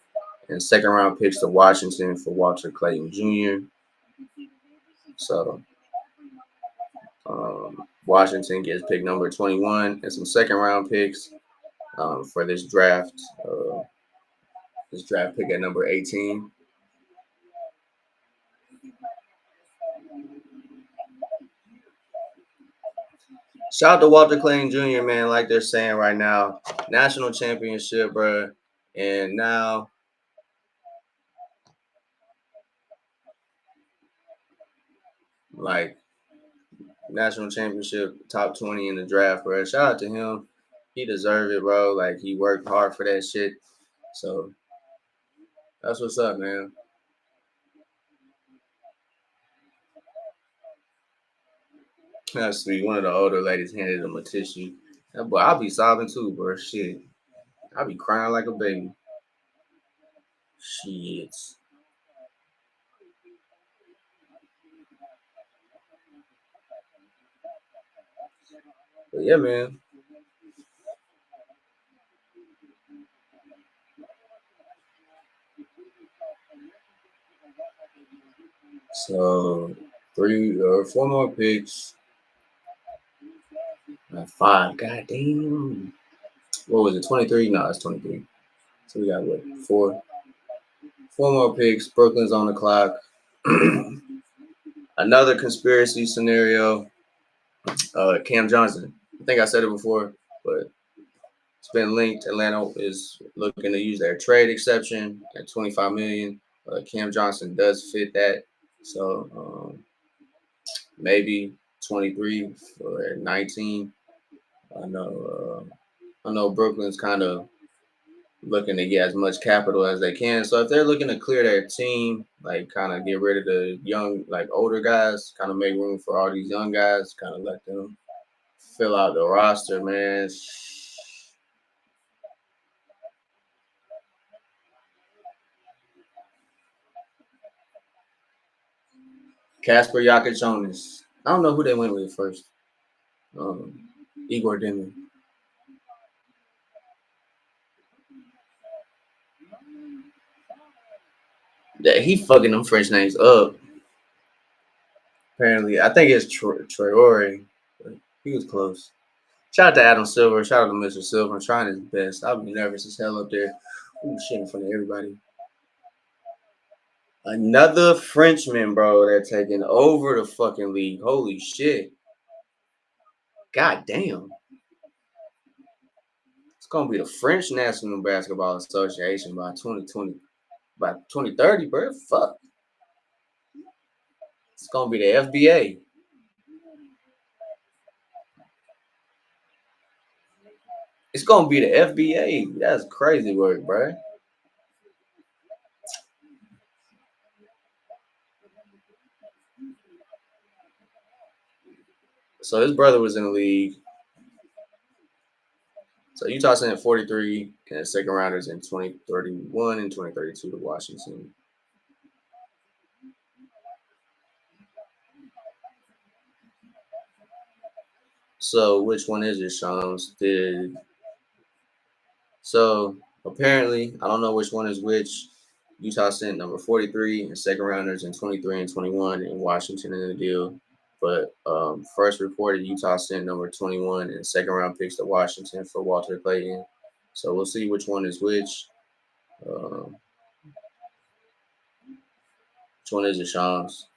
and second round picks to Washington for Walter Clayton Jr. So Washington gets pick number 21 and some second round picks for this draft. This draft pick at number 18. Shout out to Walter Clayton Jr., man, like they're saying right now. National championship, bro. And now, like, national championship, top 20 in the draft, bro. Shout out to him. He deserved it, bro. Like, he worked hard for that shit. So, that's what's up, man. That's sweet. One of the older ladies handed him a tissue. That boy, I'll be sobbing too, bro. Shit. I'll be crying like a baby. Shit. But yeah, man. So, 4 more picks. Five. God damn. What was it? 23? No, it's 23. So we got what? Four. 4 more picks. Brooklyn's on the clock. Another conspiracy scenario. Cam Johnson. I think I said it before, but it's been linked. Atlanta is looking to use their trade exception at 25 million. Cam Johnson does fit that. So maybe 23 for 19. I know. I know Brooklyn's kind of looking to get as much capital as they can. So if they're looking to clear their team, like kind of get rid of the young, like older guys, kind of make room for all these young guys, kind of let them fill out the roster, man. Casper Jonas. I don't know who they went with first. Um, Igor Denman. That he fucking them French names up. Apparently, I think it's Traore. He was close. Shout out to Adam Silver. Shout out to Mr. Silver. Trying his best. I'll be nervous as hell up there. Ooh, shit in front of everybody. Another Frenchman, bro, that's taking over the fucking league. Holy shit. God damn. It's gonna be the French National Basketball Association by 2020, by 2030, bro. Fuck. It's gonna be the FBA. It's gonna be the FBA. That's crazy work, bro. So his brother was in the league. So Utah sent 43 and second rounders in 2031 and 2032 to Washington. So which one is it, Shams? So apparently, I don't know which one is which. Utah sent number 43 and second rounders in 23 and 21 in Washington in the deal. But first reported Utah sent number 21 and second round picks to Washington for Walter Clayton. So we'll see which one is which. Which one is it, Shams?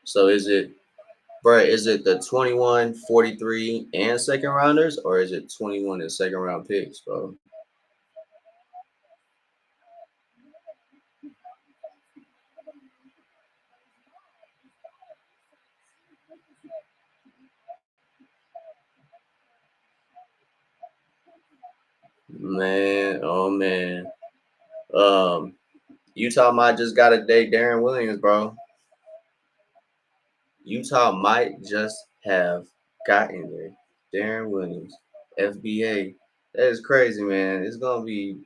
So is it, bro, is it the 21, 43, and second rounders, or is it 21 and second round picks, bro? Man, oh man. Um, Utah might just gotta date Darren Williams, bro. Utah might just have gotten there. Darren Williams, FBA. That is crazy, man. It's gonna be,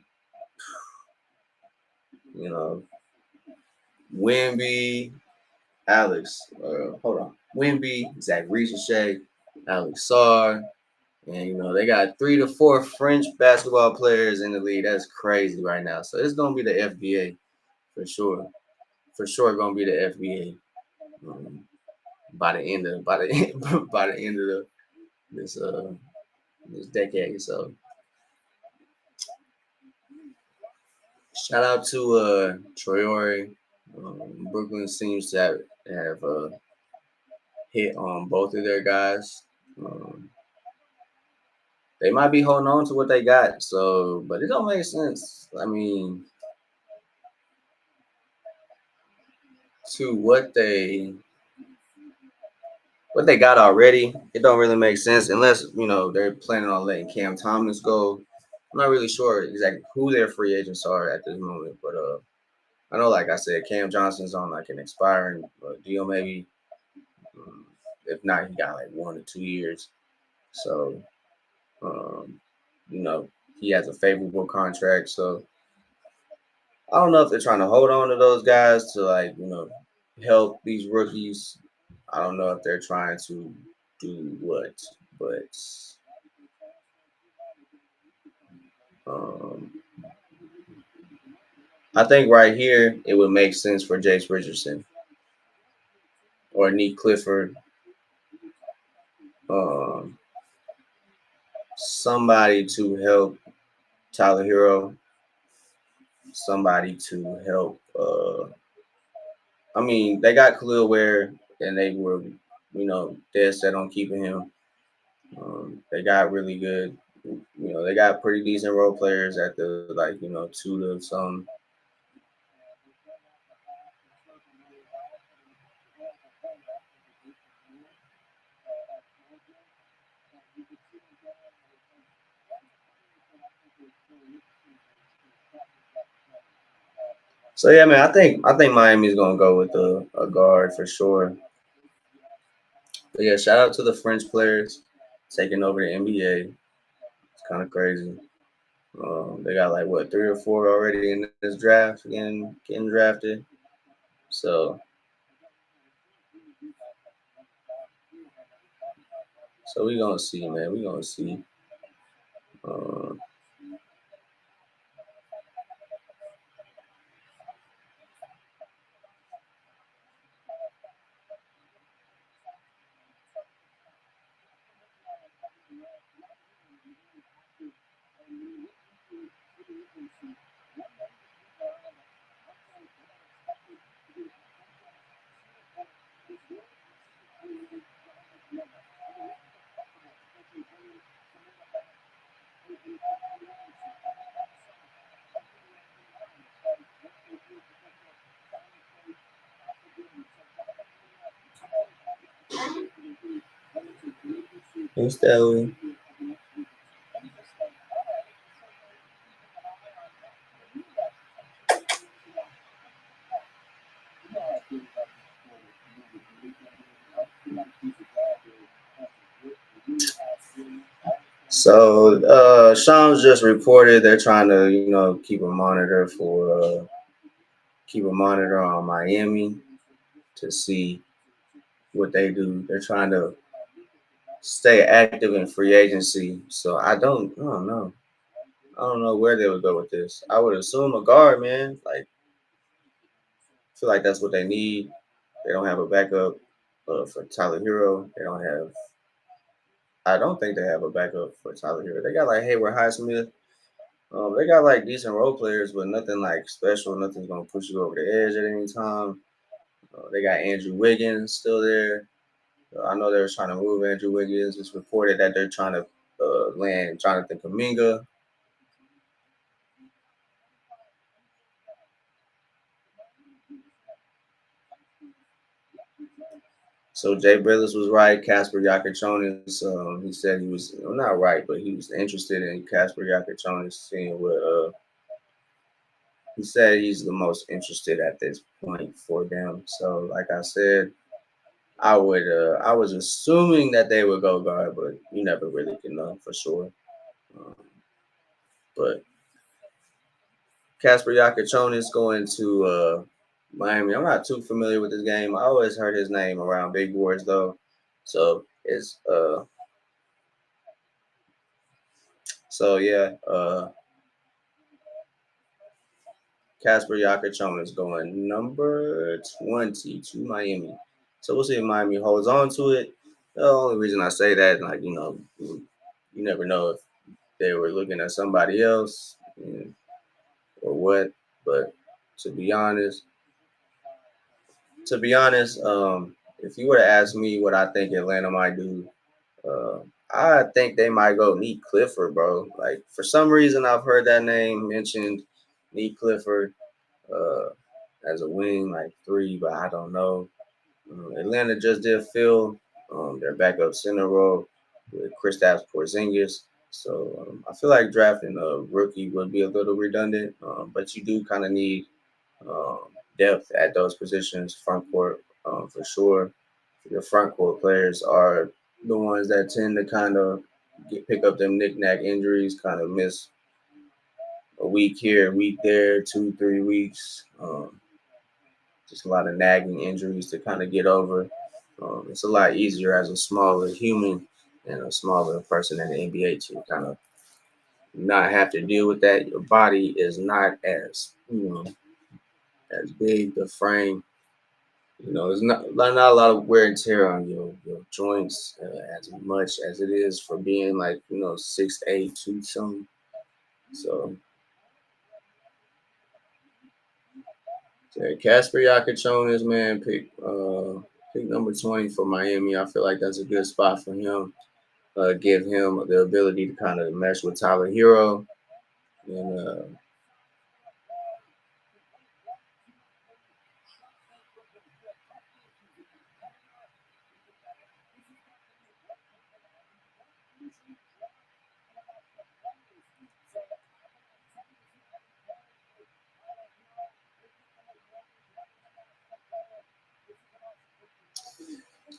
you know, Wimby, Alex. Hold on, Wimby, Zach Ricochet, Alex Sarr, and they got 3 to 4 French basketball players in the league. That's crazy right now. So it's gonna be the FBA for sure. For sure, gonna be the FBA by the end of by the end of this this decade. So shout out to Troy. Brooklyn seems to have hit on both of their guys. Um, they might be holding on to what they got, so but it don't make sense. I mean, to what they got already, it don't really make sense unless they're planning on letting Cam Thomas go. I'm not really sure exactly who their free agents are at this moment, but I know, like I said, Cam Johnson's on like an expiring deal, maybe. Um, if not, he got like 1 or 2 years. So, um, you know, he has a favorable contract. So I don't know if they're trying to hold on to those guys to like help these rookies. I don't know if they're trying to do what, but um, I think right here it would make sense for Jace Richardson or Nick Clifford, um, somebody to help Tyler Hero, somebody to help. I mean, they got Khalil Ware, and they were, dead set on keeping him. They got really good. They got pretty decent role players at the like, 2 to some. So yeah, man, I think Miami's gonna go with a guard for sure. But yeah, shout out to the French players taking over the NBA. It's kind of crazy. They got like what 3 or 4 already in this draft getting drafted. So we gonna see, man. We gonna see. Uh, Instead, so Shams just reported they're trying to keep a monitor on Miami to see what they do. They're trying to stay active in free agency. So I don't know. I don't know where they would go with this. I would assume a guard, man. Like, I feel like that's what they need. They don't have a backup for Tyler Hero. They don't have. I don't think they have a backup for Tyler Hero. They got like Hayward Highsmith. They got like decent role players, but nothing like special. Nothing's gonna push you over the edge at any time. They got Andrew Wiggins still there. I know they were trying to move Andrew Wiggins. It's reported that they're trying to land Jonathan Kuminga. So Jay Billis was right. Casper Yakichonis, he said he was not right, but he was interested in Casper Yakichonis, seeing what he said he's the most interested at this point for them. So like I said, I was assuming that they would go guard, but you never really can know for sure. Um, But Casper Yakichonis going to Miami. I'm not too familiar with this game. I always heard his name around big boards though. So it's so yeah, Casper Yakichonis going number 20 to Miami. So we'll see if Miami holds on to it. The only reason I say that, like, you never know if they were looking at somebody else or what. But to be honest, if you were to ask me what I think Atlanta might do, uh, I think they might go Neat Clifford, bro. Like for some reason, I've heard that name mentioned, Neat Clifford, uh, as a wing, like three, but I don't know. Atlanta just did fill their backup center role with Kristaps Porzingis. So I feel like drafting a rookie would be a little redundant, but you do kind of need um, depth at those positions, front court for sure. Your front court players are the ones that tend to kind of pick up them knick-knack injuries, kind of miss a week here, a week there, 2, 3 weeks. Just a lot of nagging injuries to kind of get over. It's a lot easier as a smaller human and a smaller person in the NBA to kind of not have to deal with that. Your body is not as as big. The frame, there's not a lot of wear and tear on your joints as much as it is for being like 6'8", 2 something. So yeah, Casper Yakichonis, man, pick number 20 for Miami. I feel like that's a good spot for him. Give him the ability to kind of mesh with Tyler Hero. And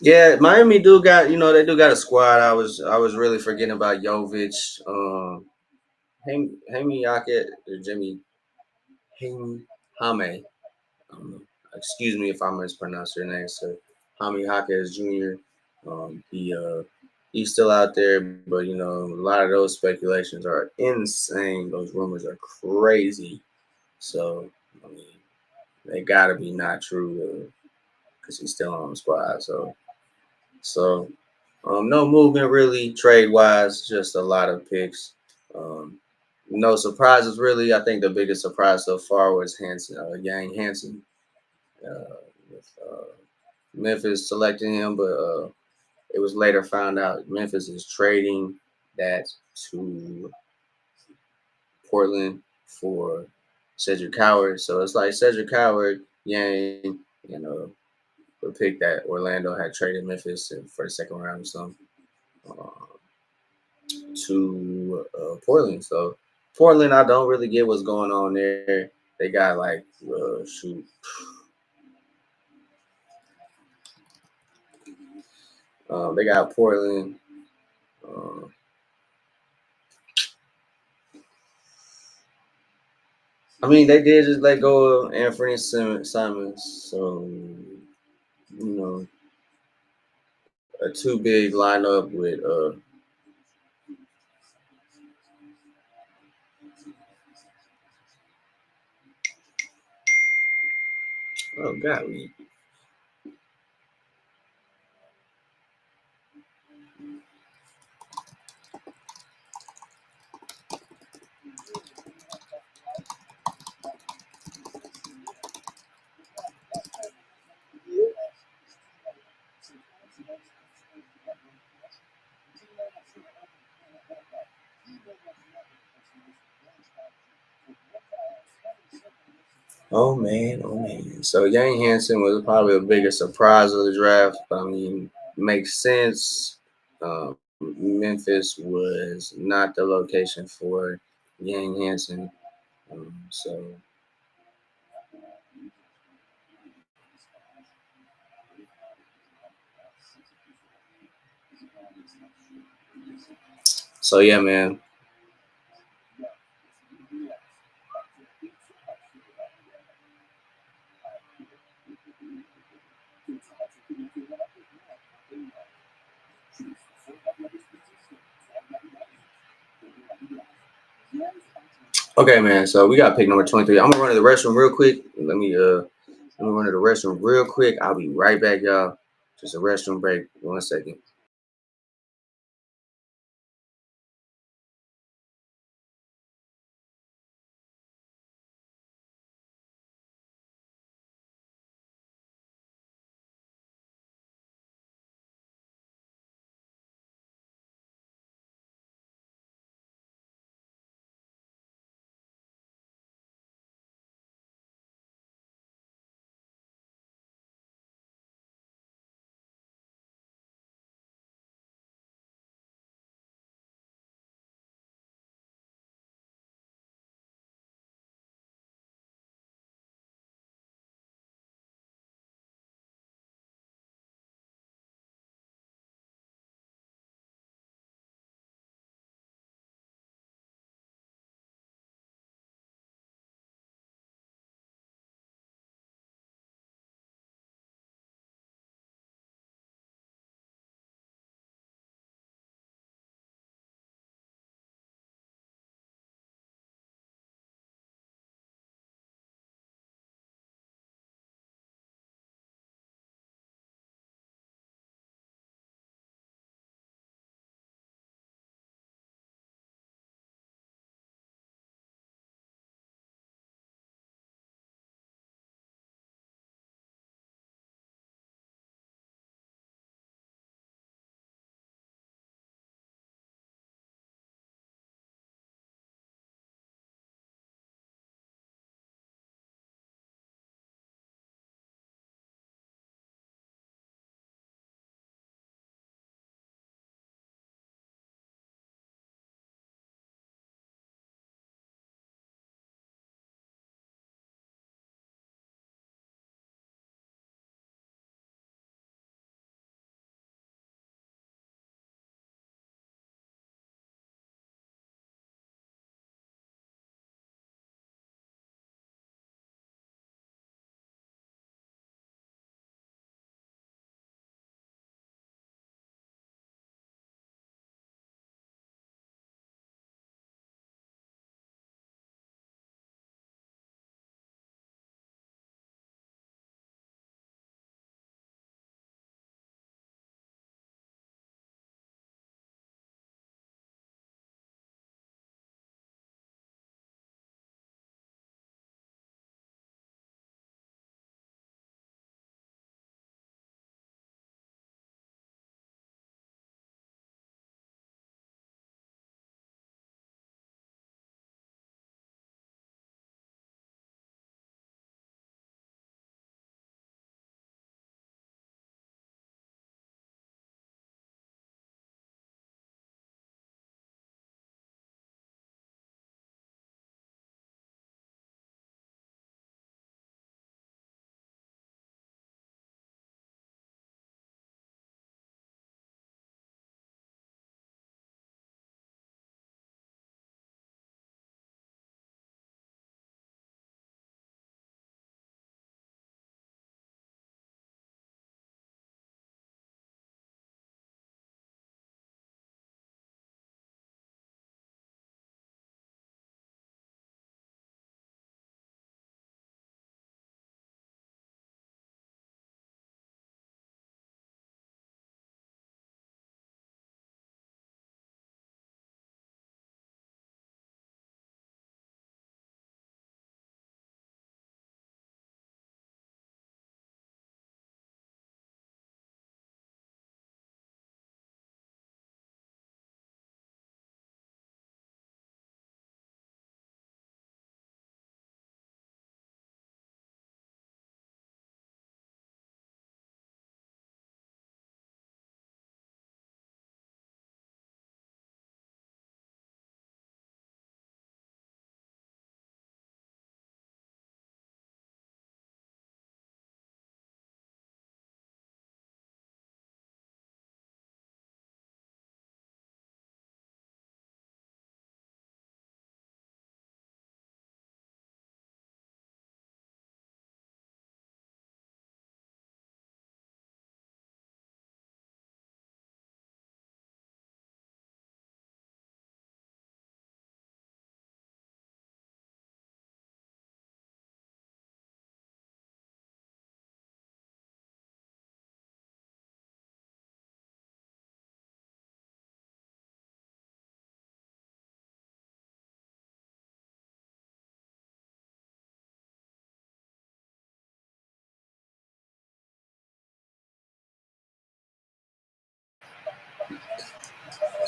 yeah, Miami do got they do got a squad. I was really forgetting about Jovic, Hami Yaket, or Jimmy Hame. Excuse me if I mispronounce your name, sir. Hami Jaquez Jr. He's still out there, but a lot of those speculations are insane. Those rumors are crazy. So I mean, they gotta be not true because he's still on the squad. So no movement really trade wise, just a lot of picks. Um, no surprises really. I think the biggest surprise so far was Yang Hansen, with Memphis selecting him, but it was later found out Memphis is trading that to Portland for Cedric Howard. So it's like Cedric Howard, Yang, the pick that Orlando had traded Memphis for the second round or something, uh, to Portland. So Portland, I don't really get what's going on there. They got like shoot. They got Portland. Uh, I mean, they did just let go of Anthony Simons, so you know, a too big lineup with oh god, oh man. So Yang Hansen was probably the biggest surprise of the draft. I mean, makes sense. Memphis was not the location for Yang Hansen. So yeah, man. Okay, man. So we got pick number 23. I'm gonna run to the restroom real quick. Let me run to the restroom real quick. I'll be right back, y'all. Just a restroom break. 1 second.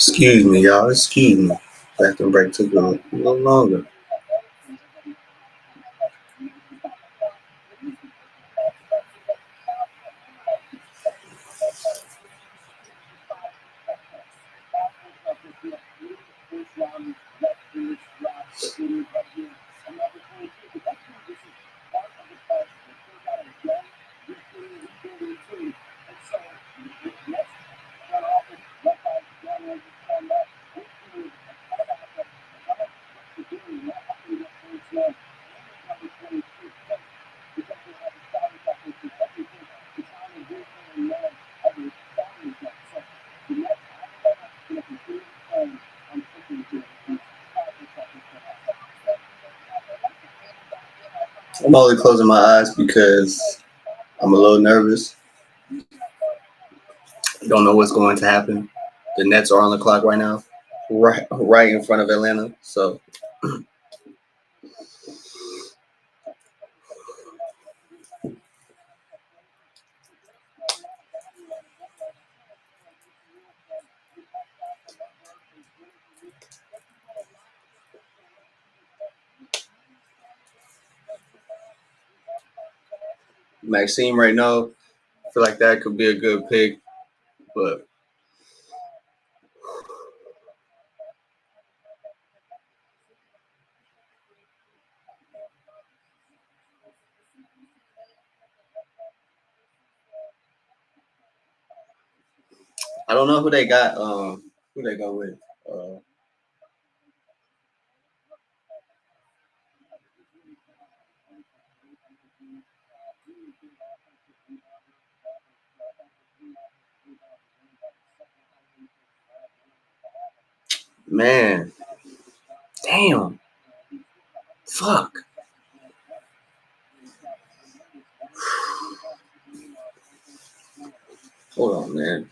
Excuse me, y'all. Excuse me. Bathroom break took a little longer. I'm only closing my eyes because I'm a little nervous. Don't know what's going to happen. The Nets are on the clock right now, right in front of Atlanta. So Maxime right now, I feel like that could be a good pick, but I don't know who they got. Who they go with? Uh, man, damn, fuck. Hold on, man.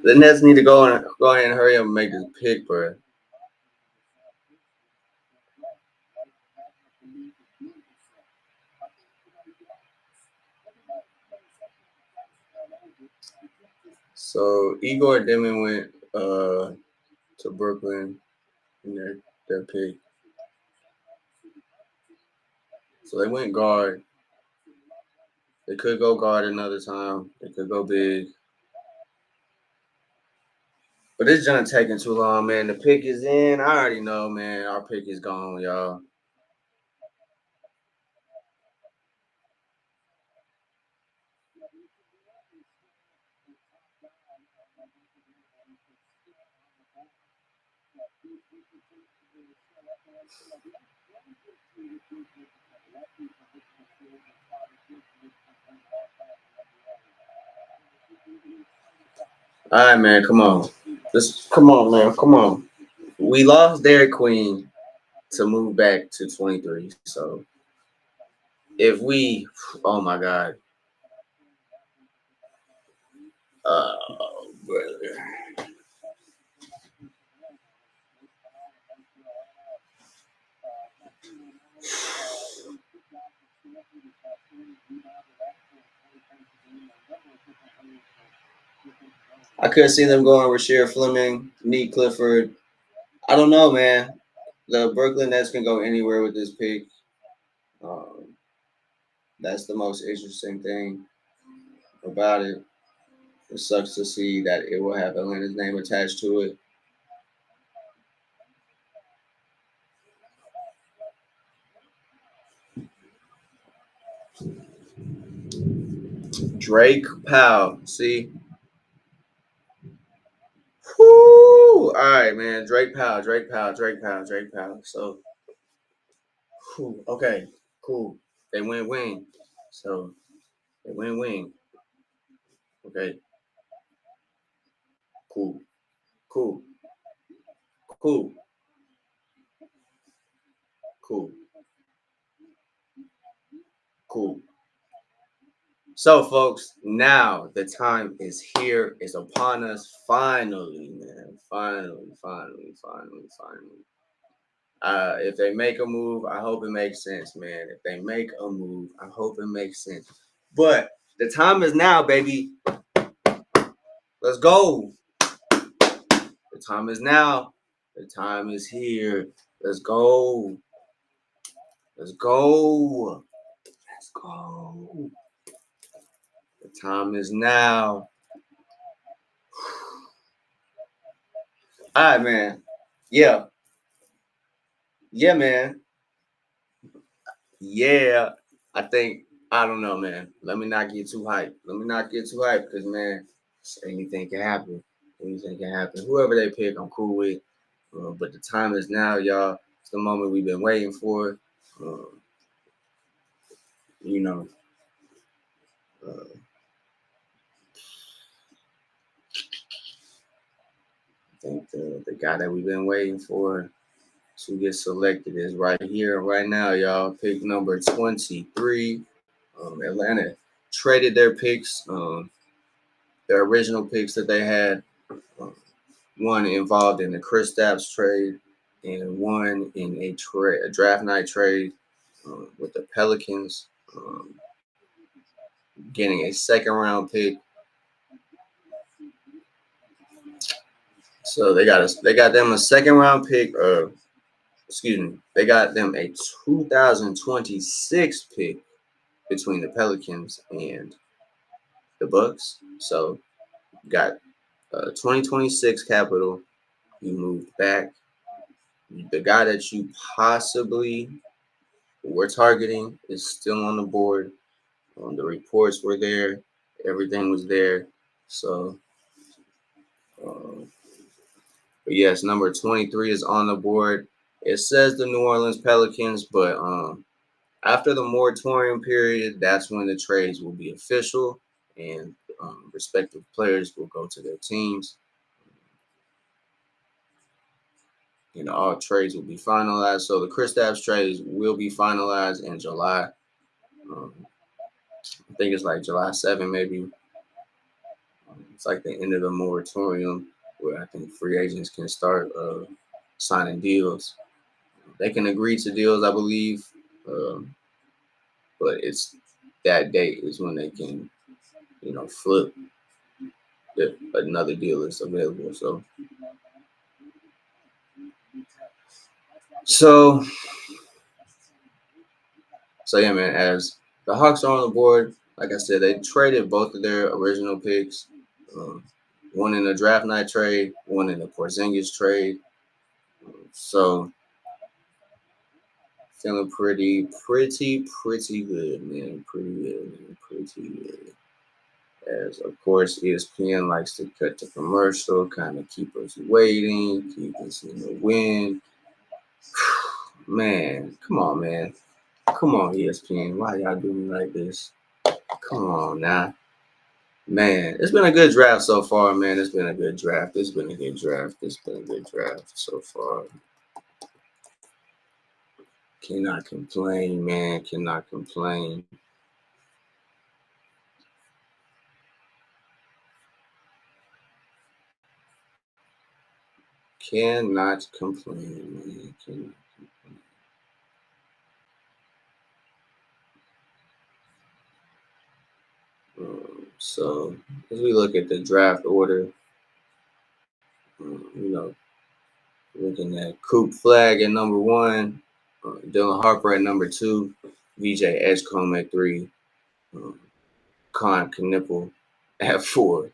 The Nets need to go ahead and hurry up and make this pick, bro. So Igor Demon went to Brooklyn in their pick. So they went guard. They could go guard another time. They could go big. But this junk taking too long, man. The pick is in. I already know, man. Our pick is gone, y'all. All right, man. Come on. Just come on, man. Come on. We lost Dairy Queen to move back to 23. So if we, oh my God, brother. I could see them going Rasheer Fleming, Neat Clifford. I don't know, man. The Brooklyn Nets can go anywhere with this pick. Um, that's the most interesting thing about it. It sucks to see that it will have Atlanta's name attached to it. Drake Powell. See? Whoo! All right, man. Drake Powell, Drake Powell, Drake Powell, Drake Powell. So, Cool. Okay. Cool. They win-win. So they win-win. Okay. Cool. Cool. Cool. Cool. Cool. So, folks, now the time is here, is upon us. Finally, man. Finally. If they make a move, I hope it makes sense, man. If they make a move, I hope it makes sense. But the time is now, baby. Let's go. The time is now. The time is here. Let's go. Let's go. Let's go. The time is now. All right, man. Yeah. Yeah, man. Yeah. I don't know, man. Let me not get too hyped. Because, man, anything can happen. Anything can happen. Whoever they pick, I'm cool with. But the time is now, y'all. It's the moment we've been waiting for. Um, you know, uh, I think the guy that we've been waiting for to get selected is right here, right now, y'all. Pick number 23. Atlanta traded their picks, their original picks that they had. Um, one involved in the Kristaps trade, and one in a draft night trade with the Pelicans, getting a second round pick. So they got them a second round pick. Excuse me, they got them a 2026 pick between the Pelicans and the Bucks. So got 2026 capital. You moved back. The guy that you possibly were targeting is still on the board. The reports were there. Everything was there. So, but yes, number 23 is on the board. It says the New Orleans Pelicans, but after the moratorium period, that's when the trades will be official and respective players will go to their teams. All trades will be finalized. So the Kristaps trades will be finalized in July. Um, I think it's like July 7, maybe. It's like the end of the moratorium where I think free agents can start signing deals. They can agree to deals, I believe, um, but it's that date is when they can, flip if another deal is available. So, so yeah, man. As the Hawks are on the board, like I said, they traded both of their original picks. Um, one in a draft night trade, one in a Porzingis trade. So feeling pretty good, man. Pretty good. As of course, ESPN likes to cut the commercial, kind of keep us waiting, keep us in the wind. Man, come on, man. Come on, ESPN. Why y'all do me like this? Come on now. Man, it's been a good draft so far, man. It's been a good draft. So far. Cannot complain, man. Cannot complain. Cannot complain, man. Cannot so as we look at the draft order, you know, looking at Coop Flag at number 1, Dylan Harper at number 2, VJ Edgecombe at 3, Con Knipple at 4,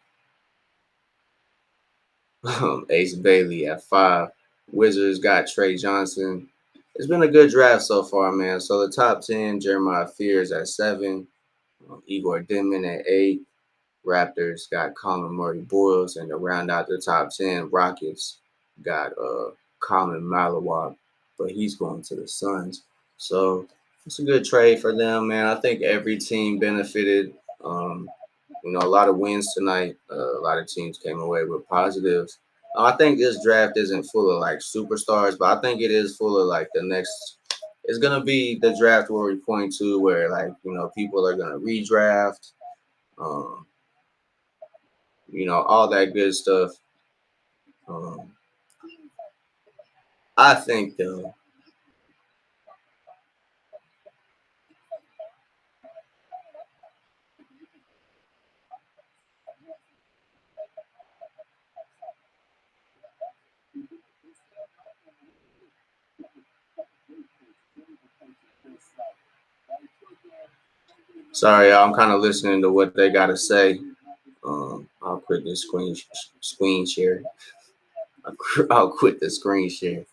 Ace Bailey at 5. Wizards got Trey Johnson. It's been a good draft so far, man. So the top 10, Jeremiah Fears at 7, Igor Denman at 8. Raptors got Colin Murray Boyles, and to round out the top 10, Rockets got Colin Malawak, but he's going to the Suns. So it's a good trade for them, man. I think every team benefited. Um, a lot of wins tonight. A lot of teams came away with positives. I think this draft isn't full of like superstars, but I think it is full of like the next. It's gonna be the draft where we point to where like people are gonna redraft, um, all that good stuff. Um, I think though. Sorry, y'all, I'm kind of listening to what they got to say. I'll quit this screen share. I'll quit the screen share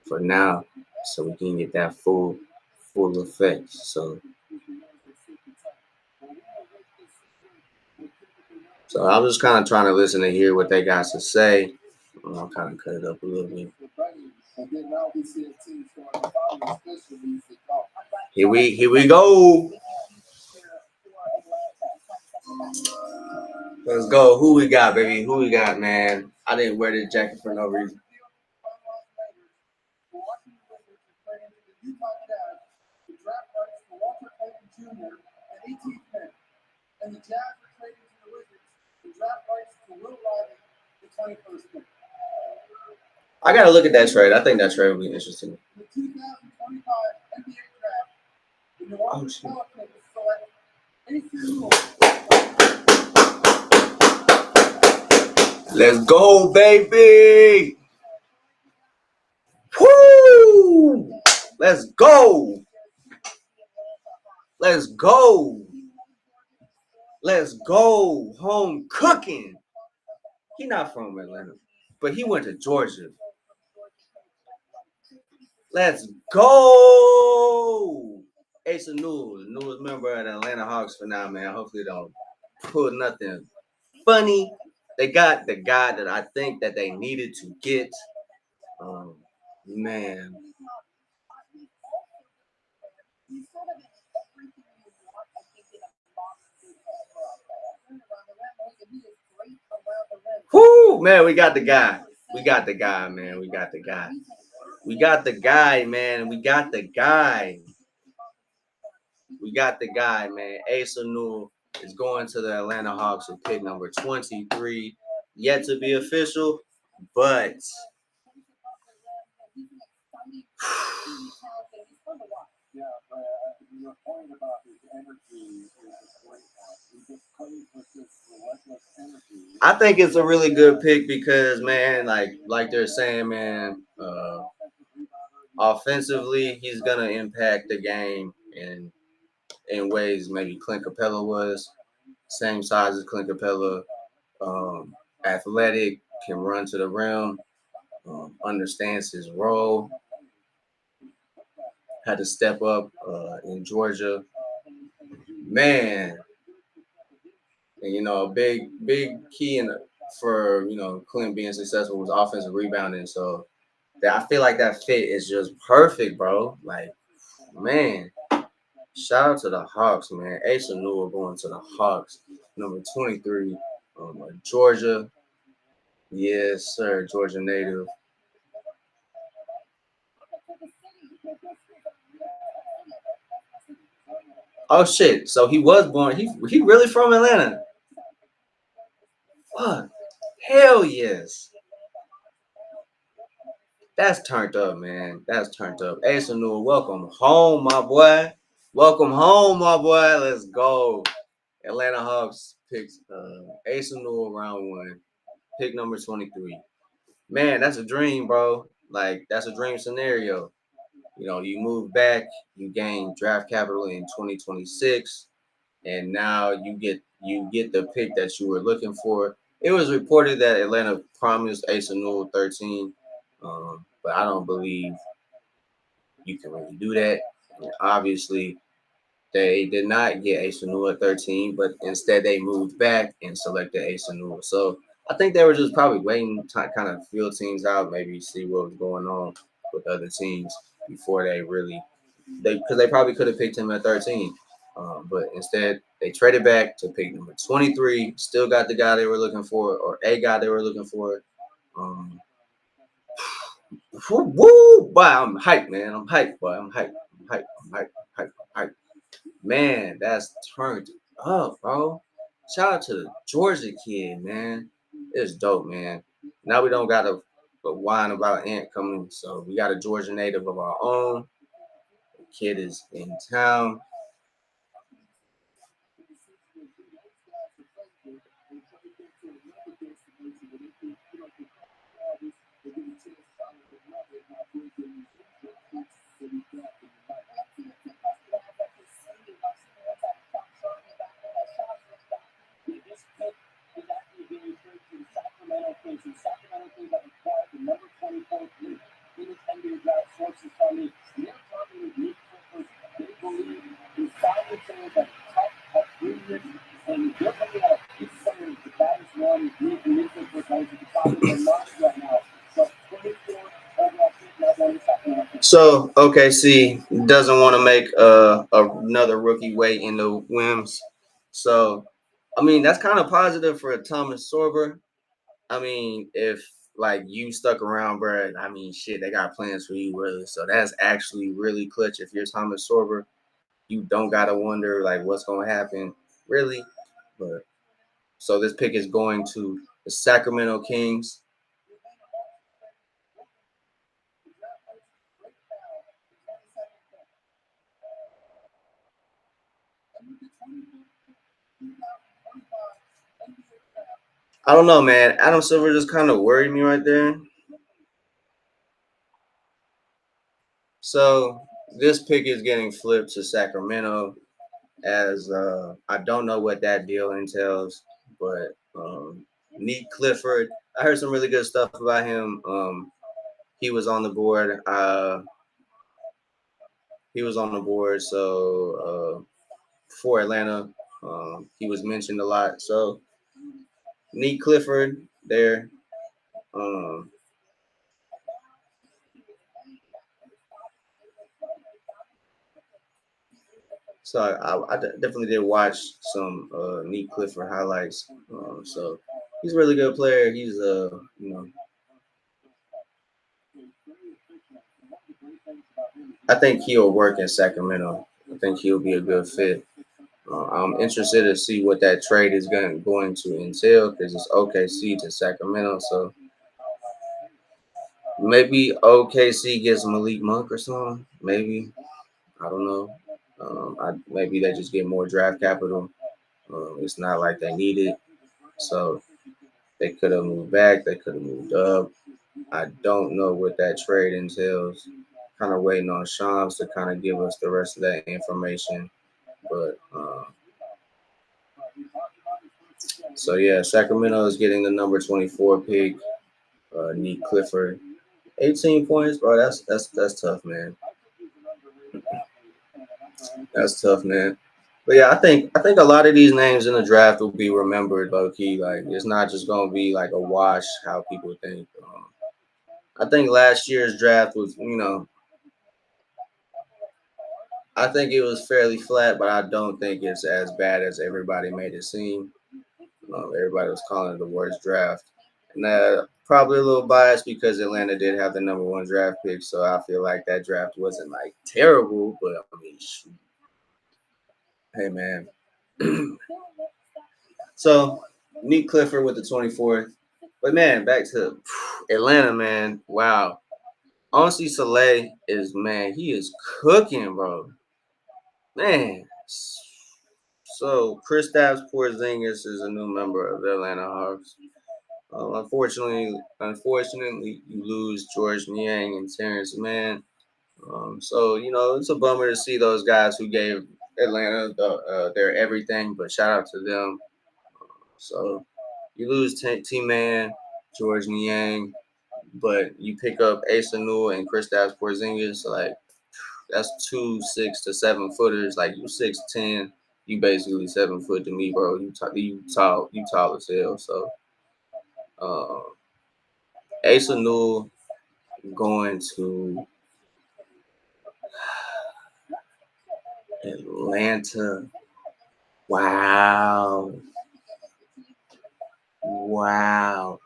for now, so we can get that full effect. So I'm just kind of trying to listen to hear what they got to say. I'll kind of cut it up a little bit. Here we go. Let's go. Who we got, baby? Who we got, man? I didn't wear this jacket for no reason. And the Jazz are trading to the Wizards. The draft rights to Will Riley, the 21st pick. I gotta look at that trade. I think that trade will be interesting. The 2025 NBA draft, the Milwaukee Pelicans select Let's go, baby! Woo! Let's go! Let's go! Let's go! Home cooking. He not from Atlanta, but he went to Georgia. Let's go! Asa Newell, the newest member of the Atlanta Hawks for now, man. Hopefully they don't pull nothing funny. They got the guy that I think that they needed to get. Man. Whoo, man, we got the guy. We got the guy, man. We got the guy. We got the guy, man. We got the guy. We got the guy, man. Asa Newell is going to the Atlanta Hawks with pick number 23. Yet to be official, but I think it's a really good pick because, man, like they're saying, man, offensively, he's gonna impact the game in ways maybe Clint Capella was. Same size as Clint Capella, athletic, can run to the rim, understands his role. Had to step up in Georgia, man. And a big key for Clint being successful was offensive rebounding. So I feel like that fit is just perfect, bro. Like, man, shout out to the Hawks, man. Asa Newell going to the Hawks, number 23, Georgia. Yes, sir, Georgia native. Oh shit! So he was born. He really from Atlanta. Fuck. Hell yes. That's turned up, man. That's turned up. Asa Newell, welcome home, my boy. Welcome home, my boy. Let's go. Atlanta Hawks picks Asa Newell round 1, pick number 23. Man, that's a dream, bro. Like, that's a dream scenario. You move back, you gain draft capital in 2026, and now you get the pick that you were looking for. It was reported that Atlanta promised Asa Newell 13, but I don't believe you can really do that. And obviously, they did not get Asa Newell at 13, but instead they moved back and selected Asa Newell. So I think they were just probably waiting to kind of feel teams out, maybe see what was going on with other teams. before because they probably could have picked him at 13. But instead, they traded back to pick number 23. Still got the guy they were looking for, or a guy they were looking for. Um, woo! Boy, I'm hyped, man. I'm hyped, boy. I'm hyped. I'm hyped. I'm hyped. I'm hyped. I'm hyped. Man, that's turned up, bro. Shout out to the Georgia kid, man. It's dope, man. Now we don't got to whine about Ant coming, so we got a Georgia native of our own. The kid is in town. So OKC doesn't want to make another rookie wait in the whims. So I mean that's kind of positive for Thomas Sorber. I mean if like you stuck around, bro. I mean shit, they got plans for you really. So that's actually really clutch. If you're Thomas Sorber, you don't gotta wonder like what's gonna happen really. But so this pick is going to the Sacramento Kings. I don't know, man. Adam Silver just kind of worried me right there. So this pick is getting flipped to Sacramento as I don't know what that deal entails, but Neat Clifford. I heard some really good stuff about him. He was on the board. He was on the board. So for Atlanta, he was mentioned a lot. So Neat Clifford there. Um, So I definitely did watch some Neat Clifford highlights. So he's a really good player. He's I think he'll work in Sacramento. I think he'll be a good fit. I'm interested to see what that trade is going to entail because it's OKC to Sacramento. So maybe OKC gets Malik Monk or something. Maybe I don't know. Maybe they just get more draft capital. It's not like they need it. So they could have moved back. They could have moved up. I don't know what that trade entails. Kind of waiting on Shams to kind of give us the rest of that information. But so yeah, Sacramento is getting the number 24 pick. Neat Clifford, 18 points, bro. That's tough, man. That's tough, man. But yeah, I think a lot of these names in the draft will be remembered low key. Like it's not just gonna be like a wash how people think. I think last year's draft was, I think it was fairly flat, but I don't think it's as bad as everybody made it seem. Everybody was calling it the worst draft, and probably a little biased because Atlanta did have the number one draft pick, so I feel like that draft wasn't like terrible. But I mean, shoot. Hey man. So Nick Clifford with the 24th, but man, back to Atlanta, man. Wow, honestly, Soleil is man, he is cooking, bro. Man. So Kristaps Porzingis is a new member of the Atlanta Hawks. Unfortunately, you lose George Niang and Terrence Mann. So it's a bummer to see those guys who gave Atlanta their everything. But shout out to them. So you lose T-Man, George Niang, but you pick up Asa Newell and Kristaps Porzingis. Like that's 2 6 to 7 footers. Like you 6'10", you basically 7 foot to me, bro. You tall as hell. So Asa Newell going to Atlanta. Wow. Wow.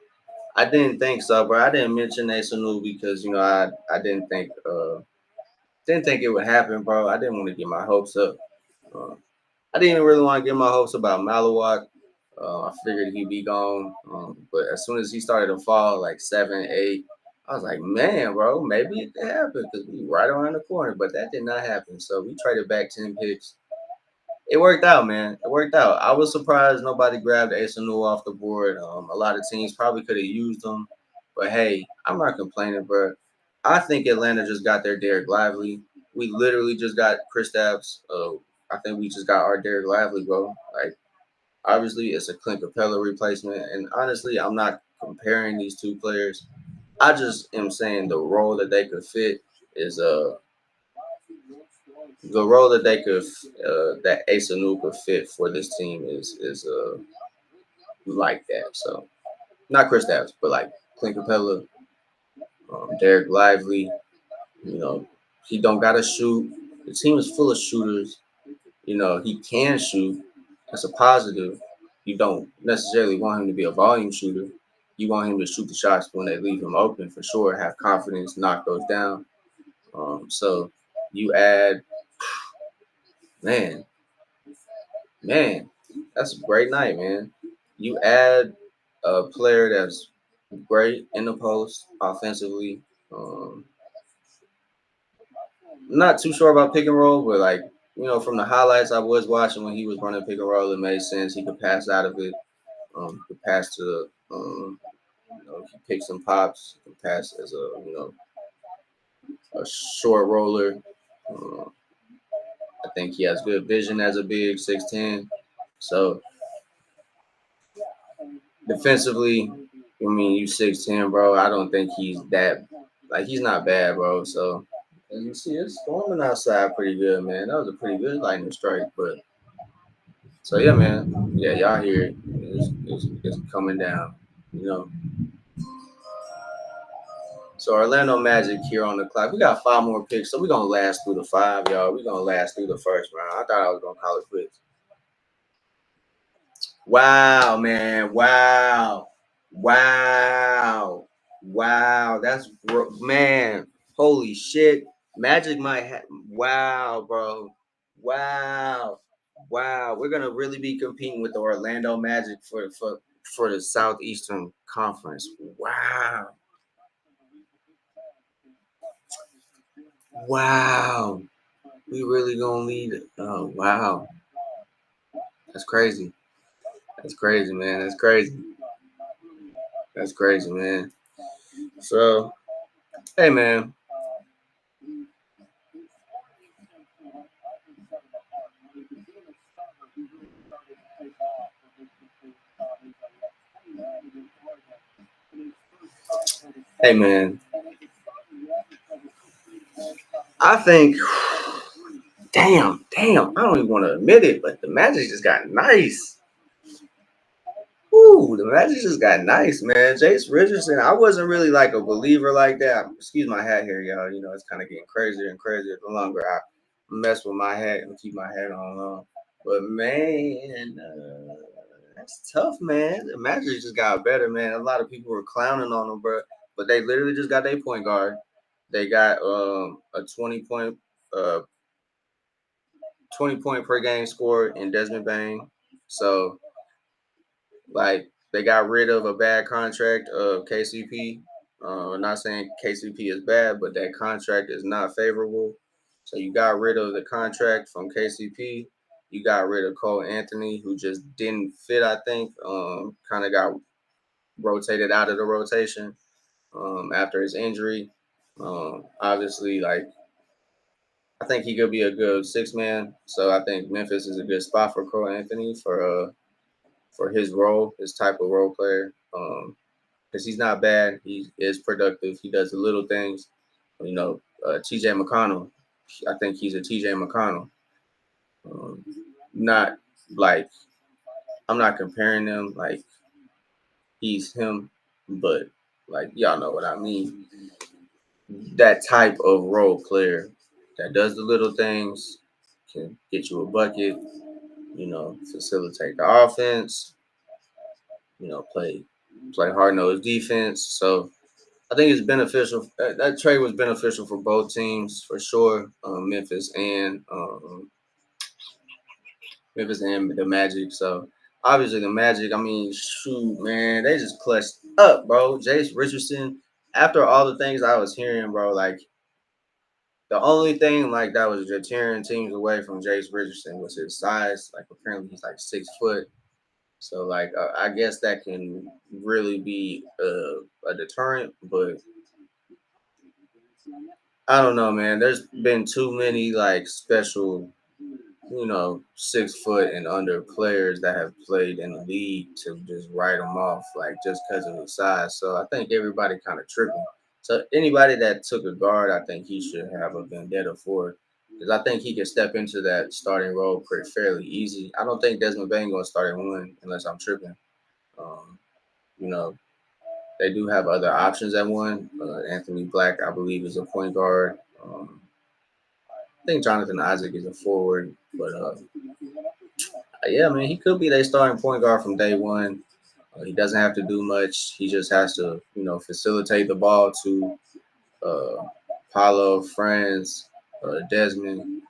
I didn't think so, bro. I didn't mention Sanu because I didn't think it would happen, bro. I didn't want to get my hopes up. Uh, I didn't even really want to get my hopes about Malawak. I figured he'd be gone, but as soon as he started to fall, like 7, 8, I was like, man, bro, maybe it could happen because we right around the corner. But that did not happen. So we traded back 10 picks. It worked out, man. It worked out. I was surprised nobody grabbed Sanu off the board. A lot of teams probably could have used them, but hey, I'm not complaining, bro. I think Atlanta just got their Derek Lively. We literally just got Kristaps. I think we just got our Derek Lively, bro. Like, obviously, it's a Clint Capella replacement, and honestly, I'm not comparing these two players. I just am saying the role that they could fit is the role that they could that Asanu could fit for this team is like that. So not Chris Stapps, but like Clint Capella, Derek Lively. You know, he don't gotta shoot. The team is full of shooters. He can shoot. That's a positive. You don't necessarily want him to be a volume shooter. You want him to shoot the shots when they leave him open for sure. Have confidence, knock those down. So you add, man, man, that's a great night, man. You add a player that's great in the post offensively. Um, not too sure about pick and roll, but like from the highlights I was watching when he was running pick and roll, it made sense. He could pass out of it. Could pass to he pick some pops. He can pass as a short roller. Uh, I think he has good vision as a big 6'10". So defensively, I mean, you 6'10", bro. I don't think he's that he's not bad, bro. So as you see, it's storming outside pretty good, man. That was a pretty good lightning strike, but so yeah, man. Yeah, y'all hear it. It's coming down, you know. So Orlando Magic here on the clock. We got 5 more picks, so we're gonna last through the 5, y'all. We're gonna last through the first round. I thought I was gonna call it quits. Wow, man. Wow. Wow. Wow. Man. Holy shit. Magic might have. Wow, bro. Wow. Wow. We're gonna really be competing with the Orlando Magic for the Southeastern Conference. Wow. Wow. We really gonna lead. Oh wow. That's crazy. That's crazy, man. That's crazy. That's crazy, man. So, hey, man. Hey, man. I think, damn. I don't even want to admit it, but the Magic just got nice. Ooh, the Magic just got nice, man. Jace Richardson, I wasn't really like a believer like that. Excuse my hat here, y'all. It's kind of getting crazier and crazier the longer I mess with my hat and keep my hat on long. But man, that's tough, man. The Magic just got better, man. A lot of people were clowning on them, bro. But they literally just got their point guard. They got a 20 point per game score in Desmond Bain. So like they got rid of a bad contract of KCP. I'm not saying KCP is bad, but that contract is not favorable. So you got rid of the contract from KCP. You got rid of Cole Anthony, who just didn't fit. I think kind of got rotated out of the rotation after his injury. Obviously, like I think he could be a good 6 man. So I think Memphis is a good spot for Cole Anthony for his role, his type of role player. Because he's not bad. He is productive. He does the little things. TJ McConnell. I think he's a TJ McConnell. Um, not like I'm not comparing them like he's him, but like y'all know what I mean. That type of role player that does the little things, can get you a bucket, facilitate the offense, play hard nosed defense. So I think it's beneficial. That trade was beneficial for both teams for sure. Memphis and the Magic. So obviously the Magic. I mean, shoot, man, they just clutched up, bro. Jace Richardson. After all the things I was hearing, bro, like the only thing like that was just tearing teams away from Jace Richardson was his size. Like apparently he's like 6 foot. So like I guess that can really be a deterrent, but I don't know, man. There's been too many like special, 6 foot and under players that have played in the league to just write them off, like just because of his size. So I think everybody kind of tripping. So anybody that took a guard, I think he should have a vendetta for it. Because I think he can step into that starting role pretty fairly easy. I don't think Desmond Bain gonna start at one unless I'm tripping. Um, you know, they do have other options at one. Anthony Black, I believe, is a point guard. I think Jonathan Isaac is a forward, but yeah, man, he could be their starting point guard from day one. He doesn't have to do much. He just has to, facilitate the ball to uh, Paulo, Franz, Desmond,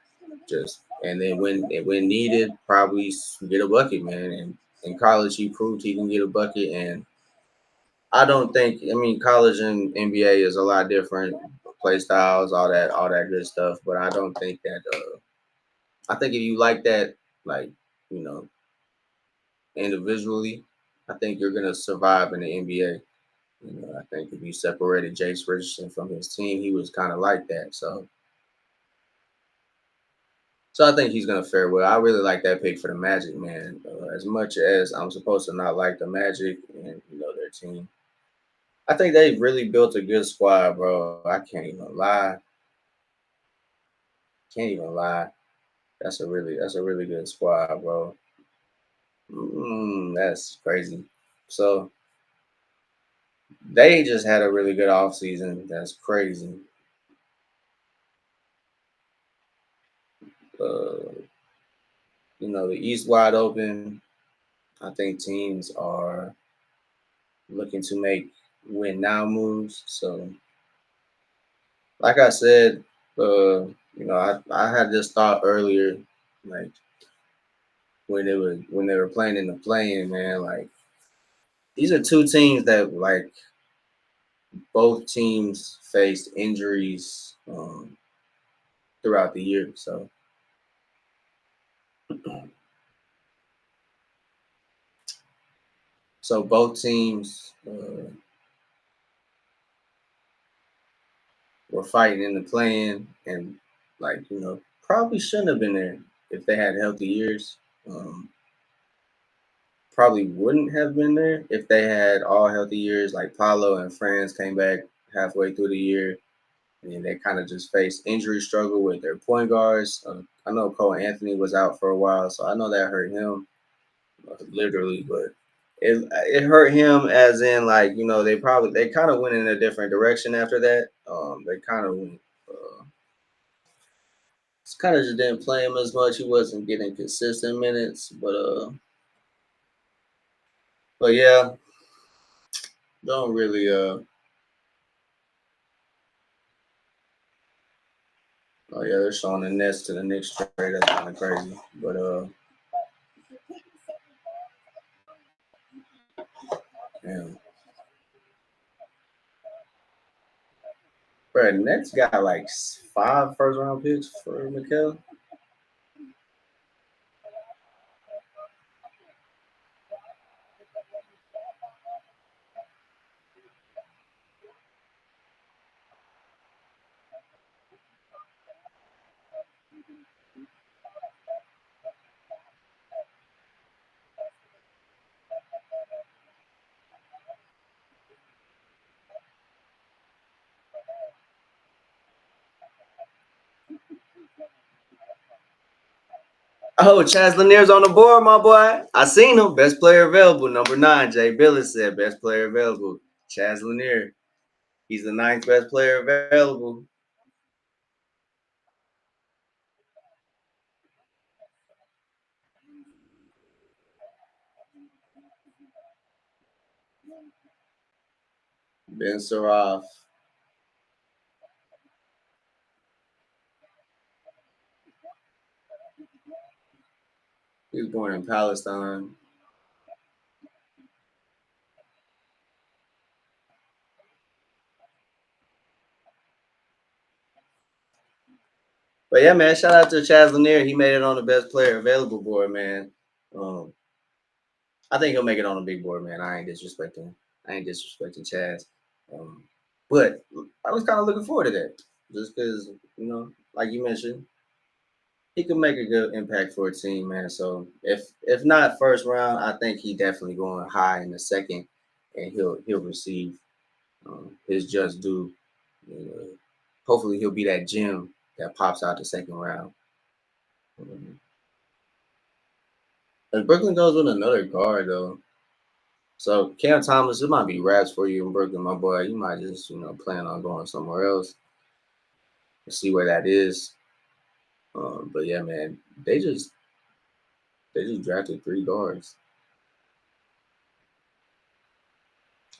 just and then when needed, probably get a bucket, man. And in college, he proved he can get a bucket, and I don't think. I mean, college and NBA is a lot different, play styles, all that good stuff. But I don't think that. I think if you like that, like you know, individually, I think you're gonna survive in the NBA. I think if you separated Jace Richardson from his team, he was kind of like that. So I think he's gonna fare well. I really like that pick for the Magic, man. As much as I'm supposed to not like the Magic and their team, I think they really built a good squad, bro. I can't even lie. Can't even lie. That's a really good squad, bro. That's crazy. So they just had a really good offseason. That's crazy. Uh, the East wide open. I think teams are looking to make win now moves. So, like I said, I had this thought earlier, like when they were playing in the playing, man. Like these are two teams that like both teams faced injuries throughout the year. So both teams were fighting in the playing, and like probably shouldn't have been there if they had healthy years. Um, Probably wouldn't have been there if they had all healthy years. Like Paulo and Franz came back halfway through the year, and they kind of just faced injury struggle with their point guards. I know Cole Anthony was out for a while, so I know that hurt him literally, but it hurt him as in like they kind of went in a different direction after that. They kind of went. Kind of just didn't play him as much. He wasn't getting consistent minutes, but yeah, don't really oh yeah, they're showing the Nets to the Knicks trade. That's kind of crazy. But damn, bro, Nets got like 5 first round picks for Mikhail. Oh, Chaz Lanier's on the board, my boy. I seen him. Best player available, number 9. Jay Billis said best player available. Chaz Lanier. He's the ninth best player available. Ben Saraf. He was born in Palestine. But yeah, man, shout out to Chaz Lanier. He made it on the best player available board, man. Um, I think he'll make it on the big board, man. I ain't disrespecting. I ain't disrespecting Chaz. Um, but I was kind of looking forward to that, just because like you mentioned, he could make a good impact for a team, man. So if not first round, I think he definitely going high in the second, and he'll receive his just due. And, hopefully, he'll be that gem that pops out the second round. If Brooklyn goes with another guard, though, so Cam Thomas, it might be raps for you in Brooklyn, my boy. You might just plan on going somewhere else and see where that is. But yeah, man, they just drafted 3 guards,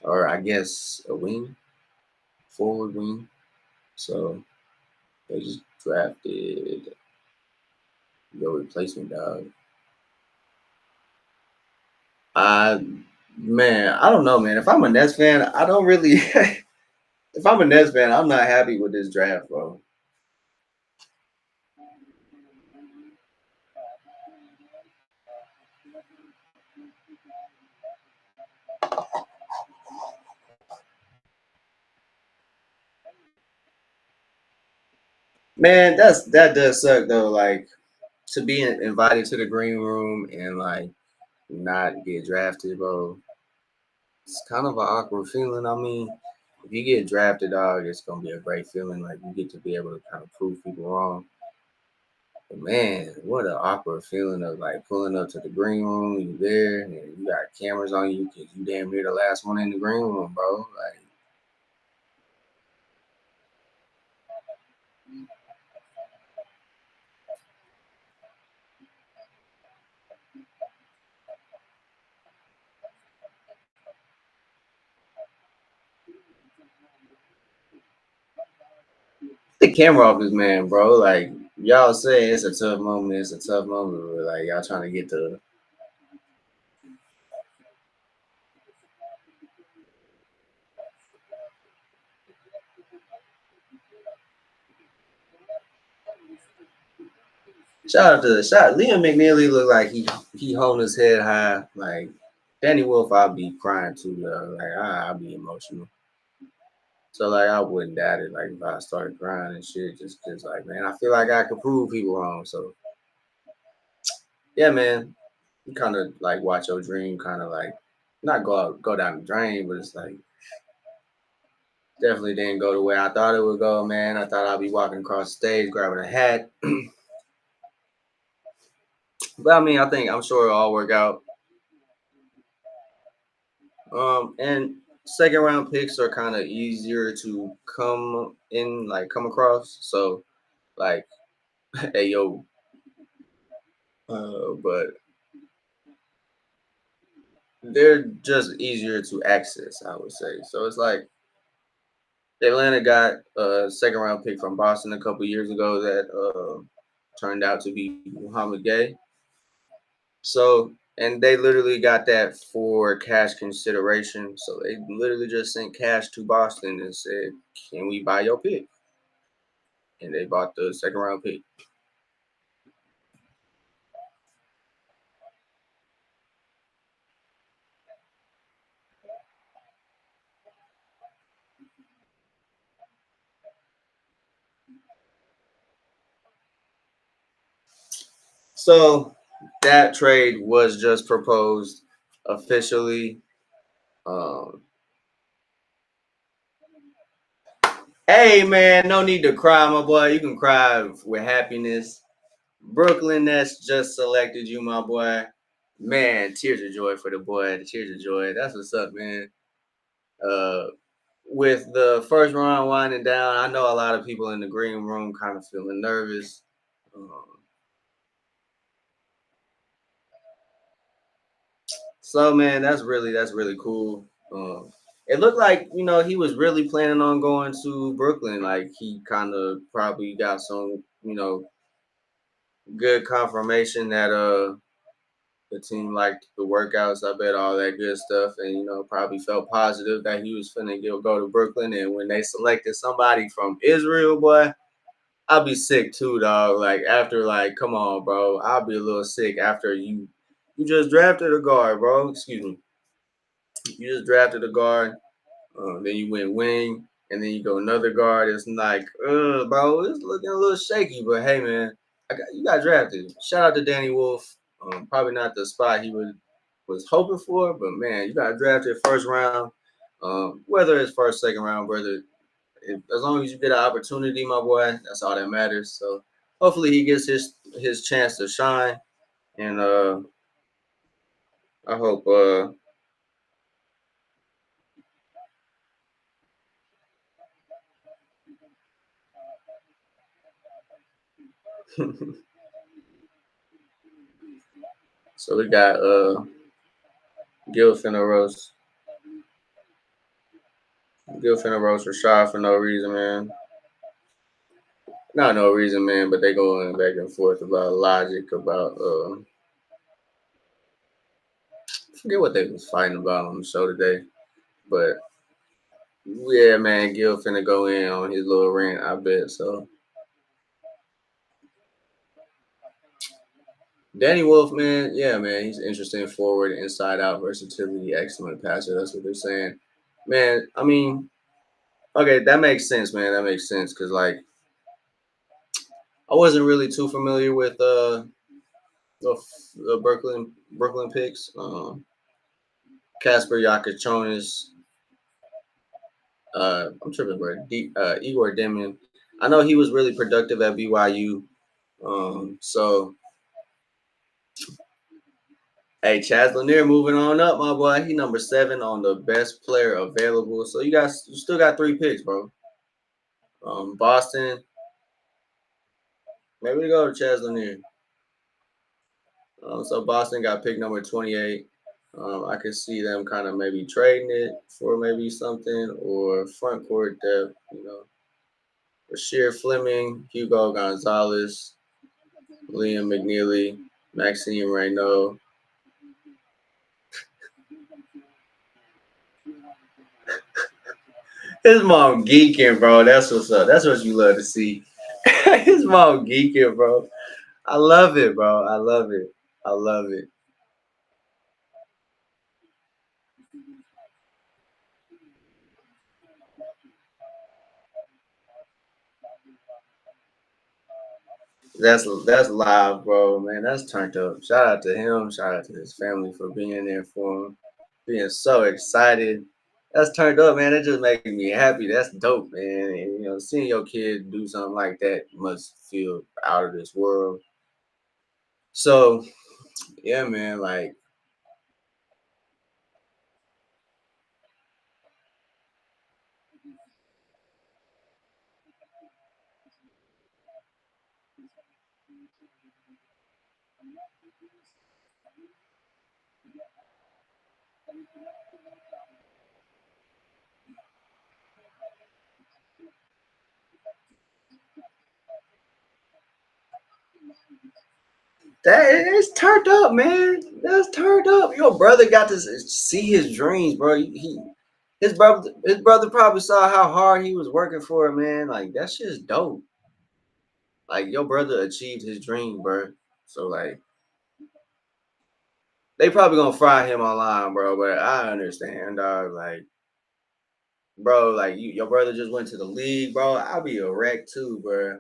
or I guess a wing, forward wing. So they just drafted your replacement dog. I Man, I don't know, man. If I'm a Nets fan, I don't really. If I'm a Nets fan, I'm not happy with this draft, bro. Man, that does suck though. Like to be invited to the green room and like not get drafted, bro. It's kind of an awkward feeling. I mean, if you get drafted, dog, it's gonna be a great feeling. Like you get to be able to kind of prove people wrong. But man, what an awkward feeling of like pulling up to the green room, you there, and you got cameras on you because you damn near the last one in the green room, bro. Like the camera off this man, bro. Like y'all say it's a tough moment, it's a tough moment, but like y'all trying to get the shout out to the shot. Liam McNeely looked like he holding his head high. Like Danny Wolf, I'd be crying too, though. Like I'd be emotional. So like I wouldn't doubt it. Like if I started crying and shit, just cause like man, I feel like I could prove people wrong. So yeah, man, you kind of like watch your dream, kind of like not go down the drain, but it's like definitely didn't go the way I thought it would go, man. I thought I'd be walking across the stage grabbing a hat, but I mean, I'm sure it'll all work out. And second round picks are kind of easier to come across. So like, hey yo, but they're just easier to access, I would say. So it's like Atlanta got a second round pick from Boston a couple years ago that turned out to be Muhammad Gay. So and they literally got that for cash consideration. So they literally just sent cash to Boston and said, "Can we buy your pick?" And they bought the second round pick. So that trade was just proposed officially. Um, hey man, no need to cry, my boy. You can cry with happiness. Brooklyn Nets just selected you, my boy. Man, tears of joy for the boy. The tears of joy. That's what's up, man. Uh, with the first round winding down, I know a lot of people in the green room kind of feeling nervous. Um, so man, that's really cool. Um, it looked like he was really planning on going to Brooklyn. Like he kind of probably got some good confirmation that the team liked the workouts. I bet all that good stuff, and probably felt positive that he was finna go to Brooklyn. And when they selected somebody from Israel, boy, I'll be sick too, dog. Like after, like, come on, bro. I'll be a little sick after you just drafted a guard, bro. Excuse me. You just drafted a guard. Then you went wing, and then you go another guard. It's like, bro, it's looking a little shaky. But hey, man, you got drafted. Shout out to Danny Wolf. Probably not the spot he was hoping for, but man, you got drafted first round. Whether it's first, second round, brother, as long as you get an opportunity, my boy, that's all that matters. So hopefully he gets his chance to shine, and I hope so we got Gil finna roast. Gil finna roast Rashad for no reason, man. Not no reason, man, but they going back and forth about logic, about I forget what they was fighting about on the show today. But yeah, man, Gil finna go in on his little rant, I bet. So Danny Wolf, man, yeah, man, he's interesting forward, inside out versatility, excellent passer. That's what they're saying. Man, I mean, okay, that makes sense, man. That makes sense because like I wasn't really too familiar with the Brooklyn picks. Casper Yakachonis, I'm tripping, bro. Igor Demian. I know he was really productive at BYU. So hey, Chaz Lanier moving on up, my boy. He number 7 on the best player available. So you still got 3 picks, bro. Boston, maybe we go to Chaz Lanier. So Boston got pick number 28. I could see them kind of maybe trading it for maybe something or front court depth, Bashir Fleming, Hugo Gonzalez, Liam McNeely, Maxime Reynaud. His mom geeking, bro. That's what's up. That's what you love to see. His mom geeking, bro. I love it, bro. I love it. I love it. That's live, bro. Man, that's turned up. Shout out to him. Shout out to his family for being there for him, being so excited. That's turned up, man. It just makes me happy. That's dope, man. And, seeing your kid do something like that must feel out of this world. So, yeah, man. Like that it's turned up, man. That's turned up. Your brother got to see his dreams, bro. His brother probably saw how hard he was working for it, man. Like that shit's dope. Like your brother achieved his dream, bro. So like they probably gonna fry him online, bro. But I understand, dog. Like, bro, like your brother just went to the league, bro. I'll be a wreck too, bro.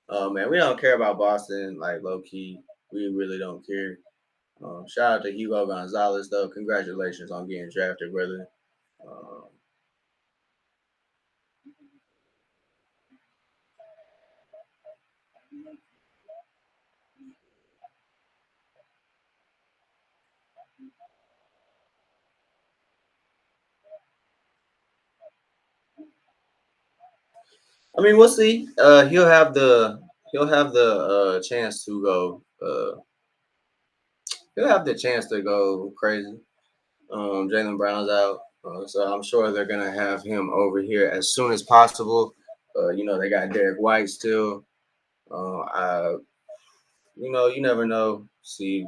Oh man, we don't care about Boston, like low key. We really don't care. Shout out to Hugo Gonzalez, though. Congratulations on getting drafted, brother. Um, I mean, we'll see. He'll have the chance to go. He'll have the chance to go crazy. Jalen Brown's out, so I'm sure they're gonna have him over here as soon as possible. They got Derek White still. I, you never know. See,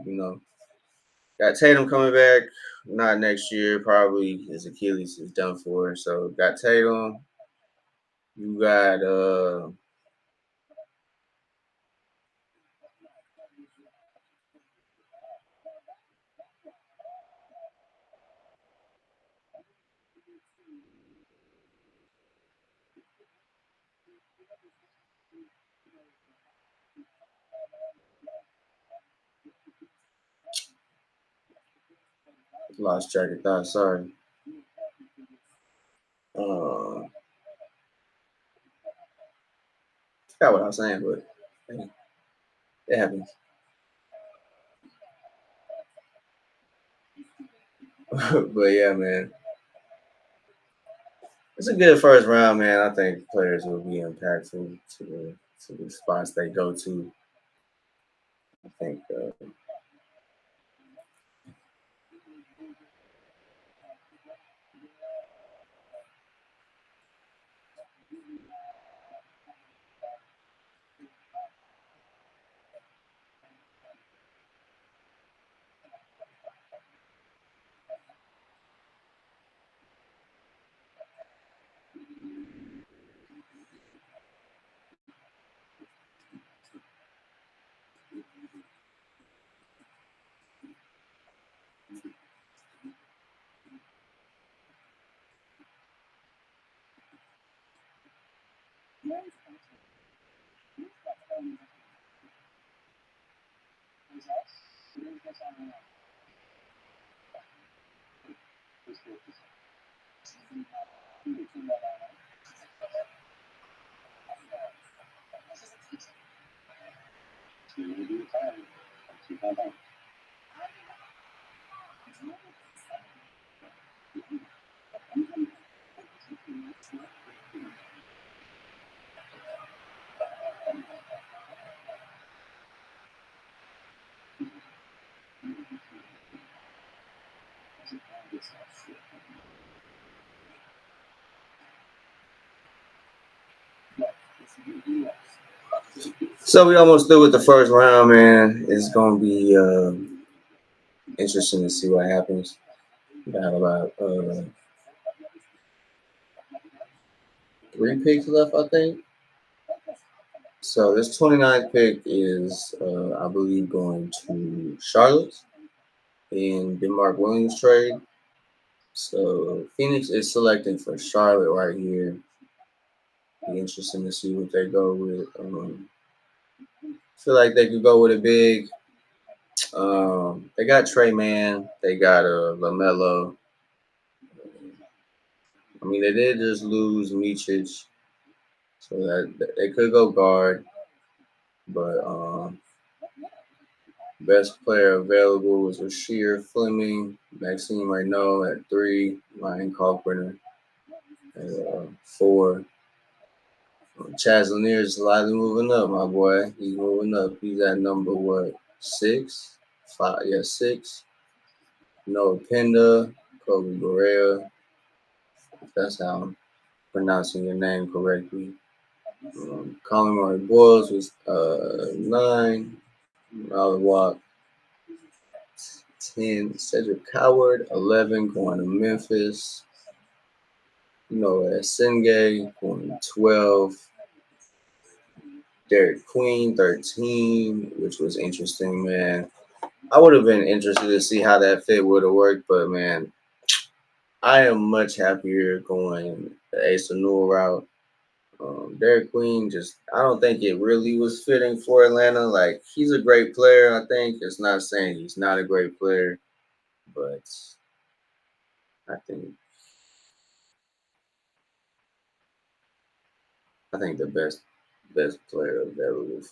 got Tatum coming back, not next year. Probably his Achilles is done for. So got Tatum. You got lost track of thought. Sorry. Uh, Forgot what I was saying, but hey, it happens. But yeah, man, it's a good first round, man. I think players will be impactful to the spots they go to. I think so. We almost through with the first round, man. It's gonna be interesting to see what happens. We got about 3 picks left, I think. So this 29th pick is, I believe, going to Charlotte in Denmark Williams trade. So Phoenix is selecting for Charlotte right here. Be interesting to see what they go with. Feel like they could go with a big. They got Trey Man. They got Lamelo. I mean, they did just lose Michich, so that they could go guard. But best player available was Rasheer Fleming, Maxime Renault at 3, Ryan Kalkbrenner at 4. Chaz Lanier is slightly moving up, my boy. He's moving up. He's at number what? 6? 5, yeah, 6. Noah Penda, Kobe Berea, if that's how I'm pronouncing your name correctly. Colin Murray Boyles was 9. Molly Walk 10. Cedric Coward 11 going to Memphis. Sengay going 12. Derek Queen 13, which was interesting, man. I would have been interested to see how that fit would have worked, but man, I am much happier going the Ace of Newell route. Derek Queen I don't think it really was fitting for Atlanta. Like, he's a great player, I think. It's not saying he's not a great player, but I think the best player available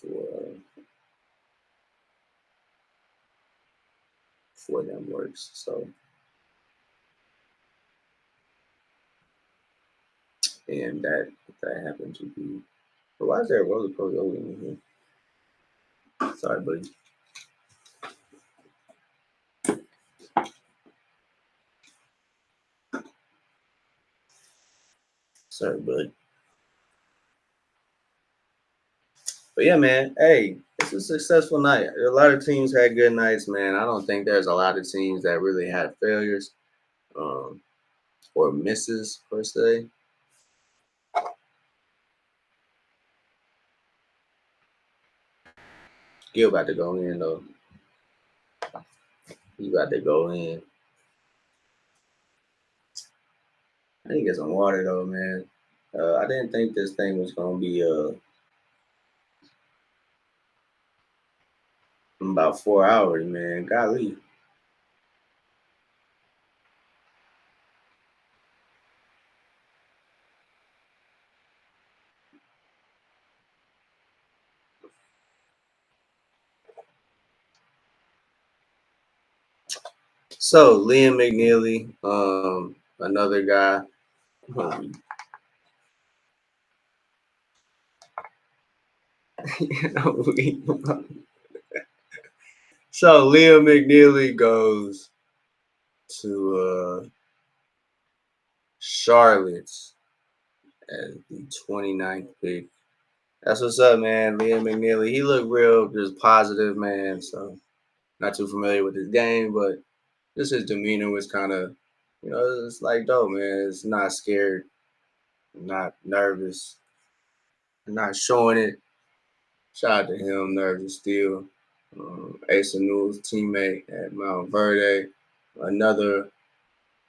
for them works. So, and that happened to be. But why is there a roller coaster in here? Sorry, buddy. Sorry, bud. But yeah, man. Hey, it's a successful night. A lot of teams had good nights, man. I don't think there's a lot of teams that really had failures um, or misses per se. You about to go in though. You about to go in. I need to get some water though, man. I didn't think this thing was gonna be about 4 hours, man. Golly. So Liam McNeely, another guy. So Liam McNeely goes to Charlotte as the 29th pick. That's what's up, man. Liam McNeely. He looked real just positive, man. So not too familiar with his game, but just his demeanor was kind of, it's like dope, man. It's not scared, not nervous, not showing it. Shout out to him, nervous still. Asa Newell's teammate at Mount Verde. Another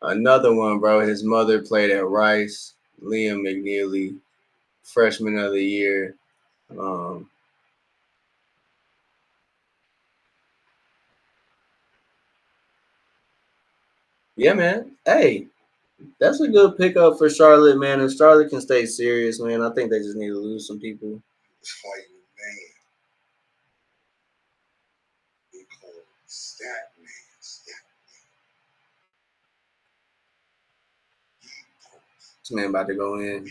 another one, bro. His mother played at Rice. Liam McNeely, freshman of the year. Um, yeah, man. Hey, that's a good pickup for Charlotte, man. If Charlotte can stay serious, man, I think they just need to lose some people. Fighting man. They call stat man. This man about to go in.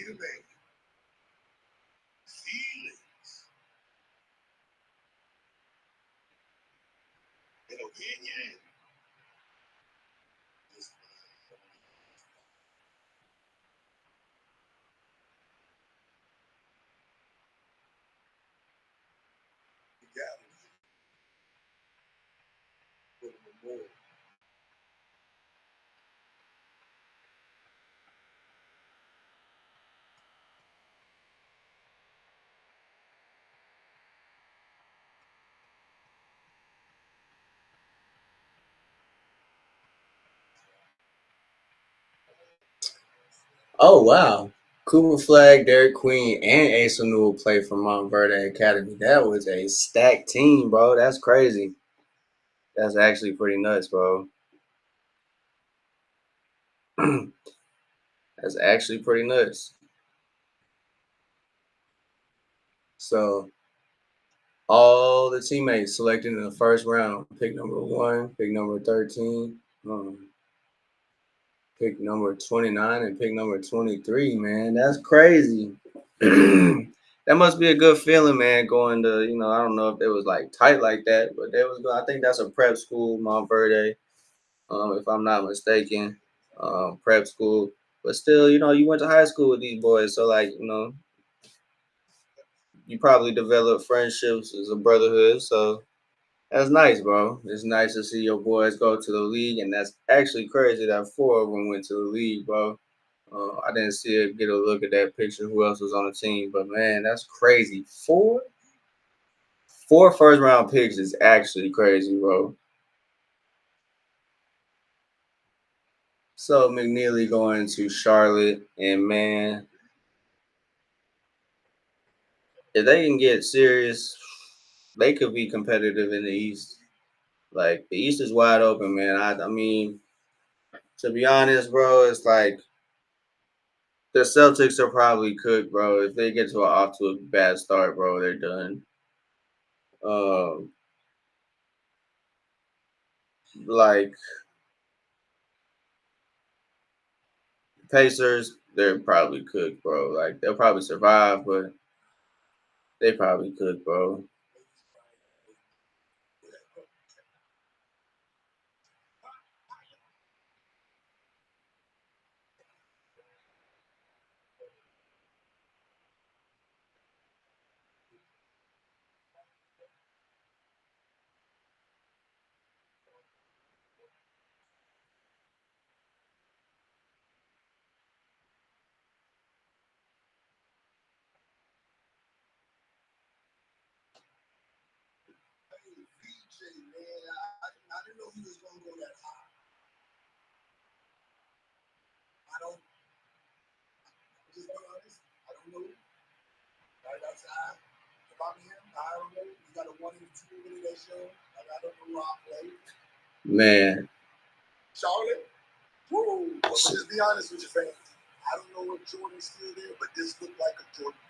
Oh wow. Cooper Flag, Derek Queen, and Asa Newell play for Montverde Academy. That was a stacked team, bro. That's crazy. That's actually pretty nuts, bro. That's actually pretty nuts. So all the teammates selected in the first round, pick number 1, pick number 13, pick number 29, and pick number 23, man. That's crazy. That must be a good feeling, man, going to, I don't know if it was like tight like that, but there was, I think that's a prep school, Montverde, if I'm not mistaken, prep school. But still, you went to high school with these boys, so like, you probably developed friendships as a brotherhood. So that's nice, bro. It's nice to see your boys go to the league, and that's actually crazy that 4 of them went to the league, bro. I didn't see it, get a look at that picture. Who else was on the team? But man, that's crazy. Four first round picks is actually crazy, bro. So McNeely going to Charlotte, and man, if they can get serious, they could be competitive in the East. Like the East is wide open, man. I mean, to be honest, bro, it's like the Celtics are probably cooked, bro. If they get to off to a bad start, bro, they're done. Um, like Pacers, they're probably cooked, bro. Like they'll probably survive, but they probably could, bro. I didn't know he was going to go that high. I don't, just be honest, I don't know. Right outside, if I'm him, I don't know. He got a 1 and 2 in that show. Like, I don't know who I play. Man. Charlotte? Woo! But just be honest with your fans. I don't know if Jordan's still there, but this looked like a Jordan.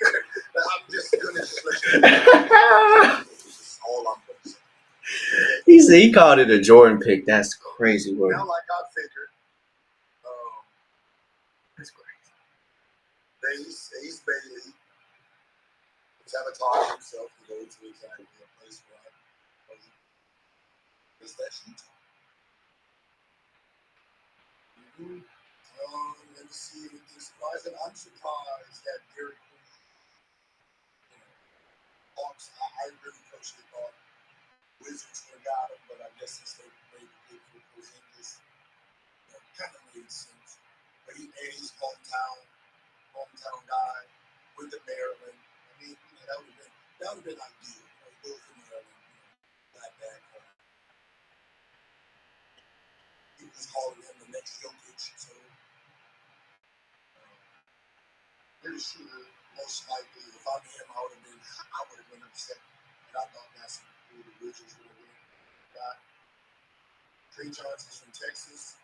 I'm just gonna just let you know. That's all I'm gonna say. He called it a Jordan pick. That's crazy word. Now, like I figured, that's crazy. Ace Bailey, sabotage himself to go to exactly a place where I is that Utah. Let me see anything surprising. I'm surprised that Derek Hawks. I really personally thought Wizards would have got him, but I guess since they made the good for Porzingis, kind of made sense. But he's hometown guy with the Maryland. I mean, that would have been ideal. Go for Maryland, not that. He was calling him the next Jokic, so pretty sure most likely if I'm him, I would have been upset. And I thought that's who the Wizards would have got. Trey Johnson's from Texas.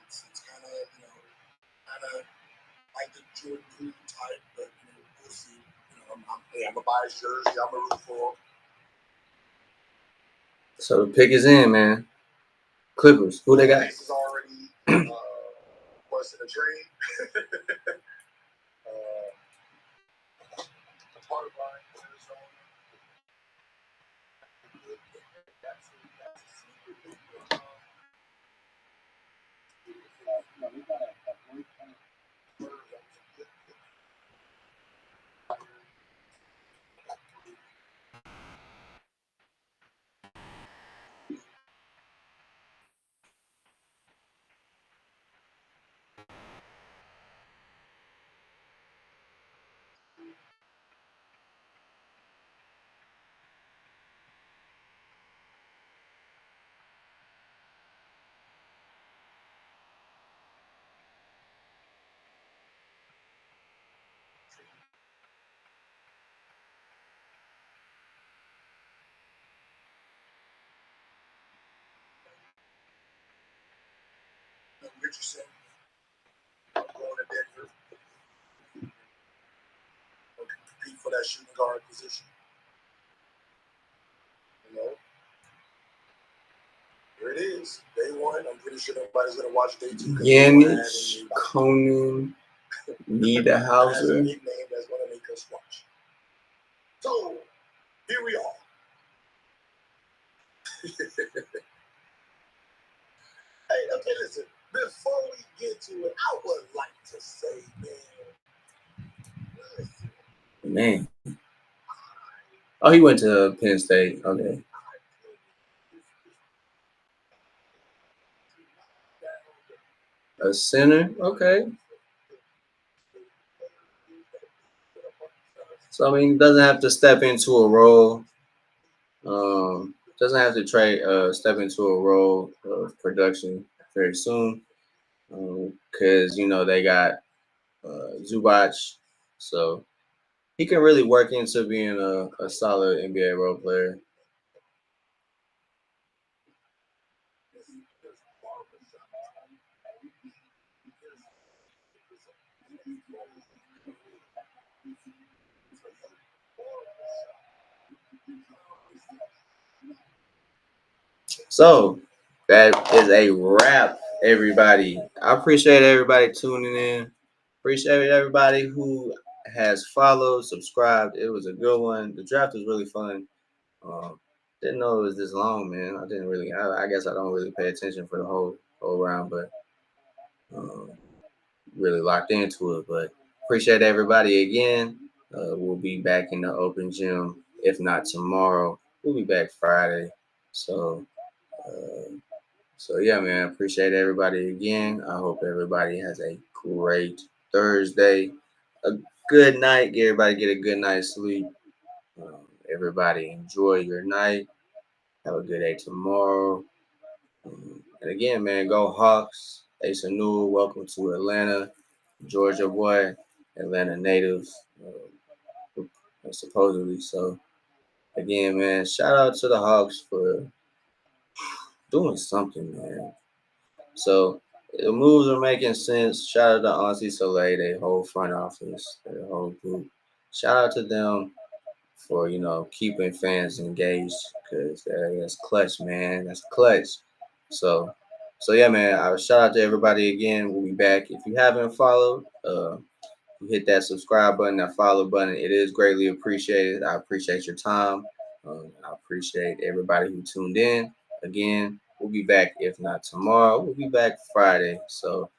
It's kind of like the Jordan Poole type, but we'll see. I'm gonna buy his jersey. I'm gonna root for him. So the pick is in, man. Clippers. Who they got? Is already busting a trade. Part of line Arizona. That's a secret. We got a great point. Richardson going to Denver. Compete for that shooting guard position. Here it is. Day 1. I'm pretty sure nobody's going to watch day 2. Yannick, Conan, Niederhauser. Nickname that's going to make us watch. So, here we are. Hey, okay, listen. Before we get to it, I would like to say, Man. Oh, he went to Penn State. Okay. A center? Okay. So, I mean, doesn't have to step into a role. Doesn't have to step into a role of production very soon. Because, they got Zubac. So, he can really work into being a solid NBA role player. So that is a wrap, everybody. I appreciate everybody tuning in. Appreciate everybody who has followed, subscribed. It was a good one. The draft was really fun. Didn't know it was this long, man. I didn't really. I guess I don't really pay attention for the whole round, but really locked into it. But appreciate everybody again. We'll be back in the open gym. If not tomorrow, we'll be back Friday. So. So yeah, man, appreciate everybody again. I hope everybody has a great Thursday, a good night. Everybody get a good night's sleep. Everybody enjoy your night. Have a good day tomorrow. And again, man, go Hawks. Ace Newell, welcome to Atlanta. Georgia boy, Atlanta native, supposedly. So again, man, shout out to the Hawks for doing something, man. So the moves are making sense. Shout out to Auntie Soleil, their whole front office, their whole group. Shout out to them for keeping fans engaged because that's clutch, man. That's clutch. So, so yeah, man. I shout out to everybody again. We'll be back. If you haven't followed, you hit that subscribe button, that follow button. It is greatly appreciated. I appreciate your time. I appreciate everybody who tuned in. Again, we'll be back. If not tomorrow, we'll be back Friday. So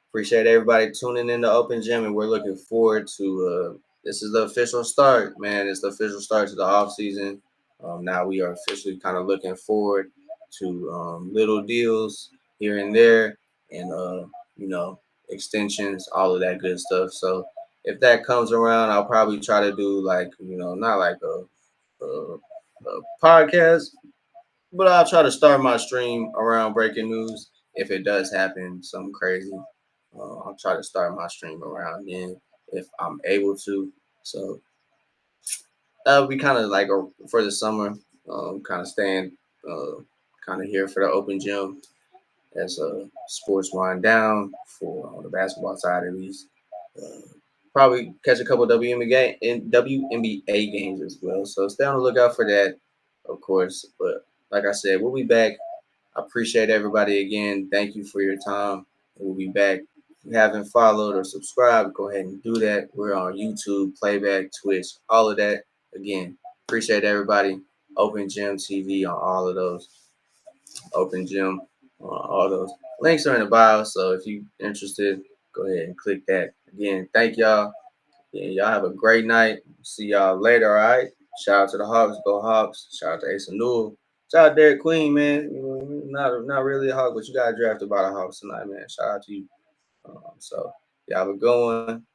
appreciate everybody tuning in to Open Gym, and we're looking forward to. This is the official start, man. It's the official start to the off season. Now we are officially kind of looking forward to little deals here and there, and extensions, all of that good stuff. So if that comes around, I'll probably try to do like not like a podcast, but I'll try to start my stream around breaking news if it does happen, something crazy. I'll try to start my stream around then if I'm able to. So that would be kind of like for the summer, kind of staying kind of here for the open gym as a sports wind down for on the basketball side at least. Uh, Probably catch a couple WNBA games as well. So stay on the lookout for that, of course. But like I said, we'll be back. I appreciate everybody again. Thank you for your time. We'll be back. If you haven't followed or subscribed, go ahead and do that. We're on YouTube, Playback, Twitch, all of that. Again, appreciate everybody. Open Gym TV on all of those. Open Gym on all those. Links are in the bio. So if you're interested, go ahead and click that. Again, thank y'all. Yeah, y'all have a great night. See y'all later, all right? Shout out to the Hawks. Go Hawks. Shout out to Ace Newell. Shout out Derek Queen, man. Not really a Hawk, but you got drafted by the Hawks tonight, man. Shout out to you. So, y'all have a good one.